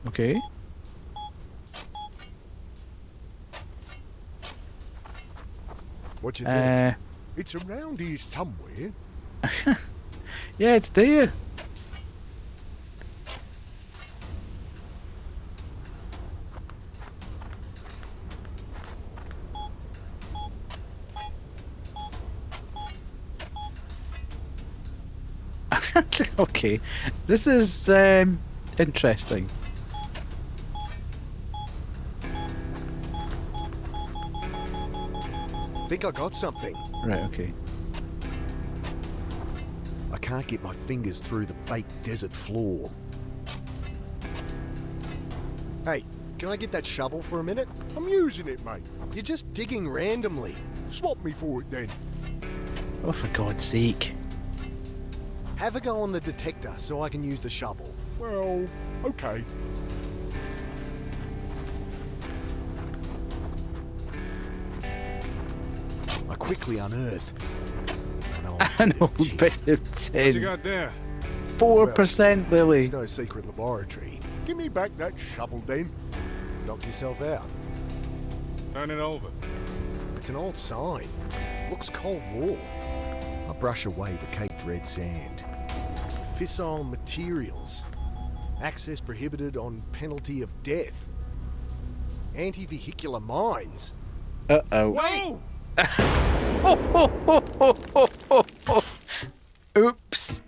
Okay. What you think? It's around here somewhere. Yeah, it's there. Okay, this is interesting. Think I got something. Right, okay. I can't get my fingers through the baked desert floor. Hey, can I get that shovel for a minute? I'm using it, mate. You're just digging randomly. Swap me for it then. Oh, for God's sake. Have a go on the detector so I can use the shovel. Well, okay. I quickly unearth an old bit of tin. What you got there? 4%, Lily. It's no secret laboratory. Give me back that shovel then. Knock yourself out. Turn it over. It's an old sign. Looks Cold War. I brush away the caked red sand. Fissile materials. Access prohibited on penalty of death. Anti-vehicular mines. Uh-oh. Wait! Oops.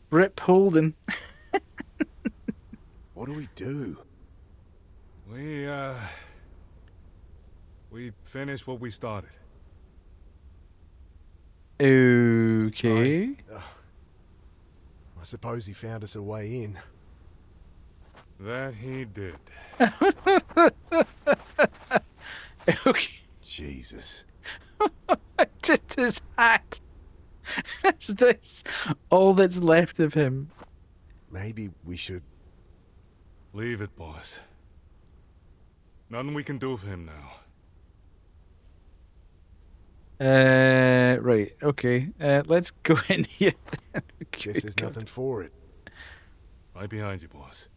Rip Holden. What do we do? We finished what we started. Okay. I suppose he found us a way in. That he did. Okay. Jesus. Just his hat. Is this all that's left of him? Maybe we should... Leave it, boss. Nothing we can do for him now. Right, okay. Let's go in here. Guess there's nothing for it. Right behind you, boss.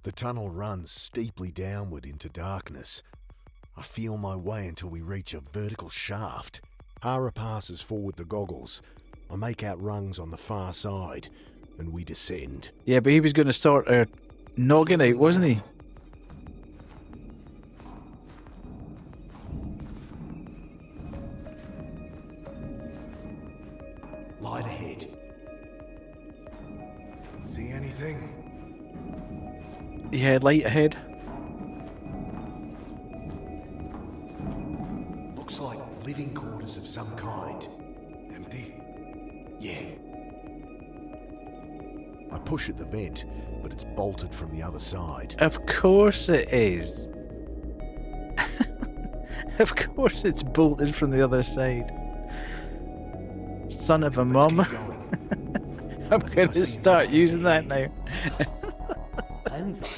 The tunnel runs steeply downward into darkness. I feel my way until we reach a vertical shaft. Hara passes forward the goggles. I make out rungs on the far side, and we descend. Yeah, but he was going to sort our noggin out, wasn't he? Light ahead. See anything? Yeah, light ahead. Looks like living quarters of some kind. Empty? Yeah. I push at the vent, but it's bolted from the other side. Of course it is. Of course it's bolted from the other side. Son of a mum. I'm going to start using that now. And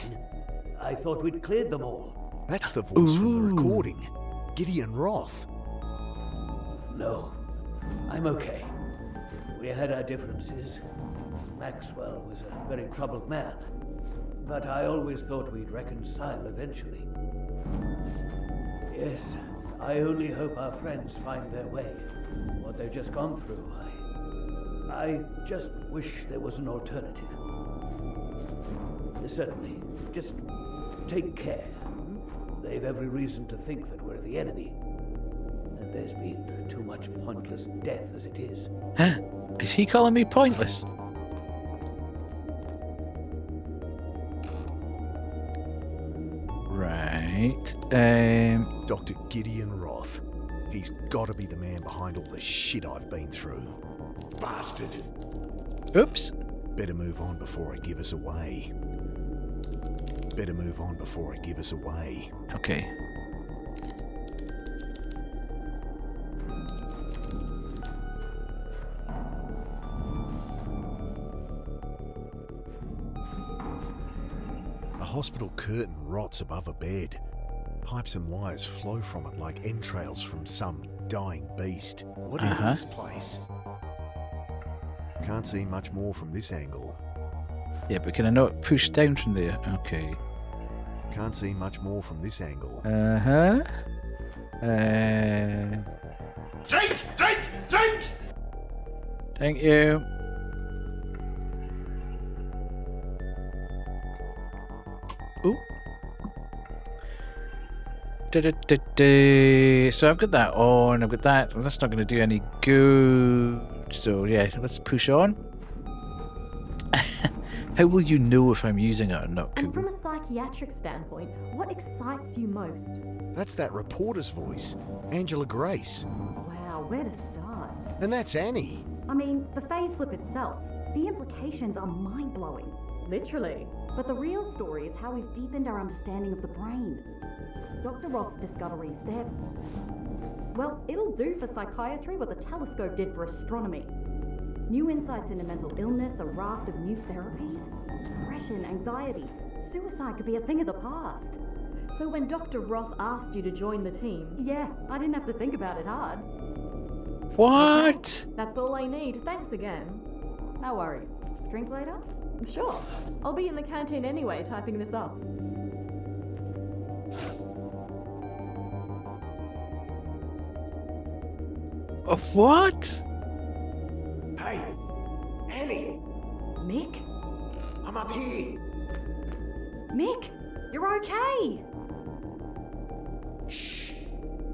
I thought we'd cleared them all. That's the voice from the recording. Gideon Roth. No, I'm okay. We had our differences. Maxwell was a very troubled man. But I always thought we'd reconcile eventually. Yes, I only hope our friends find their way. What they've just gone through, I just wish there was an alternative. Certainly. Just take care. They've every reason to think that we're the enemy. And there's been too much pointless death as it is. Huh? Is he calling me pointless? Right. Dr. Gideon Roth. He's got to be the man behind all the shit I've been through. Bastard. Oops. Better move on before I give us away. Better move on before I give us away. Okay. A hospital curtain rots above a bed. Pipes and wires flow from it like entrails from some dying beast. What is this place? Can't see much more from this angle. Yeah, but can I not push down from there? Okay. Can't see much more from this angle. Drink! Drink! Drink! Thank you. Ooh. So I've got that on, I've got that. Well, that's not going to do any good. So yeah, let's push on. How will you know if I'm using it or not, And Kubu? from a psychiatric standpoint, what excites you most? That's that reporter's voice, Angela Grace. Wow, where to start? And that's Annie. I mean, the phase flip itself, the implications are mind-blowing. Literally. But the real story is how we've deepened our understanding of the brain. Dr. Roth's discoveries, well, it'll do for psychiatry what the telescope did for astronomy. New insights into mental illness, a raft of new therapies. Depression, anxiety, suicide could be a thing of the past. So when Dr. Roth asked you to join the team, yeah, I didn't have to think about it hard. What? That's all I need. Thanks again. No worries. Drink later? Sure. I'll be in the canteen anyway, typing this up. What? Hey, Annie, Mick? I'm up here. Mick, you're okay. Shh.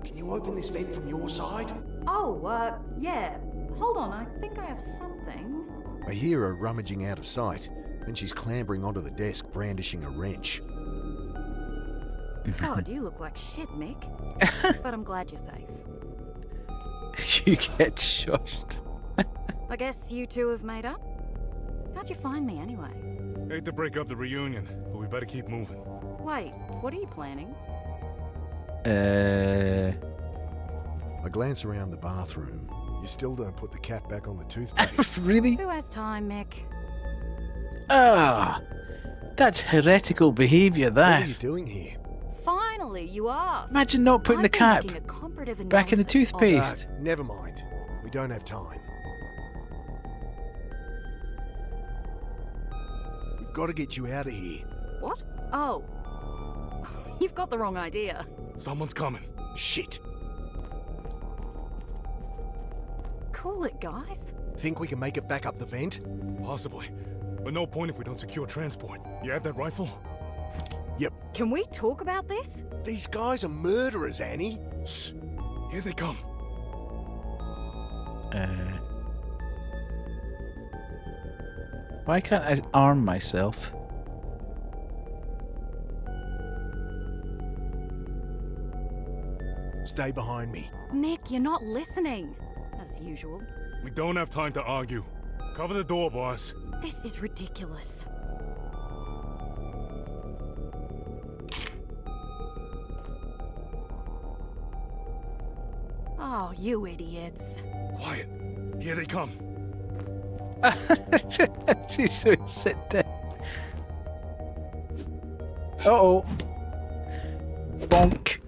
Can you open this vent from your side? Oh, yeah. Hold on, I think I have something. I hear her rummaging out of sight, then she's clambering onto the desk, brandishing a wrench. God, you look like shit, Mick. But I'm glad you're safe. You get shushed. I guess you two have made up? How'd you find me anyway? Hate to break up the reunion, but we better keep moving. Wait, what are you planning? I glance around the bathroom. You still don't put the cap back on the toothpaste. Really? Who has time, Mick? Ah, that's heretical behaviour, What that. are you doing here? Finally, you asked. Imagine not putting the I've been cap making a comparative back in the analysis of- toothpaste. Never mind. We don't have time. We've got to get you out of here. What? Oh. You've got the wrong idea. Someone's coming. Shit. Cool it, guys. Think we can make it back up the vent? Possibly. But no point if we don't secure transport. You have that rifle? Yep. Can we talk about this? These guys are murderers, Annie. Shh. Here they come. Why can't I arm myself? Stay behind me. Mick, you're not listening. As usual. We don't have time to argue. Cover the door, boss. This is ridiculous. Oh, you idiots. Quiet. Here they come. She's so sit down. Uh-oh. Bonk.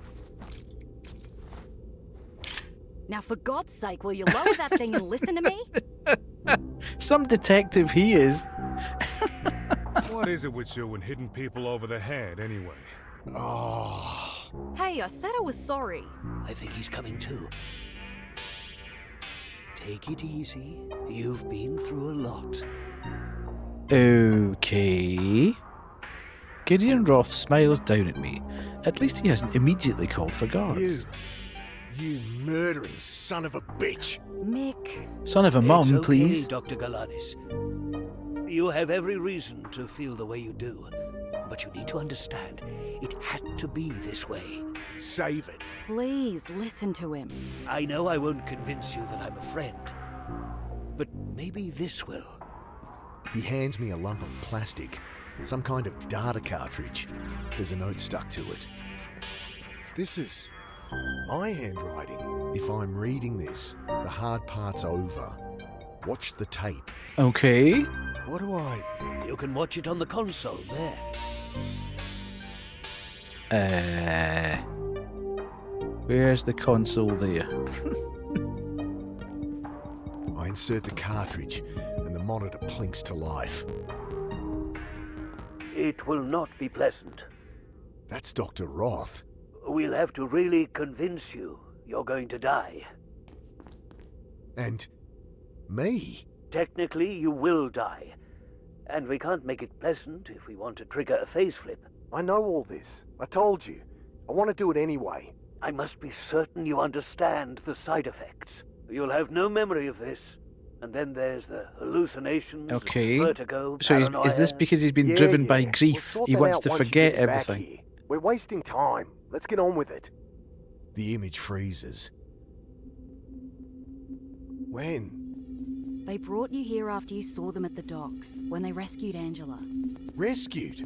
Now, for God's sake, will you lower that thing and listen to me? Some detective he is. What is it with you and hitting people over the head, anyway? Oh. Hey, I said I was sorry. I think he's coming too. Take it easy. You've been through a lot. Okay. Gideon Roth smiles down at me. At least he hasn't immediately called for guards. You murdering son of a bitch. Mick. Son of a It's mum, okay, please. Dr. Galanis. You have every reason to feel the way you do. But you need to understand, it had to be this way. Save it. Please, listen to him. I know I won't convince you that I'm a friend. But maybe this will. He hands me a lump of plastic. Some kind of data cartridge. There's a note stuck to it. This is my handwriting. If I'm reading this, the hard part's over. Watch the tape. Okay. What do I... You can watch it on the console there. Where's the console there? I insert the cartridge, and the monitor plinks to life. It will not be pleasant. That's Dr. Roth. We'll have to really convince you you're going to die. And... me? Technically, you will die. And we can't make it pleasant if we want to trigger a phase flip. I know all this. I told you. I want to do it anyway. I must be certain you understand the side effects. You'll have no memory of this. And then there's the hallucinations, Okay. vertigo, So is paranoia. this because he's been Yeah, driven by yeah. grief? We'll sort He that wants out to once you forget get back everything. here. We're wasting time. Let's get on with it. The image freezes. When? They brought you here after you saw them at the docks, when they rescued Angela. Rescued?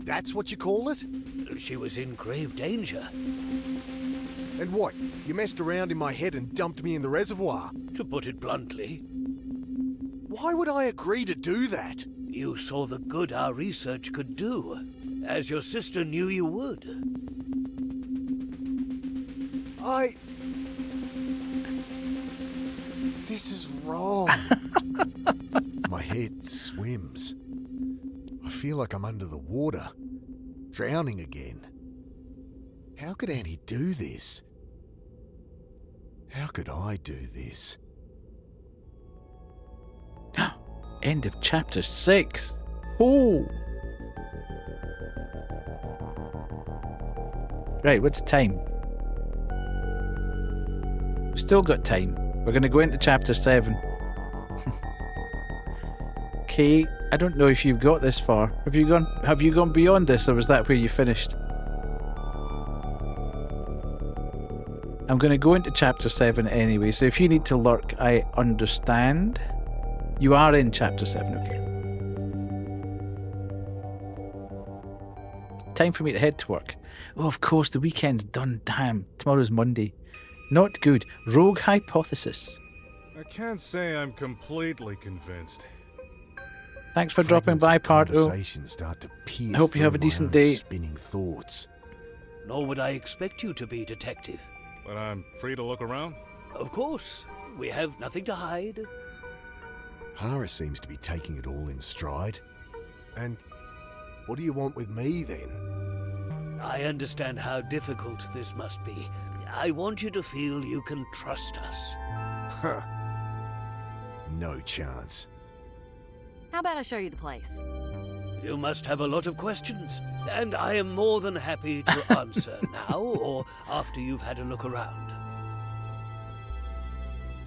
That's what you call it? She was in grave danger. And what? You messed around in my head and dumped me in the reservoir? To put it bluntly, Why would I agree to do that? you saw the good our research could do, as your sister knew you would. This is wrong. My head swims. I feel like I'm under the water, drowning again. How could Annie do this? How could I do this? End of chapter 6. Oh. Right, what's the time? We've still got time. We're going to go into chapter 7. Okay, I don't know if you've got this far. Have you gone beyond this, or was that where you finished? I'm going to go into chapter 7 anyway, so if you need to lurk, I understand. You are in chapter 7, okay. Time for me to head to work. Oh, of course, the weekend's done. Damn, tomorrow's Monday. Not good. Rogue hypothesis. I can't say I'm completely convinced. Thanks for dropping by, Parto. Start to pierce I hope you have a through my decent own day. Spinning thoughts. Nor would I expect you to be, Detective. But I'm free to look around? Of course. We have nothing to hide. Hara seems to be taking it all in stride. And what do you want with me, then? I understand how difficult this must be. I want you to feel you can trust us. Huh. No chance. How about I show you the place? You must have a lot of questions, and I am more than happy to answer now or after you've had a look around.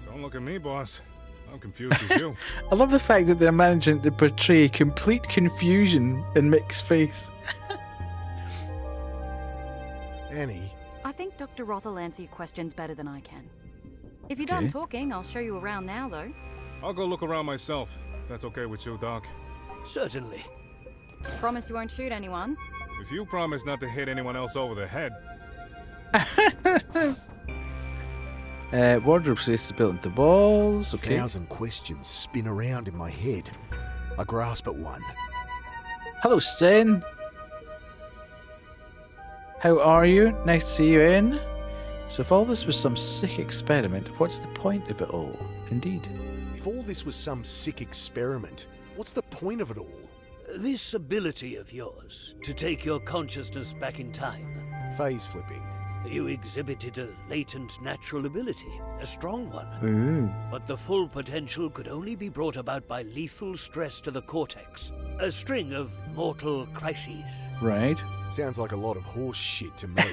Don't look at me, boss. I'm confused as you. I love the fact that they're managing to portray complete confusion in Mick's face. Annie? I think Dr. Roth will answer your questions better than I can. If you're Okay. done talking, I'll show you around now, though. I'll go look around myself, if that's okay with you, Doc. Certainly. Promise you won't shoot anyone. If you promise not to hit anyone else over the head. Wardrobe space is built into the walls. Okay. 1,000 questions spin around in my head. I grasp at one. Hello, Sin. How are you? Nice to see you in. So if all this was some sick experiment, what's the point of it all? Indeed. If all this was some sick experiment, what's the point of it all? This ability of yours to take your consciousness back in time. Phase flipping. You exhibited a latent natural ability, a strong one. Ooh. But the full potential could only be brought about by lethal stress to the cortex. A string of mortal crises. Right. Sounds like a lot of horse shit to me.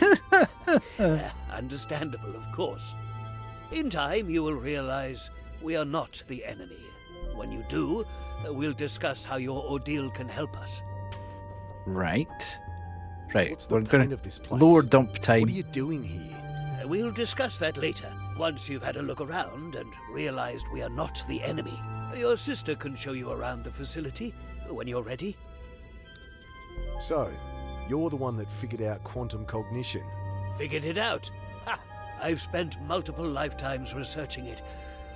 Understandable, of course. In time, you will realize we are not the enemy. When you do, we'll discuss how your ordeal can help us. Right. Right. What's the We're point going of this to place? lower dump time. What are you doing here? We'll discuss that later, once you've had a look around and realized we are not the enemy. Your sister can show you around the facility when you're ready. So, you're the one that figured out quantum cognition. Figured it out? Ha! I've spent multiple lifetimes researching it,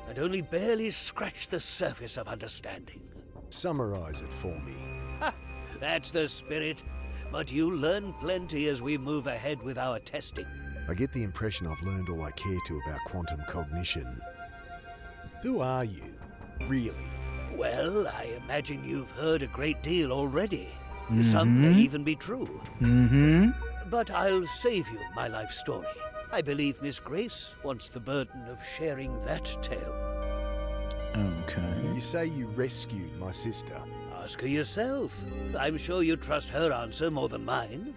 and only barely scratched the surface of understanding. Summarize it for me. Ha! That's the spirit. But you learn plenty as we move ahead with our testing. I get the impression I've learned all I care to about quantum cognition. Who are you, really? Well, I imagine you've heard a great deal already. Some may even be true. Mm-hmm. But I'll save you my life story. I believe Miss Grace wants the burden of sharing that tale. Okay. You say you rescued my sister. Ask her yourself. I'm sure you trust her answer more than mine.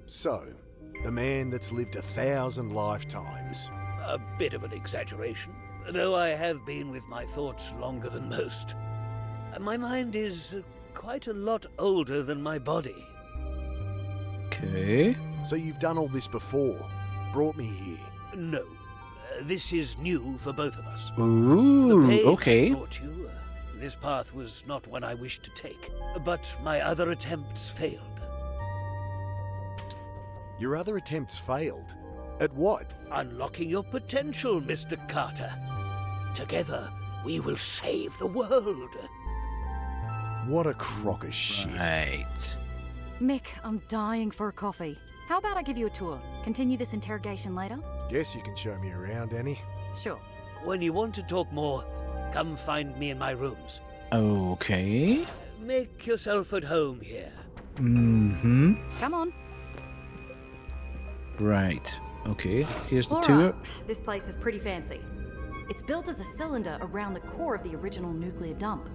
So, the man that's lived 1,000 lifetimes. A bit of an exaggeration, though I have been with my thoughts longer than most. My mind is quite a lot older than my body. Okay. So you've done all this before? Brought me here? No. This is new for both of us. Ooh, the pain okay. I brought you, this path was not one I wished to take, but my other attempts failed. Your other attempts failed? At what? Unlocking your potential, Mr. Carter. Together, we will save the world. What a crock of shit. Right. Mick, I'm dying for a coffee. How about I give you a tour? Continue this interrogation later? Guess you can show me around, Annie. Sure. When you want to talk more, Come find me in my rooms. Okay. Make yourself at home here. Mm-hmm. Come on. Right. Okay. Here's the All tour. right. This place is pretty fancy. It's built as a cylinder around the core of the original nuclear dump.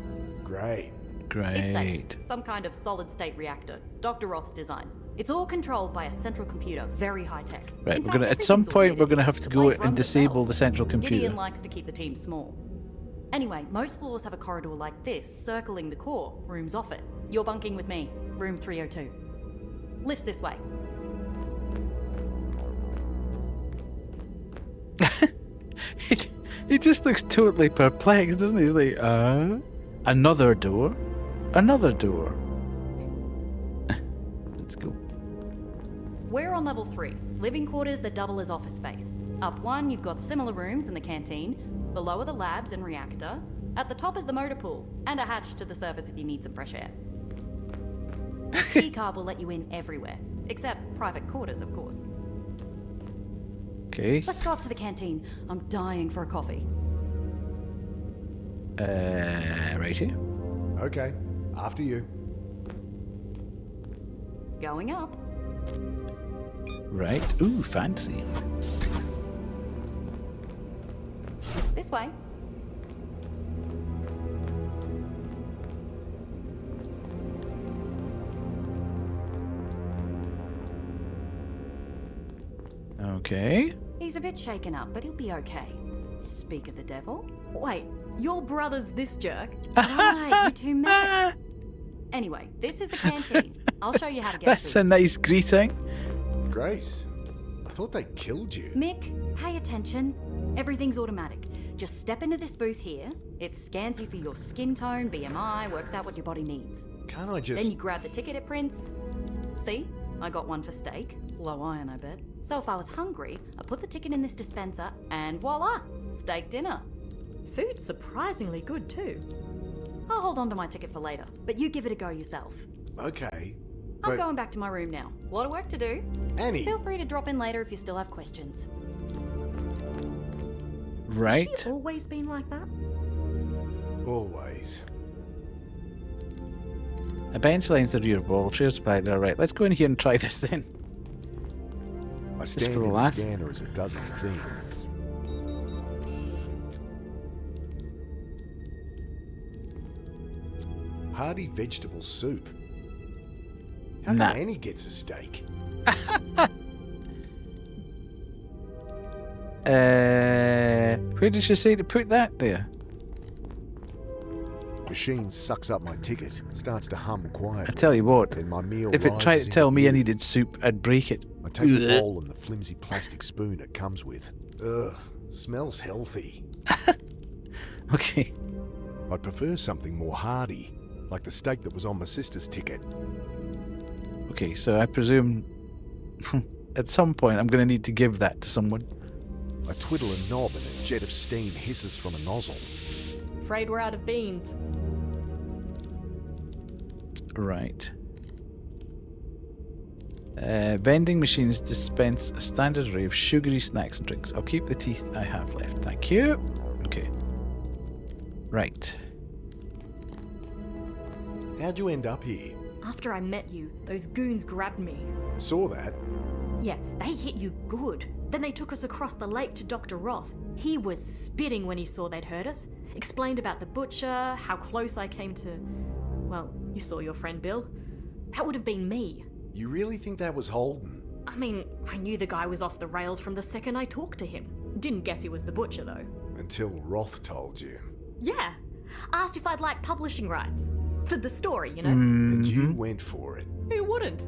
Great. It's safe. Great. Some kind of solid-state reactor. Dr. Roth's design. It's all controlled by a central computer, very high-tech. Right, In we're fact, gonna at some everything's point we're automated. gonna have to The go place and runs disable itself. the central computer. Gideon likes to keep the team small. Anyway, most floors have a corridor like this, circling the core, rooms off it. You're bunking with me, room 302. Lifts this way. He just looks totally perplexed, doesn't he? He's like, another door? Another door. Let's go. We're on level 3, living quarters that double as office space. Up one, you've got similar rooms in the canteen. Below are the labs and reactor. At the top is the motor pool, and a hatch to the surface if you need some fresh air. This key card will let you in everywhere, except private quarters, of course. Okay. Let's go up to the canteen. I'm dying for a coffee. Right here. Okay, after you. Going up. Right. Ooh, fancy. This way. Okay. He's a bit shaken up, but he'll be okay. Speak of the devil. Wait, your brother's this jerk? Right, you two met. Anyway, this is the canteen. I'll show you how to get That's through. a nice greeting. Grace, I thought they killed you. Mick, pay attention. Everything's automatic. Just step into this booth here. It scans you for your skin tone, BMI, works out what your body needs. Can't I just... Then you grab the ticket it prints. See? I got one for steak. Low iron, I bet. So if I was hungry, I put the ticket in this dispenser, and voila! Steak dinner. Food's surprisingly good too. I'll hold on to my ticket for later, but you give it a go yourself. Okay, I'm but... going back to my room now. A lot of work to do. Annie! Feel free to drop in later if you still have questions. Right. Has she always been like that? Always. A bench lines the rear wall. Chairs back there. Right. Let's go in here and try this then. I Just stand for a in the laugh. scanner as it does its thing. Hearty vegetable soup. How Nah. come Annie gets a steak? Where did she say to put that there? Machine sucks up my ticket, starts to hum quietly. I tell you what, Then my meal if it tried rises to in tell me I view. needed soup, I'd break it. I take the Ugh. bowl and the flimsy plastic spoon it comes with. Ugh, smells healthy. Okay. I'd prefer something more hearty, like the steak that was on my sister's ticket. Okay, so I presume at some point I'm going to need to give that to someone. I twiddle a knob and a jet of steam hisses from a nozzle. Afraid we're out of beans. Right. Vending machines dispense a standard array of sugary snacks and drinks. I'll keep the teeth I have left. Thank you. Okay. Right. How'd you end up here? After I met you, those goons grabbed me. Saw that. Yeah, they hit you good. Then they took us across the lake to Dr. Roth. He was spitting when he saw they'd hurt us. Explained about the butcher, how close I came to... Well, you saw your friend Bill. That would have been me. You really think that was Holden? I mean, I knew the guy was off the rails from the second I talked to him. Didn't guess he was the butcher, though. Until Roth told you. Yeah. Asked if I'd like publishing rights. For the story, you know? And you went for it. Who wouldn't?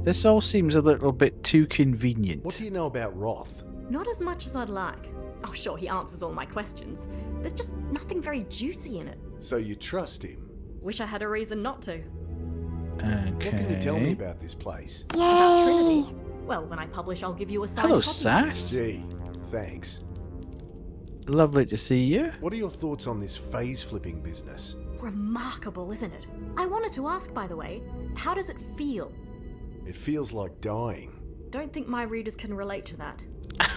This all seems a little bit too convenient. What do you know about Roth? Not as much as I'd like. Oh, sure, he answers all my questions. There's just nothing very juicy in it. So you trust him? Wish I had a reason not to. Okay. What can you tell me about this place? About Trinity? Well, when I publish, I'll give you a signed Hello, copy. Sass. Gee, thanks. Lovely to see you. What are your thoughts on this phase flipping business? Remarkable, isn't it? I wanted to ask, by the way, how does it feel? It feels like dying. Don't think my readers can relate to that.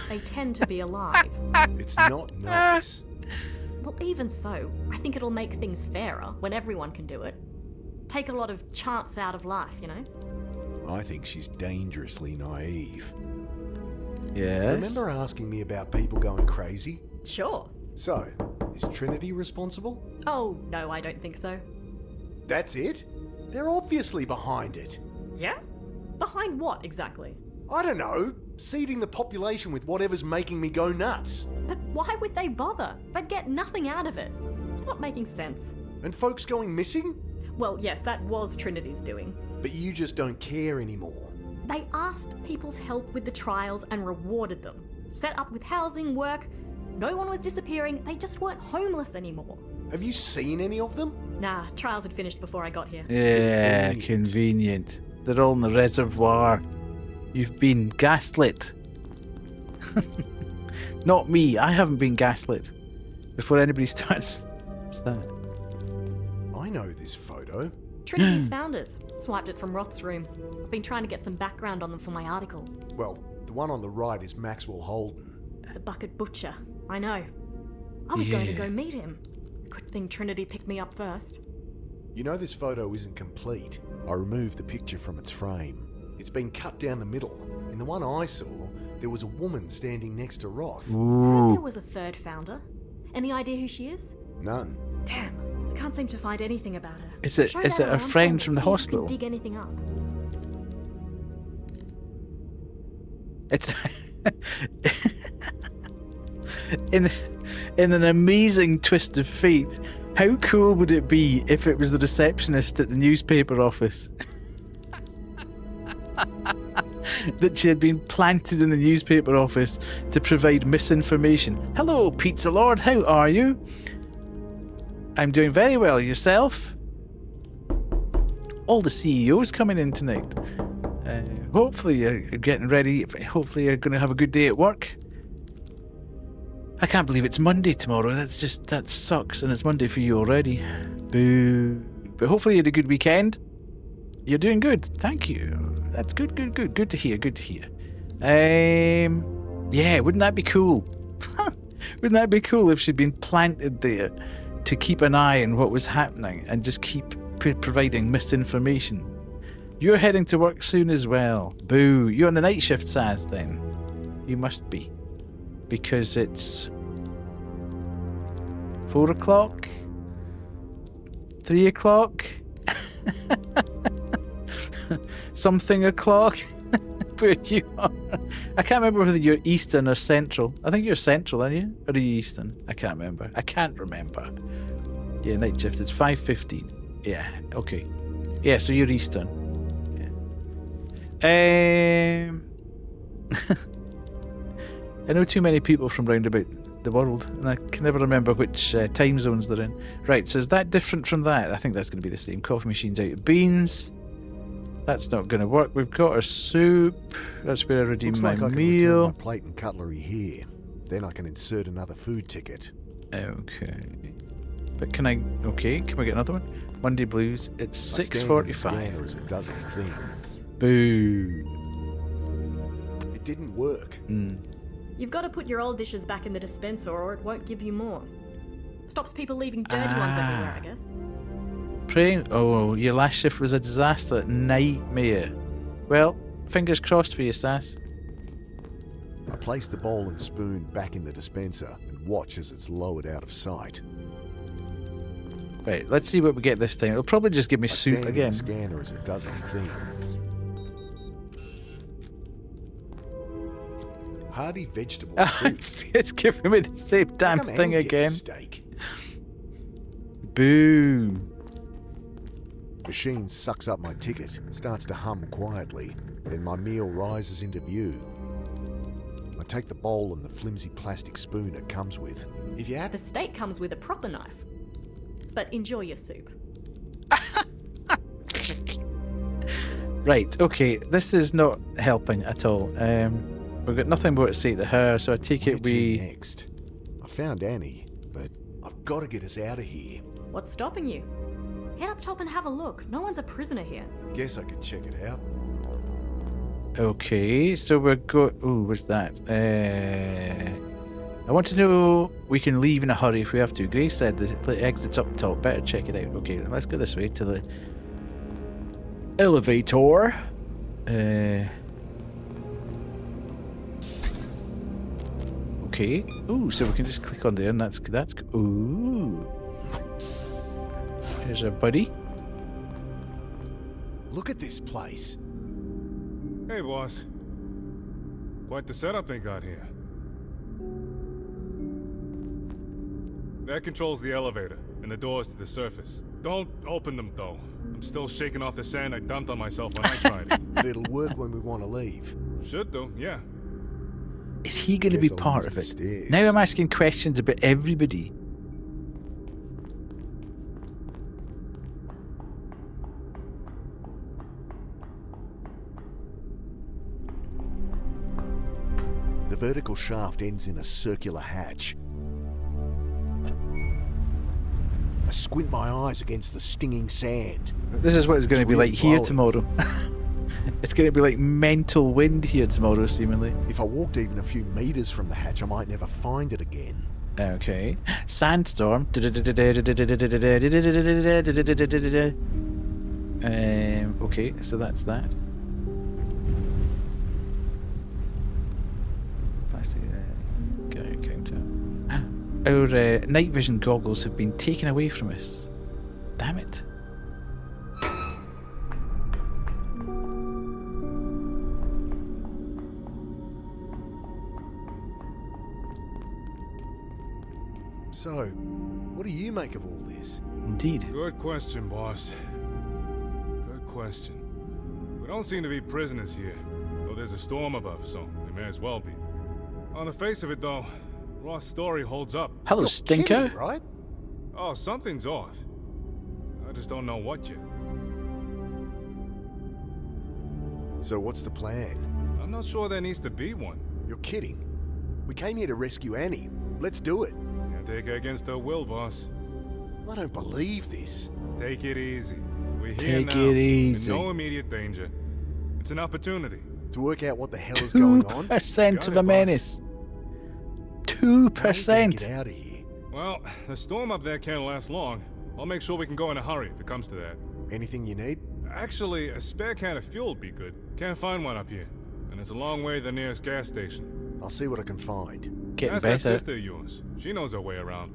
They tend to be alive. It's not nice. Well, even so, I think it'll make things fairer when everyone can do it. Take a lot of chance out of life, you know? I think she's dangerously naive. Yes. Remember asking me about people going crazy? Sure. So, is Trinity responsible? Oh, no, I don't think so. That's it? They're obviously behind it. Yeah? Behind what, exactly? I don't know. Seeding the population with whatever's making me go nuts. But why would they bother? They'd get nothing out of it. You're not making sense. And folks going missing? Well, yes, that was Trinity's doing. But you just don't care anymore. They asked people's help with the trials and rewarded them. Set up with housing, work. No one was disappearing. They just weren't homeless anymore. Have you seen any of them? Nah, trials had finished before I got here. Yeah, convenient. They're all in the reservoir. You've been gaslit. Not me. I haven't been gaslit. Before anybody starts. What's that? I know this photo. Trinity's founders. Swiped it from Roth's room. I've been trying to get some background on them for my article. Well, the one on the right is Maxwell Holden. The Bucket Butcher. I know. I was going to go meet him. Good thing Trinity picked me up first. You know this photo isn't complete. I removed the picture from its frame. It's been cut down the middle. In the one I saw, there was a woman standing next to Roth. Ooh. There was a third founder. Any idea who she is? None. Damn. I can't seem to find anything about her. Is it a friend from the hospital? Dig anything up. It's in an amazing twist of fate. How cool would it be if it was the receptionist at the newspaper office? That she had been planted in the newspaper office to provide misinformation. Hello, Pizza Lord, how are you? I'm doing very well. Yourself? All the CEOs coming in tonight. Hopefully you're getting ready. Hopefully you're going to have a good day at work. I can't believe it's Monday tomorrow. That sucks, and it's Monday for you already. Boo. But hopefully you had a good weekend. You're doing good. Thank you. That's good. Good to hear. Yeah, wouldn't that be cool? Wouldn't that be cool if she'd been planted there to keep an eye on what was happening and just keep providing misinformation? You're heading to work soon as well. Boo. You're on the night shift, Saz, then. You must be. Because it's 4 o'clock? 3 o'clock? Something o'clock? Where you are. I can't remember whether you're Eastern or Central. I think you're Central, aren't you? Or are you Eastern? I can't remember. Yeah, night shift. It's 5:15. Yeah, okay. Yeah, so you're Eastern. Yeah. I know too many people from round about the world, and I can never remember which time zones they're in. Right, so is that different from that? I think that's going to be the same. Coffee machine's out of beans. That's not going to work. We've got our soup. That's where I redeem my Looks like I can meal. return my plate and cutlery here. Then I can insert another food ticket. Okay. But can I... Okay, can we get another one? Monday Blues. It's 6:45. As it does its thing. Boo. It didn't work. You've got to put your old dishes back in the dispenser or it won't give you more. Stops people leaving dirty ones everywhere, I guess. Praying... Oh, your last shift was a disaster. Nightmare. Well, fingers crossed for you, Sass. I place the bowl and spoon back in the dispenser and watch as it's lowered out of sight. Right, let's see what we get this time. It'll probably just give me soup stand again. In the scanner as it does its thing. Hearty vegetable soup. It's giving me the same damn How come thing Annie gets a again. steak? Boo. Machine sucks up my ticket, starts to hum quietly, then my meal rises into view. I take the bowl and the flimsy plastic spoon it comes with. If you The steak comes with a proper knife. But enjoy your soup. Right, okay, this is not helping at all. We've got nothing more to say to her, so I take it we... next? I found Annie, but I've got to get us out of here. What's stopping you? Head up top and have a look. No one's a prisoner here. Guess I could check it out. Okay, so we're going... Ooh, what's that? I want to know we can leave in a hurry if we have to. Grace said the exit's up top. Better check it out. Okay, let's go this way to the elevator. Okay. Ooh, so we can just click on there and that's ooh. Here's our buddy. Look at this place. Hey, boss. Quite the setup they got here. That controls the elevator and the doors to the surface. Don't open them, though. I'm still shaking off the sand I dumped on myself when I tried it. But it'll work when we want to leave. Should do, yeah. Is he going to be part of it? Now I'm asking questions about everybody. The vertical shaft ends in a circular hatch. I squint my eyes against the stinging sand. This is what it's going to be really like here blowing. tomorrow. It's going to be like mental wind here tomorrow, seemingly. If I walked even a few meters from the hatch, I might never find it again. Okay. Sandstorm. Okay, so that's that. Plastic counter. Our night vision goggles have been taken away from us. Damn it. So, what do you make of all this? Indeed. Good question, boss. Good question. We don't seem to be prisoners here, though there's a storm above, so we may as well be. On the face of it, though, Roth's story holds up. Hello, You're Stinker. kidding, right? Oh, something's off. I just don't know what yet. So what's the plan? I'm not sure there needs to be one. You're kidding. We came here to rescue Annie. Let's do it. Can't take her against her will, boss. I don't believe this. Take it easy. We're here Take now. it easy. In no immediate danger. It's an opportunity. To work out what the hell is going on? 2% Got of it, a boss. menace. How are we gonna 2%. get out of here? Well, the storm up there can't last long. I'll make sure we can go in a hurry if it comes to that. Anything you need? Actually, a spare can of fuel would be good. Can't find one up here. And it's a long way to the nearest gas station. I'll see what I can find. Getting Ask that better. sister of yours. She knows her way around.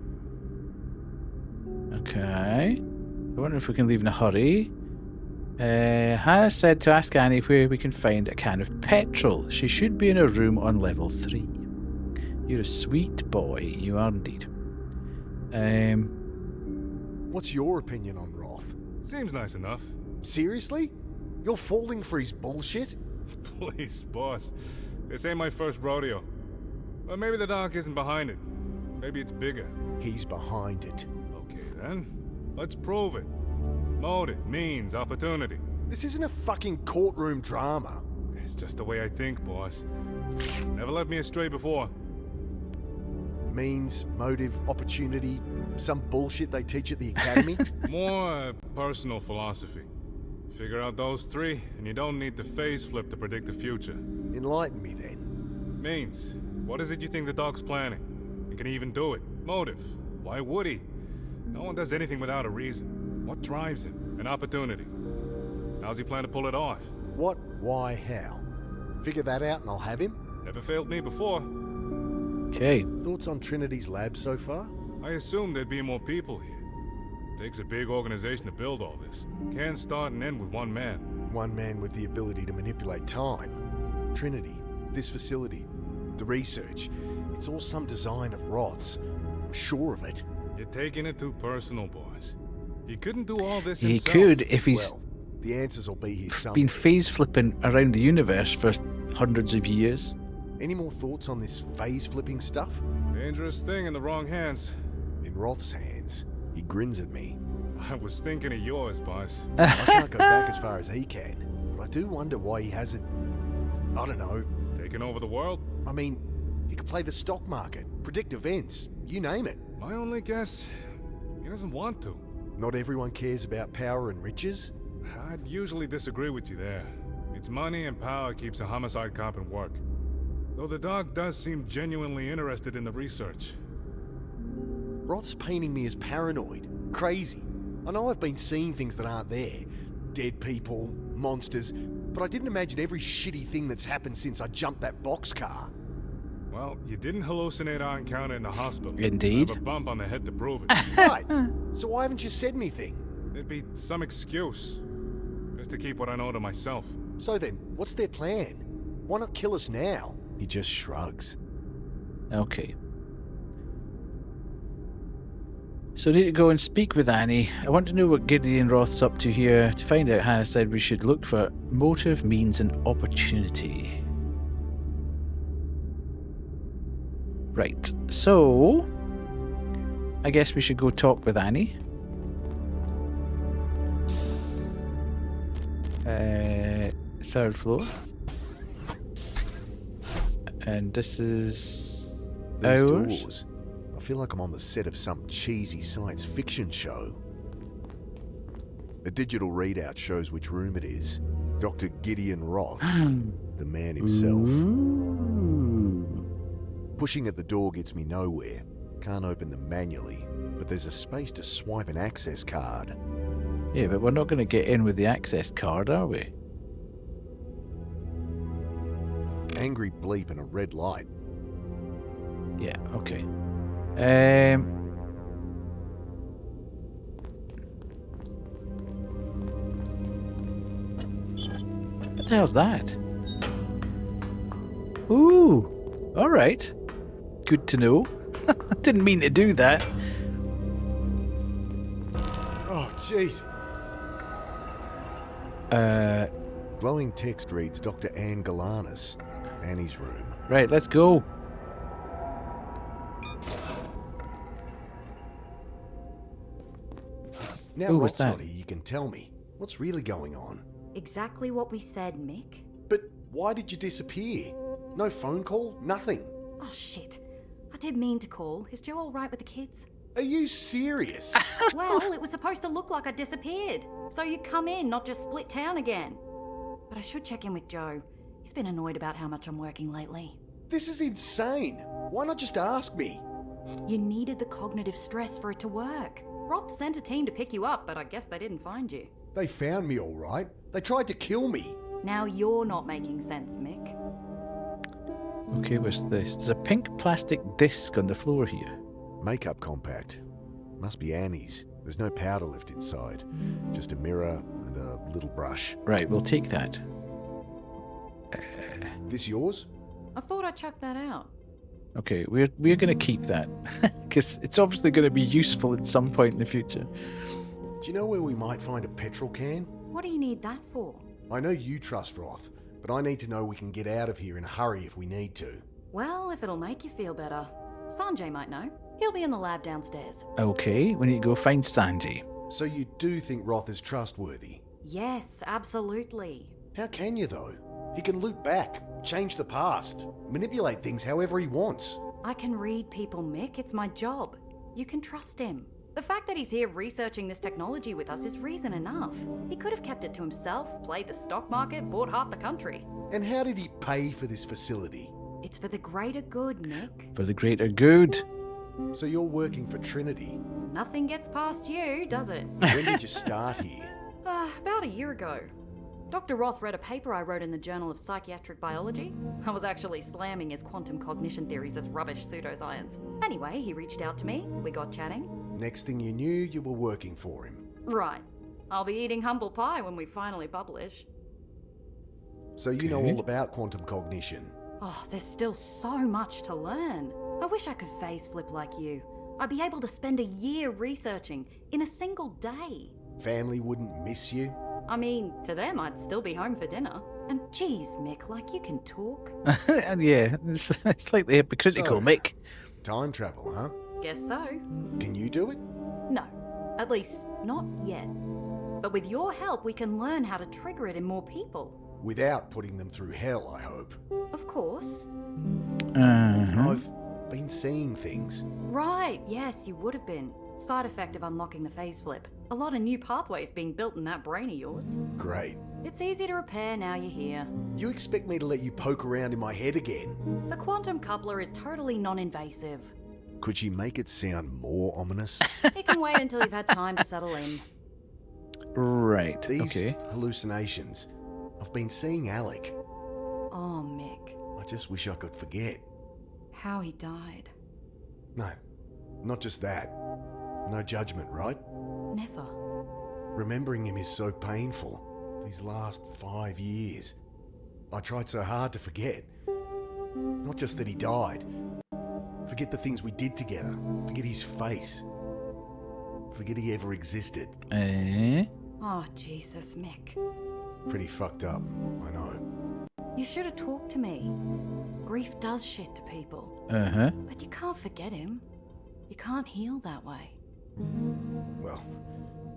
Okay. I wonder if we can leave in a hurry. Hannah said to ask Annie where we can find a can of petrol. She should be in her room on level 3. You're a sweet boy. You are indeed. What's your opinion on Roth? Seems nice enough. Seriously? You're falling for his bullshit? Please, boss. This ain't my first rodeo. But maybe the doc isn't behind it. Maybe it's bigger. He's behind it. Okay, then. Let's prove it. Motive, means, opportunity. This isn't a fucking courtroom drama. It's just the way I think, boss. Never led me astray before. Means, motive, opportunity, some bullshit they teach at the academy? More personal philosophy. Figure out those three, and you don't need the phase flip to predict the future. Enlighten me then. Means, what is it you think the dog's planning? And can he even do it? Motive, why would he? No one does anything without a reason. What drives him? An opportunity. How's he plan to pull it off? What, why, how? Figure that out and I'll have him. Never failed me before. Okay. Thoughts on Trinity's lab so far? I assumed there'd be more people here. Takes a big organization to build all this. Can't start and end with one man. One man with the ability to manipulate time. Trinity, this facility, the research. It's all some design of Roth's. I'm sure of it. You're taking it too personal, boss. He couldn't do all this He himself. could if he's Well, the answers will be here somewhere. been phase flipping around the universe for hundreds of years. Any more thoughts on this phase flipping stuff? Dangerous thing in the wrong hands. In Roth's hands, he grins at me. I was thinking of yours, boss. I can't go back as far as he can, but I do wonder why he hasn't, I don't know. Taking over the world? I mean, he could play the stock market, predict events, you name it. My only guess, he doesn't want to. Not everyone cares about power and riches. I'd usually disagree with you there. It's money and power keeps a homicide cop in work. Though the dog does seem genuinely interested in the research. Roth's painting me as paranoid, crazy. I know I've been seeing things that aren't there. Dead people, monsters, but I didn't imagine every shitty thing that's happened since I jumped that boxcar. Well, you didn't hallucinate our encounter in the hospital. Indeed. I have a bump on the head to prove it. Right. So why haven't you said anything? It'd be some excuse. Just to keep what I know to myself. So then, what's their plan? Why not kill us now? He just shrugs. Okay. So I need to go and speak with Annie. I want to know what Gideon Roth's up to here. To find out, Hannah said we should look for motive, means, and opportunity. Right. So I guess we should go talk with Annie. Third floor. And this is These ours. doors. I feel like I'm on the set of some cheesy science fiction show. A digital readout shows which room it is. Dr. Gideon Roth, the man himself. Pushing at the door gets me nowhere. Can't open them manually, but there's a space to swipe an access card. Yeah, but we're not going to get in with the access card, are we? Angry bleep and a red light. Yeah, okay. What the hell's that? Ooh, alright. Good to know. I didn't mean to do that. Oh, jeez. Glowing text reads Dr. Anne Galanis. Annie's room. Right, let's go. Now Who was Roth's that? not here, you can tell me. What's really going on? Exactly what we said, Mick. But why did you disappear? No phone call? Nothing. Oh, shit. I did mean to call. Is Joe all right with the kids? Are you serious? Well, it was supposed to look like I disappeared. So you'd come in, not just split town again. But I should check in with Joe. He's been annoyed about how much I'm working lately. This is insane. Why not just ask me? You needed the cognitive stress for it to work. Roth sent a team to pick you up, but I guess they didn't find you. They found me all right. They tried to kill me. Now you're not making sense, Mick. Okay, what's this? There's a pink plastic disc on the floor here. Makeup compact. Must be Annie's. There's no powder left inside. Just a mirror and a little brush. Right, we'll take that. This yours? I thought I chucked that out. Okay, we're going to keep that. Because it's obviously going to be useful at some point in the future. Do you know where we might find a petrol can? What do you need that for? I know you trust Roth, but I need to know we can get out of here in a hurry if we need to. Well, if it'll make you feel better. Sanjay might know. He'll be in the lab downstairs. Okay, we need to go find Sanjay. So you do think Roth is trustworthy? Yes, absolutely. How can you, though? He can loop back, change the past, manipulate things however he wants. I can read people, Mick. It's my job. You can trust him. The fact that he's here researching this technology with us is reason enough. He could have kept it to himself, played the stock market, bought half the country. And how did he pay for this facility? It's for the greater good, Mick. For the greater good. So you're working for Trinity? Nothing gets past you, does it? When did you start here? About a year ago. Dr. Roth read a paper I wrote in the Journal of Psychiatric Biology. I was actually slamming his quantum cognition theories as rubbish pseudoscience. Anyway, he reached out to me, we got chatting. Next thing you knew, you were working for him. Right. I'll be eating humble pie when we finally publish. So you know all about quantum cognition? Oh, there's still so much to learn. I wish I could phase flip like you. I'd be able to spend a year researching in a single day. Family wouldn't miss you? I mean, to them, I'd still be home for dinner. And geez, Mick, like you can talk. And yeah, it's slightly hypocritical, So, Mick. Time travel, huh? Guess so. Can you do it? No, at least not yet. But with your help, we can learn how to trigger it in more people. Without putting them through hell, I hope. Of course. I've been seeing things. Right, yes, you would have been. Side effect of unlocking the phase flip. A lot of new pathways being built in that brain of yours. Great. It's easy to repair now you're here. You expect me to let you poke around in my head again? The quantum coupler is totally non-invasive. Could she make it sound more ominous? It can wait until you've had time to settle in. Right, These okay. hallucinations. I've been seeing Alec. Oh, Mick. I just wish I could forget. How he died. No, not just that. No judgment, right? Never. Remembering him is so painful. These last 5 years. I tried so hard to forget. Not just that he died. Forget the things we did together. Forget his face. Forget he ever existed. Oh, Jesus, Mick. Pretty fucked up, I know. You should have talked to me. Grief does shit to people. But you can't forget him. You can't heal that way. Well,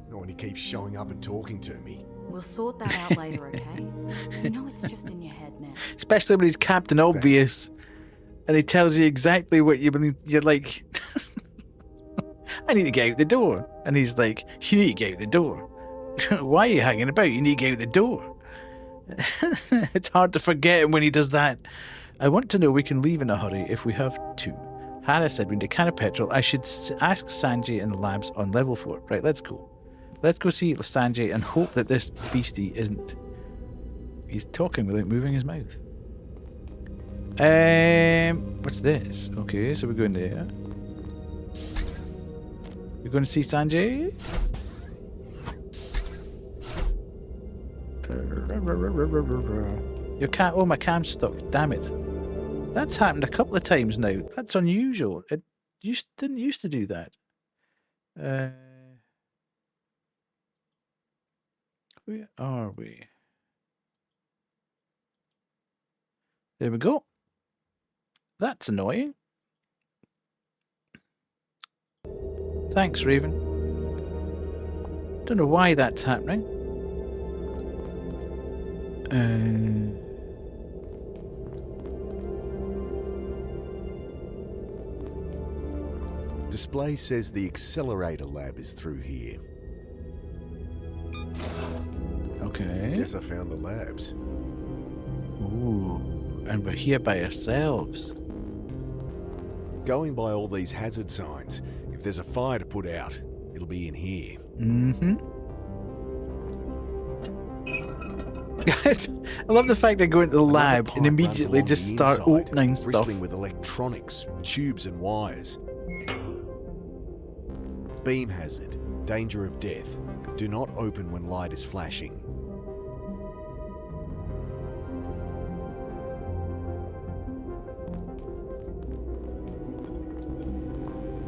not when he keeps showing up and talking to me. We'll sort that out later, okay? You know it's just in your head now. Especially when he's Captain Obvious and he tells you exactly what you're like, I need to get out the door. And he's like, you need to get out the door. Why are you hanging about? You need to get out the door. It's hard to forget him when he does that. I want to know we can leave in a hurry if we have to. Hannah said we need a can of petrol. I should ask Sanjay in the labs on level 4. Right, let's go. Let's go see Sanjay and hope that this beastie isn't... He's talking without moving his mouth. What's this? Okay, so we're going there. We're going to see Sanjay. Your cat. Oh, my cam's stuck. Damn it. That's happened a couple of times now. That's unusual. It didn't used to do that. Where are we? There we go. That's annoying. Thanks, Raven. Don't know why that's happening. Display says the accelerator lab is through here. Okay. Guess I found the labs. Ooh, and we're here by ourselves. Going by all these hazard signs, if there's a fire to put out, it'll be in here. I love the fact they go into the lab and immediately just start opening stuff. Bristling with electronics, tubes and wires. Beam hazard. Danger of death. Do not open when light is flashing.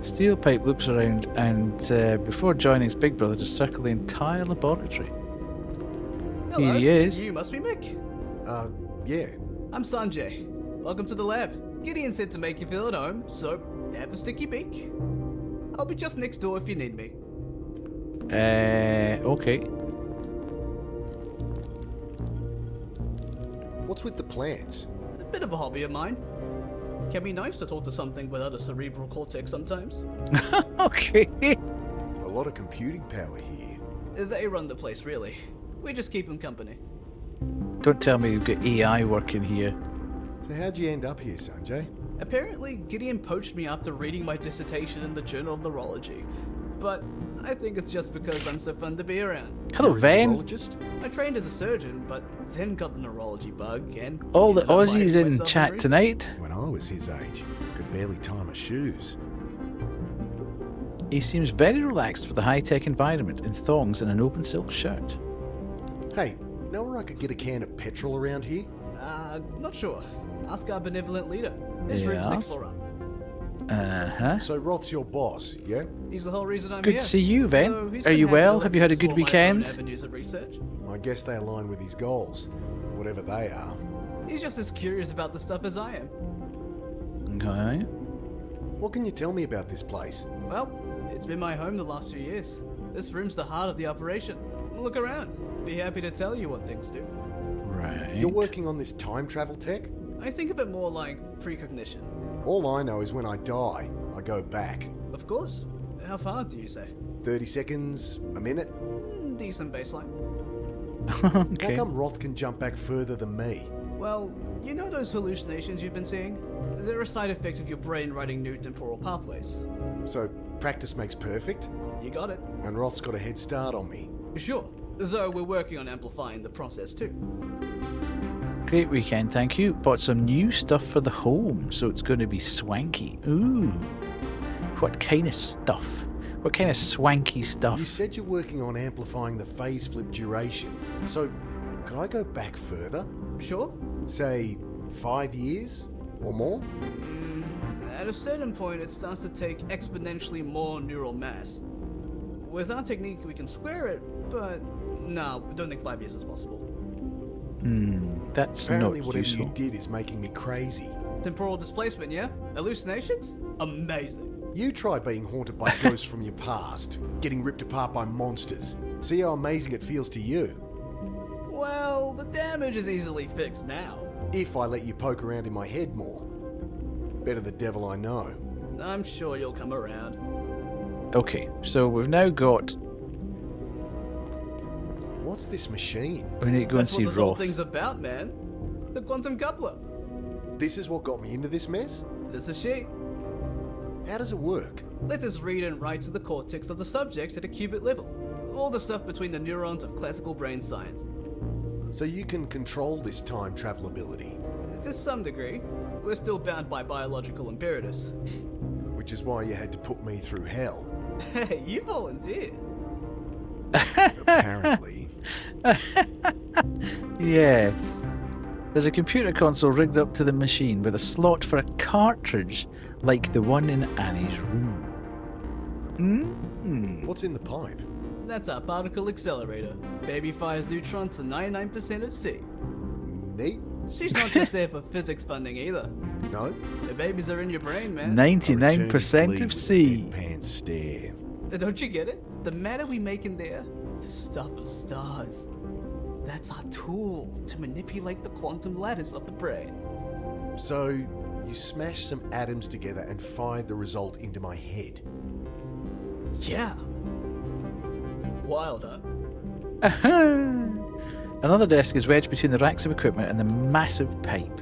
Steel pipe loops around and before joining his big brother to circle the entire laboratory. Hello, Here he is. You must be Mick. Yeah. I'm Sanjay. Welcome to the lab. Gideon said to make you feel at home, so have a sticky beak. I'll be just next door if you need me. Okay. What's with the plants? A bit of a hobby of mine. Can be nice to talk to something without a cerebral cortex sometimes. Okay. A lot of computing power here. They run the place, really. We just keep them company. Don't tell me you've got AI working here. So how'd you end up here, Sanjay? Apparently, Gideon poached me after reading my dissertation in the Journal of Neurology. But I think it's just because I'm so fun to be around. Hello, Van. Neurologist? I trained as a surgeon, but then got the neurology bug and... All the ended up Aussies biting in myself chat recently. tonight. When I was his age, could barely tie my shoes. He seems very relaxed for the high-tech environment in thongs and an open silk shirt. Hey, know where I could get a can of petrol around here? Not sure. Ask our benevolent leader. This room's Yes. next floor up. Uh-huh. So Roth's your boss, yeah? He's the whole reason I'm Good here. to see you, Ven. Though he's Are been you happy well? to Have let you had me a good explore my own weekend? avenues of research. I guess they align with his goals, whatever they are. He's just as curious about the stuff as I am. Okay. What can you tell me about this place? Well, it's been my home the last few years. This room's the heart of the operation. Look around. Be happy to tell you what things do. Right. You're working on this time travel tech? I think of it more like precognition. All I know is when I die, I go back. Of course. How far do you say? 30 seconds, a minute? Decent baseline. Okay. How come Roth can jump back further than me? Well, you know those hallucinations you've been seeing? They're a side effect of your brain writing new temporal pathways. So, practice makes perfect? You got it. And Roth's got a head start on me. Sure, though we're working on amplifying the process too. Great weekend, thank you. Bought some new stuff for the home, so it's going to be swanky. Ooh. What kind of stuff? What kind of swanky stuff? You said you're working on amplifying the phase flip duration. So, could I go back further? Sure. Say, 5 years? Or more? At a certain point, it starts to take exponentially more neural mass. With our technique, we can square it, but no, I don't think 5 years is possible. That's Apparently not whatever useful. you did is making me crazy. Temporal displacement, yeah? Hallucinations? Amazing. You try being haunted by ghosts from your past, getting ripped apart by monsters. See how amazing it feels to you. Well, the damage is easily fixed now. If I let you poke around in my head more. Better the devil I know. I'm sure you'll come around. Okay, so we've now got... What's this machine? We need to go That's and see what this whole Roth. thing's about, man. The quantum coupler. This is what got me into this mess? This is she. How does it work? Lets us read and write to the cortex of the subject at a qubit level. All the stuff between the neurons of classical brain science. So you can control this time travel ability? To some degree. We're still bound by biological imperatives. Which is why you had to put me through hell. Hey, you volunteered. Apparently. Yes. There's a computer console rigged up to the machine with a slot for a cartridge like the one in Annie's room. What's in the pipe? That's our particle accelerator. Baby fires neutrons to 99% of C. Neat. She's not just there for physics funding either. No? The babies are in your brain, man. 99% of C. Deadpan stare. Don't you get it? The matter we make in there, the stuff of stars. That's our tool to manipulate the quantum lattice of the brain. So, you smashed some atoms together and fired the result into my head. Yeah. Wild, huh? Another desk is wedged between the racks of equipment and the massive pipe.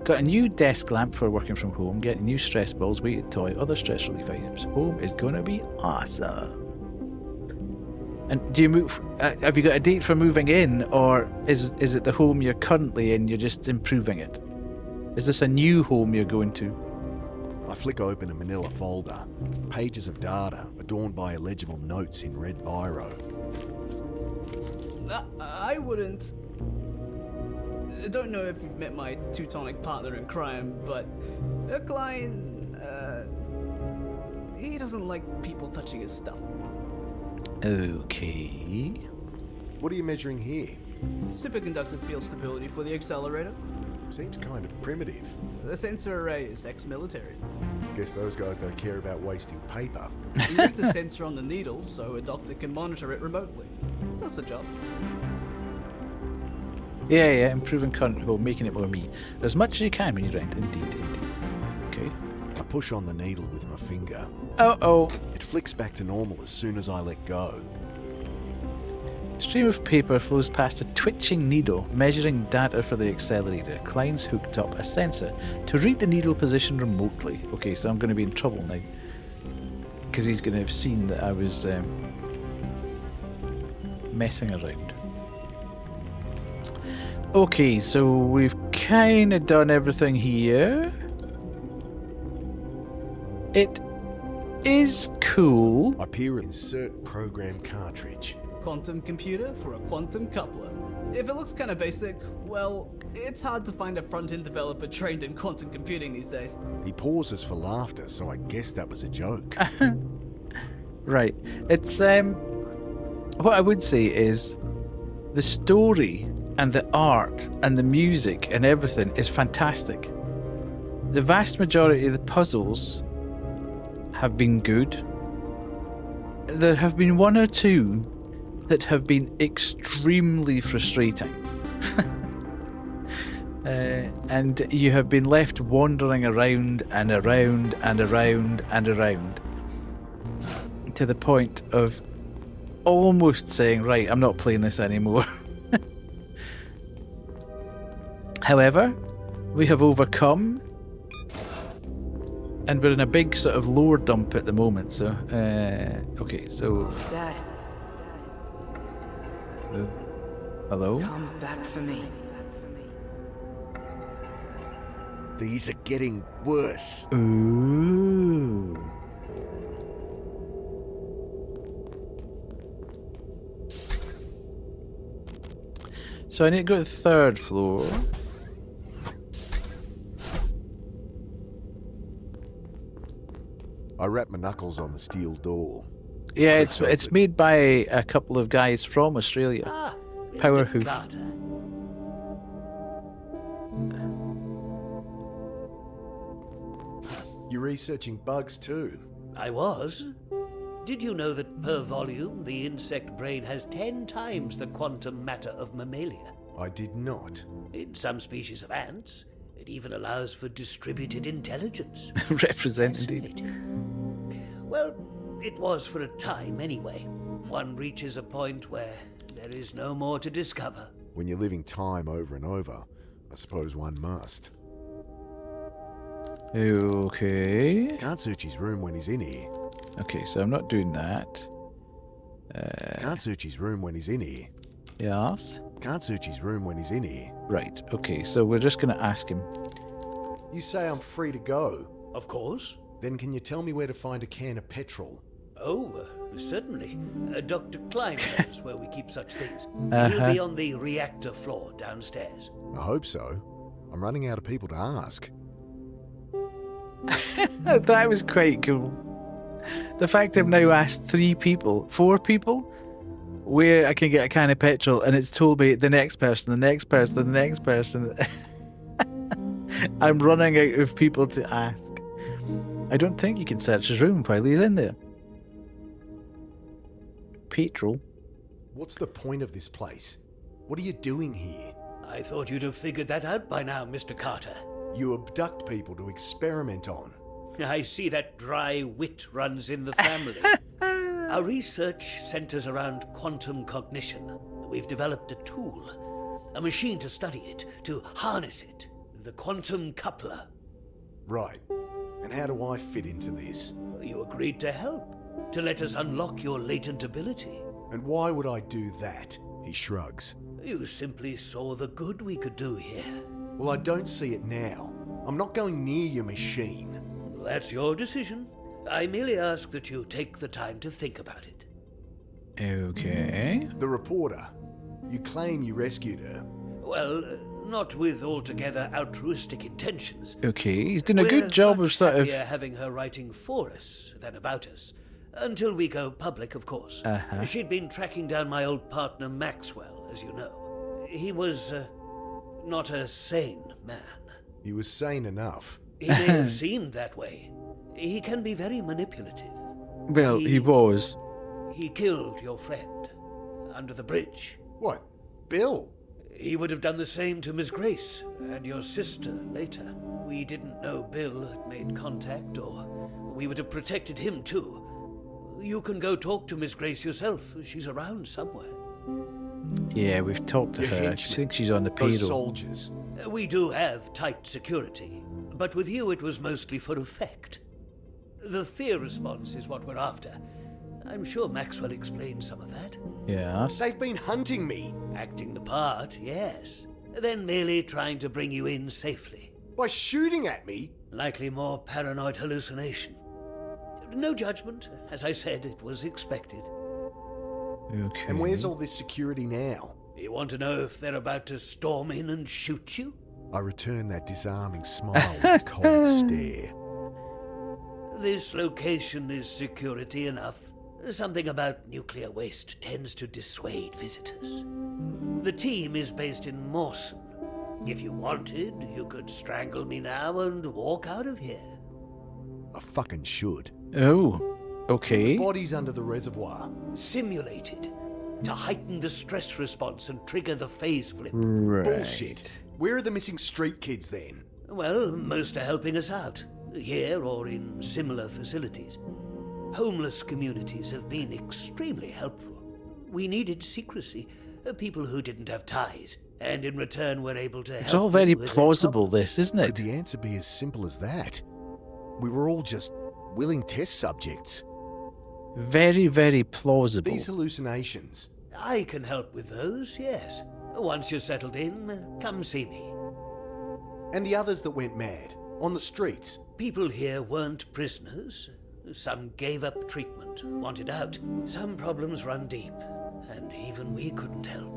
Got a new desk lamp for working from home, getting new stress balls, weighted toy, other stress relief items. Home is gonna be awesome. And do you move? Have you got a date for moving in, or is it the home you're currently in? You're just improving it. Is this a new home you're going to? I flick open a manila folder. Pages of data adorned by illegible notes in red biro. I wouldn't. I don't know if you've met my Teutonic partner in crime, but Klein, he doesn't like people touching his stuff. Okay. What are you measuring here? Superconductive field stability for the accelerator. Seems kind of primitive. The sensor array is ex-military. Guess those guys don't care about wasting paper. We rigged a sensor on the needle so a doctor can monitor it remotely. That's the job. Yeah, improving current home, making it more me. As much as you can when you rent. Indeed. Okay. I push on the needle with my finger. Oh. It flicks back to normal as soon as I let go. Stream of paper flows past a twitching needle, measuring data for the accelerator. Klein's hooked up a sensor to read the needle position remotely. Okay, so I'm going to be in trouble now. Because he's going to have seen that I was messing around. Okay, so we've kind of done everything here. It is cool. I peer insert program cartridge. Quantum computer for a quantum coupler. If it looks kind of basic, well, it's hard to find a front-end developer trained in quantum computing these days. He pauses for laughter, so I guess that was a joke. Right. It's what I would say is the story and the art and the music and everything is fantastic. The vast majority of the puzzles have been good. There have been one or two that have been extremely frustrating. And you have been left wandering around and around and around and around to the point of almost saying, right, I'm not playing this anymore. However, we have overcome, and we're in a big sort of lower dump at the moment. So, okay, so. Dad. Hello? Come back for me. These are getting worse. Ooh. So I need to go to the 3rd floor. I wrap my knuckles on the steel door. Yeah, it's made by a couple of guys from Australia. Powerhoof. You're researching bugs too? I was. Did you know that per volume, the insect brain has 10 times the quantum matter of mammalia? I did not. In some species of ants, it even allows for distributed intelligence. Represented. Well, it was for a time anyway. One reaches a point where there is no more to discover. When you're living time over and over, I suppose one must. Okay. Can't search his room when he's in here. Okay, so I'm not doing that. Can't search his room when he's in here. Yes. Can't search his room when he's in here. Right, okay, so we're just going to ask him. You say I'm free to go? Of course. Then can you tell me where to find a can of petrol? Oh, certainly. Dr. Klein knows where we keep such things. He'll be on the reactor floor downstairs. I hope so. I'm running out of people to ask. That was quite cool. The fact I've now asked 4 people, where I can get a can of petrol, and it's told me the next person, the next person, the next person. I'm running out of people to ask. I don't think you can search his room while he's in there. Petrol? What's the point of this place? What are you doing here? I thought you'd have figured that out by now, Mr. Carter. You abduct people to experiment on. I see that dry wit runs in the family. Our research centers around quantum cognition. We've developed a tool, a machine to study it, to harness it, the quantum coupler. Right. And how do I fit into this? You agreed to help, to let us unlock your latent ability. And why would I do that? He shrugs. You simply saw the good we could do here. Well, I don't see it now. I'm not going near your machine. That's your decision. I merely ask that you take the time to think about it. Okay. The reporter. You claim you rescued her. Well, not with altogether altruistic intentions. Okay, he's doing a good job of sort of... We're having her writing for us than about us. Until we go public, of course. She'd been tracking down my old partner Maxwell, as you know. He was, not a sane man. He was sane enough. He may have seemed that way. He can be very manipulative. Well, he was. He killed your friend under the bridge. What? Bill? He would have done the same to Miss Grace and your sister later. We didn't know Bill had made contact, or we would have protected him too. You can go talk to Miss Grace yourself. She's around somewhere. Yeah, we've talked to her. I think she's on the payroll. Those soldiers. We do have tight security, but with you it was mostly for effect. The fear response is what we're after. I'm sure Maxwell explained some of that. Yes. They've been hunting me. Acting the part, yes. Then merely trying to bring you in safely. By shooting at me? Likely more paranoid hallucination. No judgment. As I said, it was expected. Okay. And where's all this security now? You want to know if they're about to storm in and shoot you? I return that disarming smile with a cold stare. This location is security enough. Something about nuclear waste tends to dissuade visitors. The team is based in Mawson. If you wanted, you could strangle me now and walk out of here. I fucking should. Oh, okay. The body's under the reservoir. Simulated. To heighten the stress response and trigger the phase flip. Right. Bullshit. Where are the missing street kids then? Well, most are helping us out. Here or in similar facilities. Homeless communities have been extremely helpful. We needed secrecy. people who didn't have ties, and in return were able to help. It's all very you with their plausible, this, isn't it? Could the answer be as simple as that? We were all just willing test subjects. Very, very plausible. These hallucinations. I can help with those, yes. Once you're settled in, come see me. And the others that went mad, on the streets. People here weren't prisoners. Some gave up treatment, wanted out. Some problems run deep, and even we couldn't help.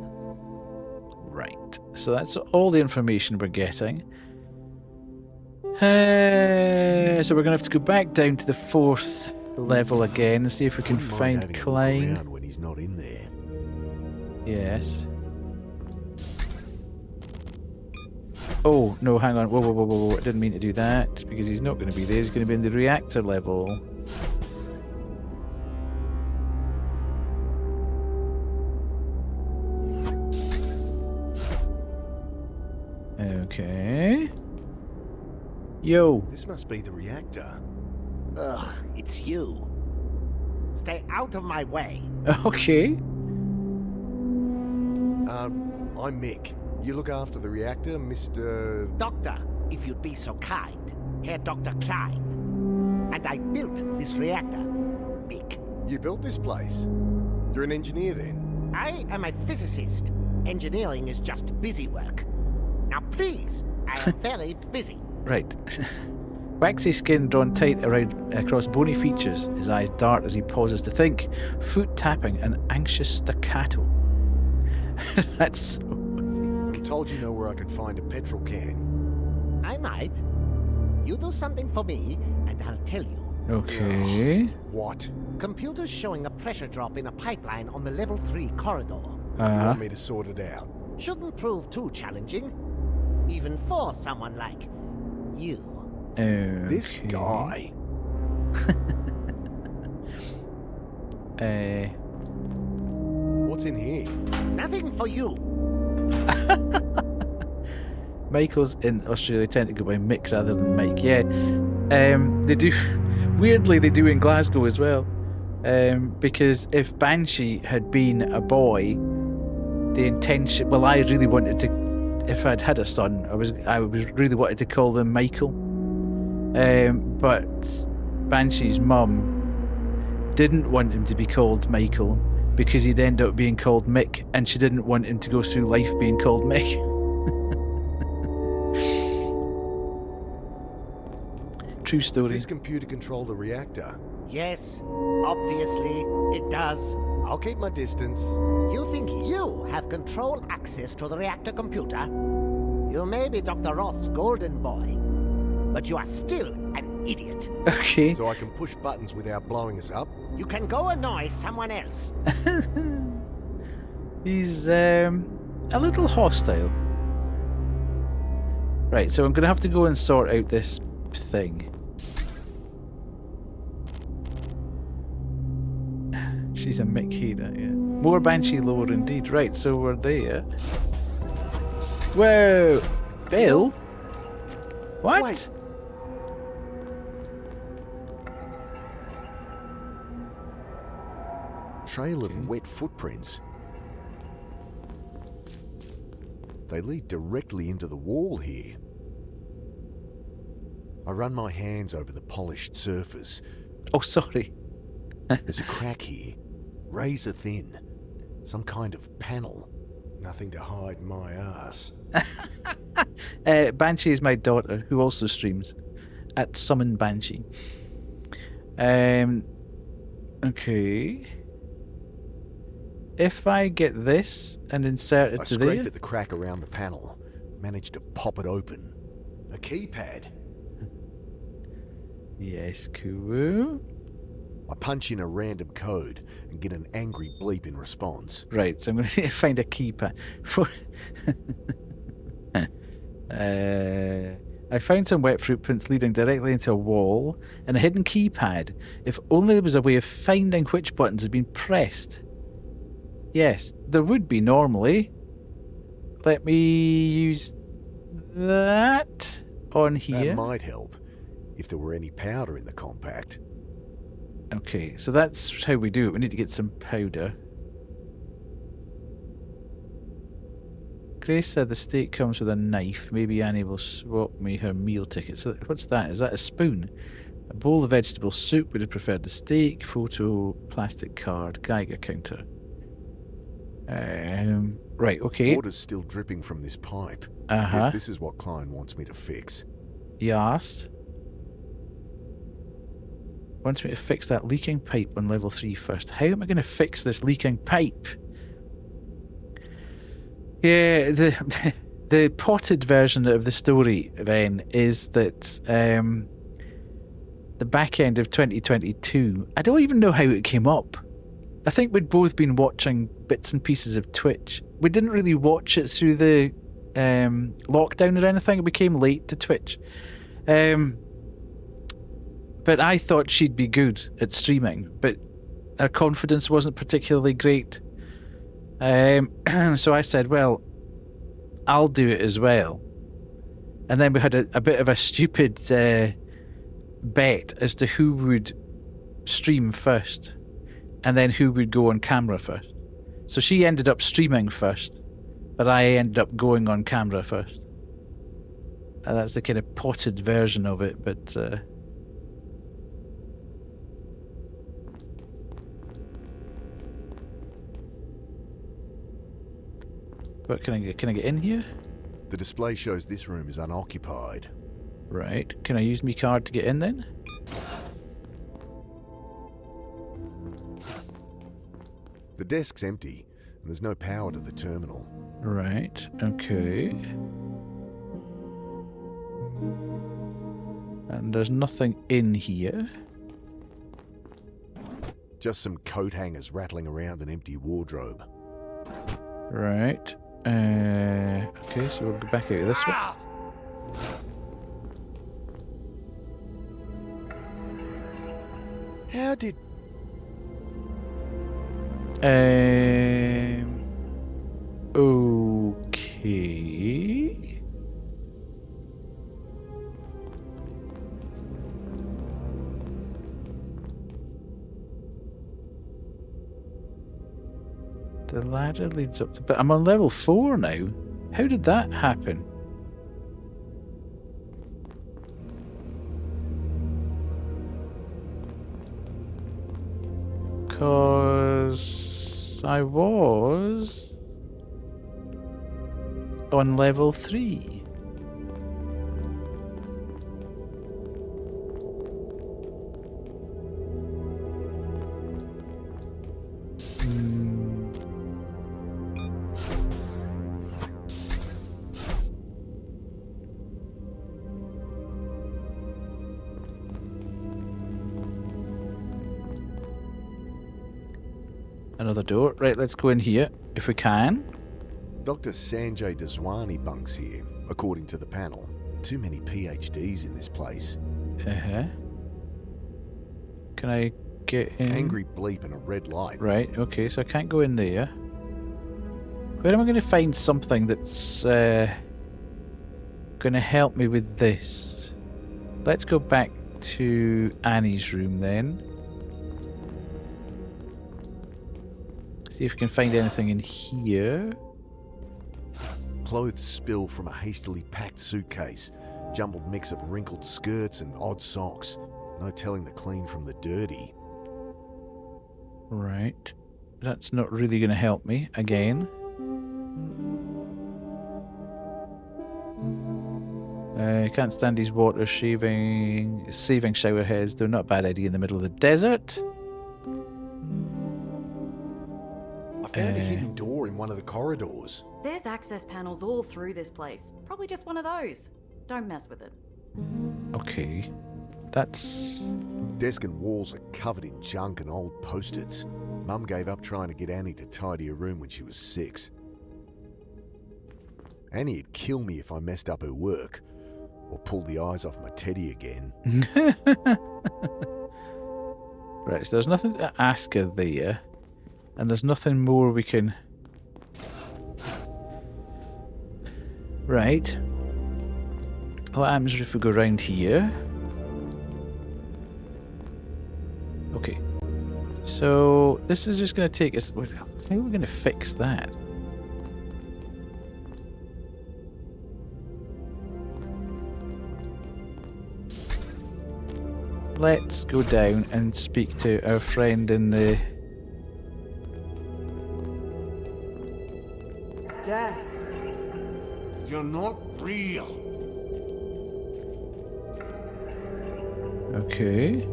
Right, so that's all the information we're getting. So we're going to have to go back down to the 4th level again and see if we can find Klein. When he's not in there. Yes. Oh, no, hang on. Whoa, whoa, whoa, whoa, whoa. I didn't mean to do that, because he's not going to be there. He's going to be in the reactor level. Okay. Yo. This must be the reactor. Ugh, it's you. Stay out of my way. Okay. I'm Mick. You look after the reactor, Mr... Doctor, if you'd be so kind. Herr Dr. Klein. And I built this reactor, Mick. You built this place? You're an engineer then? I am a physicist. Engineering is just busy work. Now please, I am very busy. Right. Waxy skin drawn tight across bony features, his eyes dart as he pauses to think, foot tapping an anxious staccato. That's so... I'm told you know where I can find a petrol can. I might. You do something for me, and I'll tell you. Okay. What? Computers showing a pressure drop in a pipeline on the level 3 corridor. You want me to sort it out? Shouldn't prove too challenging. Even for someone like you. Okay. This guy. What's in here? Nothing for you. Michael's in Australia tend to go by Mick rather than Mike. Yeah. They do. Weirdly, they do in Glasgow as well. Because if Banshee had been a boy, the intention. Well, I really wanted to. If I'd had a son, I really wanted to call them Michael. But Banshee's mum didn't want him to be called Michael because he'd end up being called Mick, and she didn't want him to go through life being called Mick. True story. Does this computer control the reactor? Yes, obviously it does. I'll keep my distance. You think you have control access to the reactor computer? You may be Dr. Roth's golden boy, but you are still an idiot. Okay. So I can push buttons without blowing us up? You can go annoy someone else. He's a little hostile. Right, so I'm going to have to go and sort out this thing. She's a Mick Hader, yeah. More Banshee lore indeed. Right, so we're there. Whoa! Bill? What? Wait. Trail of wet footprints. They lead directly into the wall here. I run my hands over the polished surface. Oh, sorry. There's a crack here. Razor thin. Some kind of panel. Nothing to hide my ass. Banshee is my daughter, who also streams at Summon Banshee. Okay. If I get this and insert it I to scrape there... at the crack around the panel. Managed to pop it open. A keypad. Yes, cool. I punch in a random code and get an angry bleep in response. Right, so I'm going to need to find a keypad. I found some wet footprints leading directly into a wall and a hidden keypad. If only there was a way of finding which buttons had been pressed. Yes, there would be normally. Let me use that on here. That might help, if there were any powder in the compact. Okay, so that's how we do it. We need to get some powder. Grace said the steak comes with a knife. Maybe Annie will swap me her meal ticket. So what's that? Is that a spoon? A bowl of vegetable soup. Would have preferred the steak. Photo, plastic card, Geiger counter. Right, okay. Water's still dripping from this pipe. Uh-huh. Guess this is what Klein wants me to fix. Yes. Wants me to fix that leaking pipe on level 3 first. How am I going to fix this leaking pipe? Yeah, the potted version of the story then is that the back end of 2022, I don't even know how it came up. I think we'd both been watching bits and pieces of Twitch. We didn't really watch it through the lockdown or anything. We came late to Twitch. But I thought she'd be good at streaming, but her confidence wasn't particularly great. So I said, well, I'll do it as well. And then we had a bit of a stupid bet as to who would stream first and then who would go on camera first. So she ended up streaming first, but I ended up going on camera first. And that's the kind of potted version of it, but... What can I get in here? The display shows this room is unoccupied. Right. Can I use my card to get in then? The desk's empty, and there's no power to the terminal. Right. Okay. And there's nothing in here. Just some coat hangers rattling around an empty wardrobe. Right. Okay, so we'll go back out this way. How did... Okay. The ladder leads up to... But I'm on level 4 now. How did that happen? Because I was on level 3. Another door. Right, let's go in here, if we can. Dr. Sanjay Daswani bunks here, according to the panel. Too many PhDs in this place. Uh-huh. Can I get in? Angry bleep and a red light. Right, okay, so I can't go in there. Where am I going to find something that's going to help me with this? Let's go back to Annie's room then. See if we can find anything in here. Clothes spill from a hastily packed suitcase. Jumbled mix of wrinkled skirts and odd socks. No telling the clean from the dirty. Right. That's not really going to help me again. Can't stand these water saving shower heads. They're not a bad idea in the middle of the desert. I found a hidden door in one of the corridors. There's access panels all through this place. Probably just one of those. Don't mess with it. Okay. That's... Desk and walls are covered in junk and old post-its. Mum gave up trying to get Annie to tidy her room when she was 6. Annie'd kill me if I messed up her work. Or pulled the eyes off my teddy again. Right, so there's nothing to ask her there. And there's nothing more we can... Right. What happens if we go round here? Okay. So, this is just going to take us... How are we going to fix that? let's go down and speak to our friend in the... Dad. You're not real. Okay.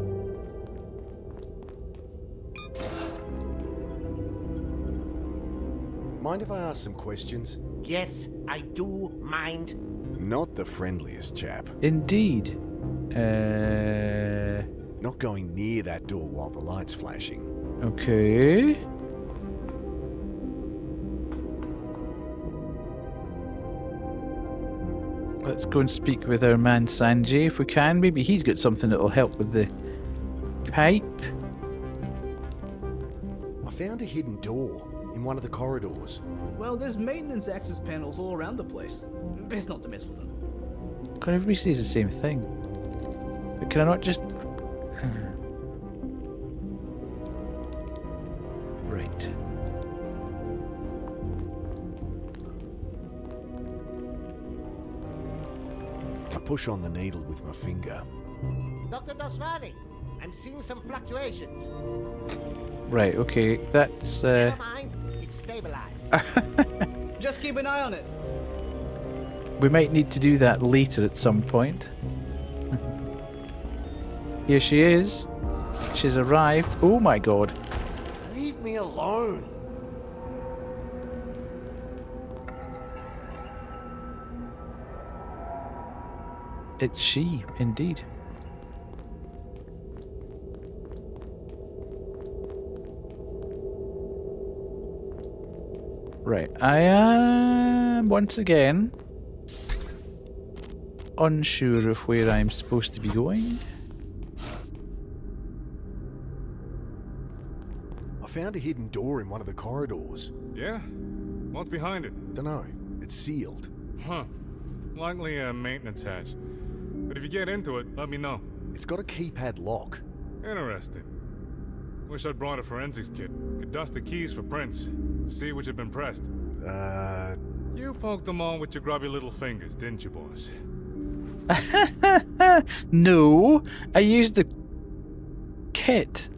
Mind if I ask some questions? Yes, I do mind. Not the friendliest chap. Indeed. Not going near that door while the light's flashing. Okay. Let's go and speak with our man Sanjay if we can. Maybe he's got something that will help with the pipe. I found a hidden door in one of the corridors. Well, there's maintenance access panels all around the place. Best not to mess with them. God, everybody says the same thing. But can I not just... Right. I push on the needle with my finger. Dr. Dosvali, I'm seeing some fluctuations. Right, okay, that's... Never mind, it's stabilized. Just keep an eye on it. We might need to do that later at some point. Here she is. She's arrived. Oh my god. Leave me alone. It's she, indeed. Right, I am once again unsure of where I'm supposed to be going. I found a hidden door in one of the corridors. Yeah? What's behind it? Dunno. It's sealed. Huh. Likely a maintenance hatch. But if you get into it, let me know. It's got a keypad lock. Interesting. Wish I'd brought a forensics kit. Could dust the keys for prints. See which had been pressed. You poked them all with your grubby little fingers, didn't you, boss? No, I used the kit.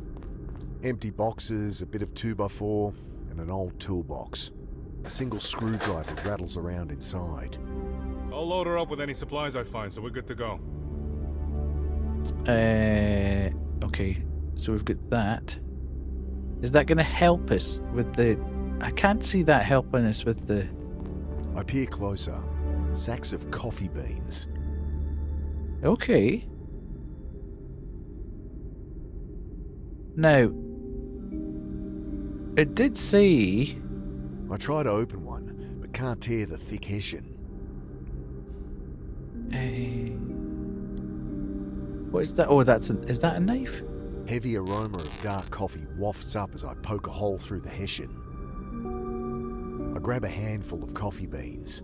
Empty boxes, a bit of 2x4, and an old toolbox. A single screwdriver rattles around inside. I'll load her up with any supplies I find, so we're good to go. Okay, so we've got that. Is that going to help us with the... I can't see that helping us with the... I peer closer. Sacks of coffee beans. Okay. Now, it did say... I try to open one, but can't tear the thick hessian. What is that? Oh, is that a knife? Heavy aroma of dark coffee wafts up as I poke a hole through the hessian. I grab a handful of coffee beans.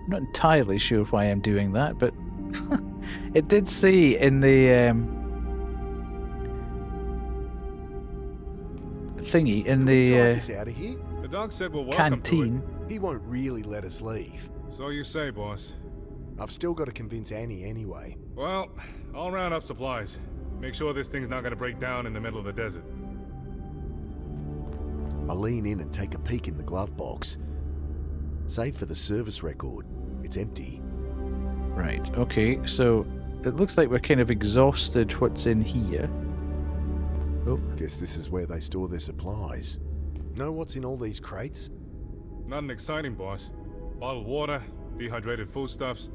I'm not entirely sure why I'm doing that, but it did say in the thingy, in the out of here? The dog said we're welcome canteen. to it. He won't really let us leave. So you say, boss. I've still got to convince Annie anyway. Well, I'll round up supplies. Make sure this thing's not going to break down in the middle of the desert. I lean in and take a peek in the glove box. Save for the service record. It's empty. Right, okay, so it looks like we're kind of exhausted what's in here. Oh. Guess this is where they store their supplies. Know what's in all these crates? Nothing exciting, boss. Bottled water, dehydrated foodstuffs.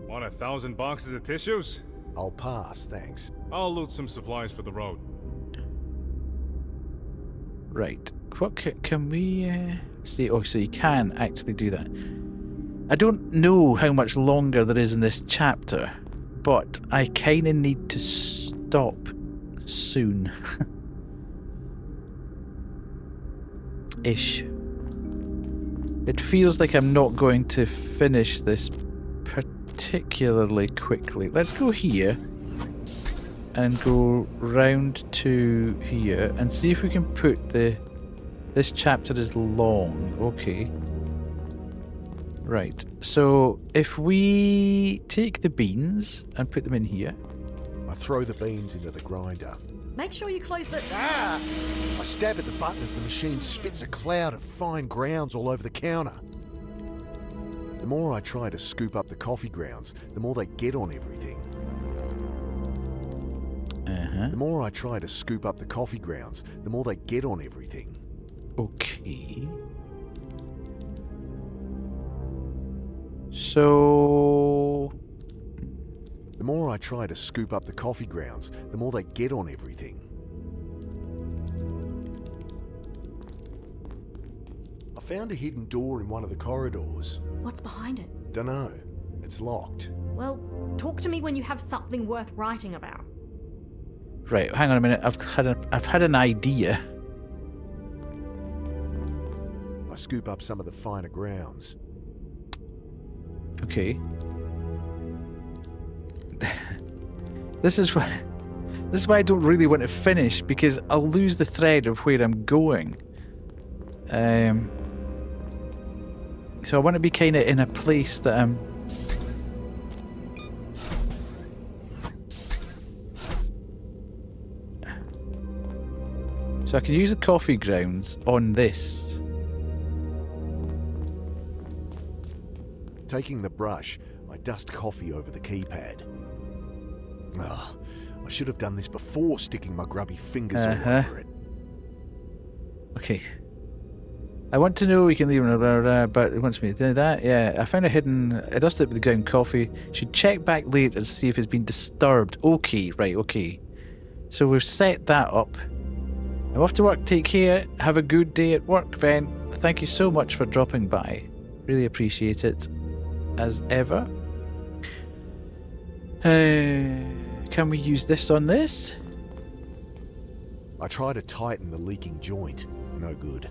Want 1,000 boxes of tissues? I'll pass, thanks. I'll loot some supplies for the road. Right. What can we see? Oh, so you can actually do that. I don't know how much longer there is in this chapter, but I kind of need to stop soon. Ish. It feels like I'm not going to finish this particularly quickly. Let's go here and go round to here and see if we can put the... This chapter is long. Okay. Right. So if we take the beans and put them in here. I throw the beans into the grinder. Make sure you close the... I stab at the button as the machine spits a cloud of fine grounds all over the counter. The more I try to scoop up the coffee grounds, the more they get on everything. The more I try to scoop up the coffee grounds, the more they get on everything. Okay. So... The more I try to scoop up the coffee grounds, the more they get on everything. I found a hidden door in one of the corridors. What's behind it? Dunno. It's locked. Well, talk to me when you have something worth writing about. Right, hang on a minute. I've had an idea. I scoop up some of the finer grounds. Okay. This is why I don't really want to finish, because I'll lose the thread of where I'm going. So I want to be kind of in a place that I'm... So I can use the coffee grounds on this. Taking the brush, I dust coffee over the keypad. Ah, I should have done this before sticking my grubby fingers all over it. Okay. I want to know we can leave, but it wants me to do that. Yeah, I found a hidden... I dusted it with the ground coffee. Should check back later to see if it's been disturbed. Okay, right, okay. So we've set that up. I'm off to work. Take care. Have a good day at work, Ven. Thank you so much for dropping by. Really appreciate it. As ever. Can we use this on this? I try to tighten the leaking joint. No good.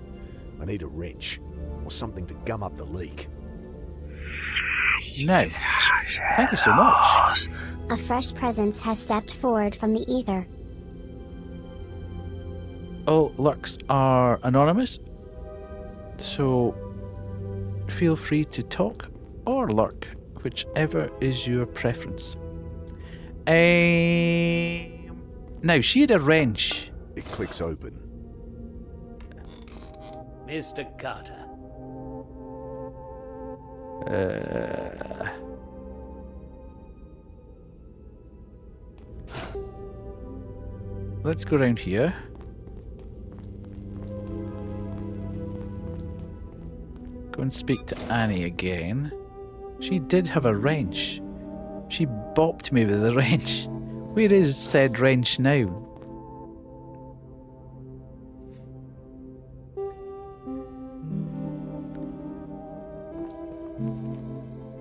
I need a wrench or something to gum up the leak. No. Thank you so much. A fresh presence has stepped forward from the ether. All lurks are anonymous, so feel free to talk or lurk, whichever is your preference. Now, she had a wrench. It clicks open. Mr. Carter. Let's go around here. Go and speak to Annie again. She did have a wrench. She bopped me with the wrench. Where is said wrench now?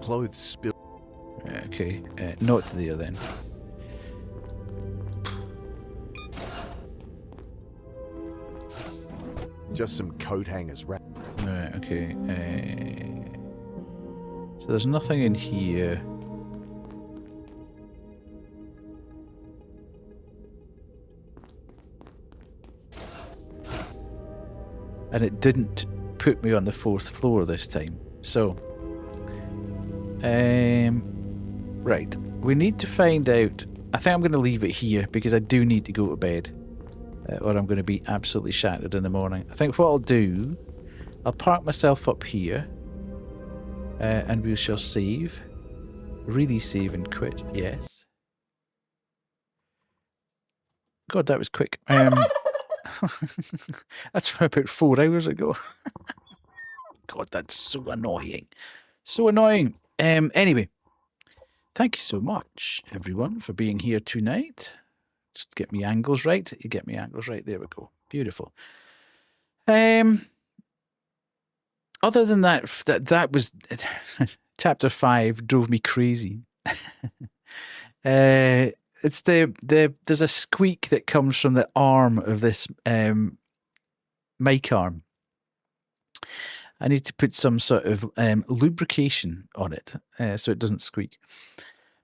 Clothes spill. Okay, not there then. Just some coat hangers wrapped. Right, okay. So there's nothing in here. And it didn't put me on the 4th floor this time. So, right. We need to find out. I think I'm going to leave it here because I do need to go to bed. Or I'm going to be absolutely shattered in the morning. I think what I'll do, I'll park myself up here. And we shall save. Really save and quit, yes. God, that was quick. That's from about 4 hours ago. God, that's so annoying. So annoying. Anyway, thank you so much, everyone, for being here tonight. Just get me angles right. You get me angles right. There we go. Beautiful. Other than that, that was chapter 5 drove me crazy. It's there's a squeak that comes from the arm of this mic arm. I need to put some sort of lubrication on it so it doesn't squeak.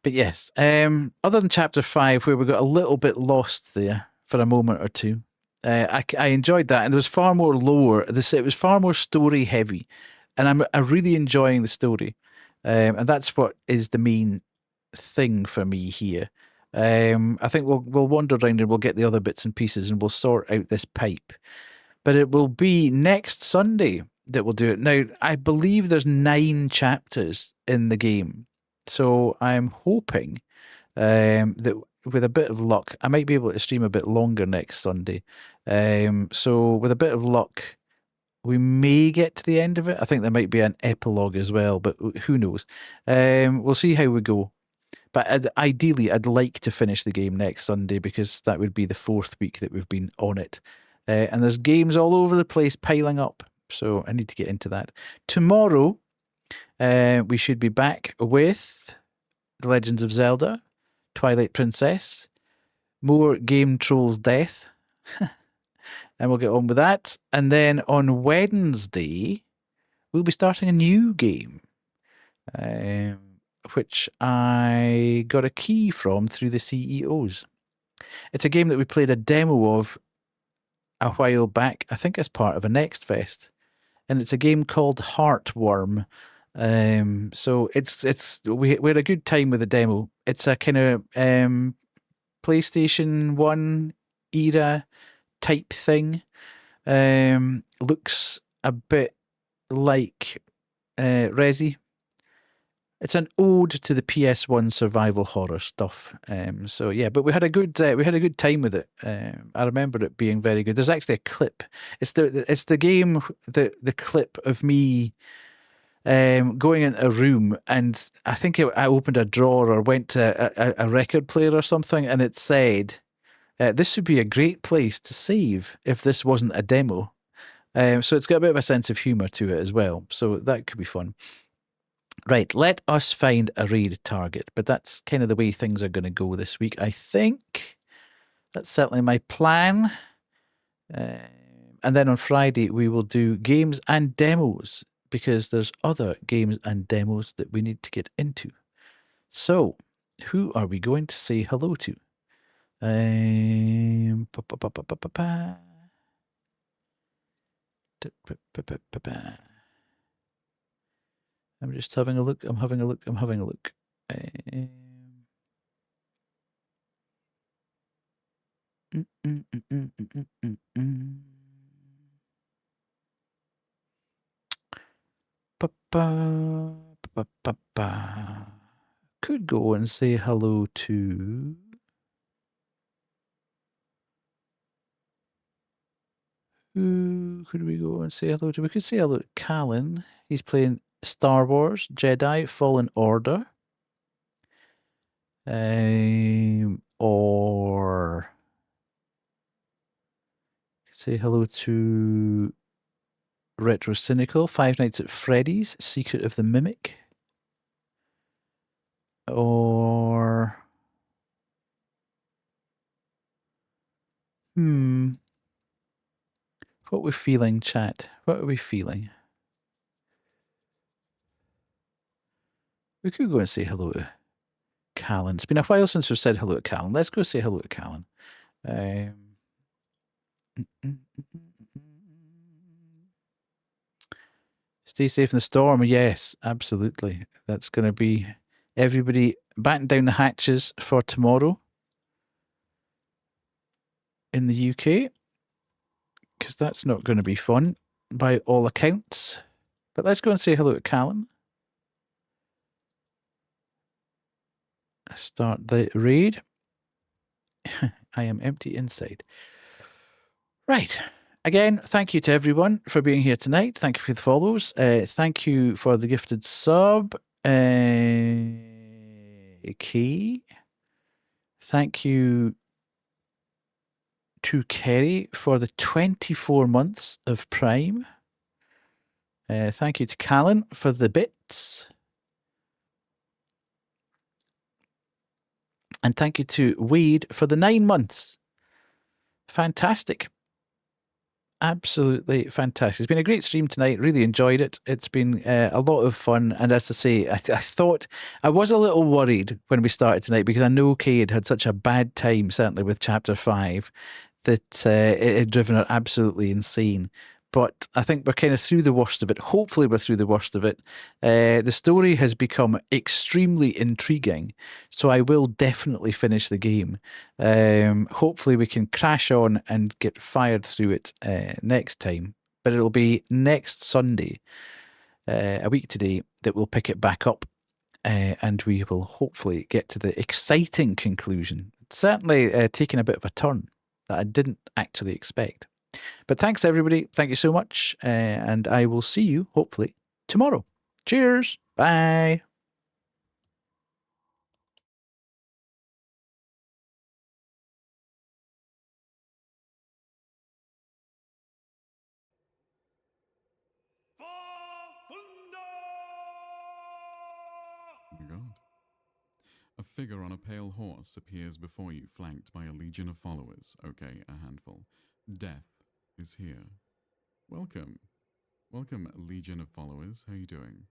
But yes, other than chapter 5, where we got a little bit lost there for a moment or two, I enjoyed that, and there was far more lore. It was far more story heavy and I'm really enjoying the story, and that's what is the main thing for me here. I think we'll wander around and we'll get the other bits and pieces and we'll sort out this pipe. But it will be next Sunday that we'll do it. Now, I believe there's 9 chapters in the game. So I'm hoping that with a bit of luck, I might be able to stream a bit longer next Sunday. So with a bit of luck, we may get to the end of it. I think there might be an epilogue as well, but who knows? We'll see how we go. But ideally, I'd like to finish the game next Sunday because that would be the 4th week that we've been on it. And there's games all over the place piling up. So I need to get into that. Tomorrow, we should be back with The Legends of Zelda, Twilight Princess, more Game Trolls Death. And we'll get on with that. And then on Wednesday, we'll be starting a new game, which I got a key from through the CEOs. It's a game that we played a demo of a while back, I think as part of a Next Fest. And it's a game called Heartworm. So we had a good time with the demo. It's a kind of PlayStation 1 era type thing. Looks a bit like Resi. It's an ode to the PS1 survival horror stuff. So yeah, but we had a good time with it. I remember it being very good. There's actually a clip. It's the game, the clip of me going into a room, and I think I opened a drawer or went to a record player or something, and it said, "This would be a great place to save if this wasn't a demo." So it's got a bit of a sense of humour to it as well. So that could be fun. Right, let us find a raid target, but that's kind of the way things are going to go this week, I think. That's certainly my plan. And then on Friday, we will do games and demos, because there's other games and demos that we need to get into. So, who are we going to say hello to? I'm just having a look. I'm having a look. Could go and say hello to... Who could we go and say hello to? We could say hello to Callan. He's playing Star Wars Jedi Fallen Order. Or say hello to Retro Cynical, Five Nights at Freddy's, Secret of the Mimic. Or what we're feeling, chat? What are we feeling? We could go and say hello to Callan. It's been a while since we've said hello to Callan. Let's go say hello to Callan. Stay safe in the storm. Yes, absolutely. That's going to be everybody batten down the hatches for tomorrow in the UK, because that's not going to be fun by all accounts. But let's go and say hello to Callan. Start the raid. I am empty inside. Right. Again, thank you to everyone for being here tonight. Thank you for the follows. Thank you for the gifted sub. Okay. Thank you to Kerry for the 24 months of Prime. Thank you to Callan for the bits. And thank you to Wade for the 9 months. Fantastic. Absolutely fantastic. It's been a great stream tonight. Really enjoyed it. It's been a lot of fun. And as I say, I thought I was a little worried when we started tonight, because I know Kay had such a bad time, certainly with Chapter 5, that it had driven her absolutely insane. but I think we're kind of through the worst of it. Hopefully we're through the worst of it. The story has become extremely intriguing, so I will definitely finish the game. Hopefully we can crash on and get fired through it next time, but it'll be next Sunday, a week today, that we'll pick it back up, and we will hopefully get to the exciting conclusion. It's certainly taken a bit of a turn that I didn't actually expect. But thanks, everybody. Thank you so much. And I will see you, hopefully, tomorrow. Cheers. Bye. Oh my god. A figure on a pale horse appears before you, flanked by a legion of followers. Okay, a handful. Death is here. Welcome. Welcome, legion of followers. How are you doing?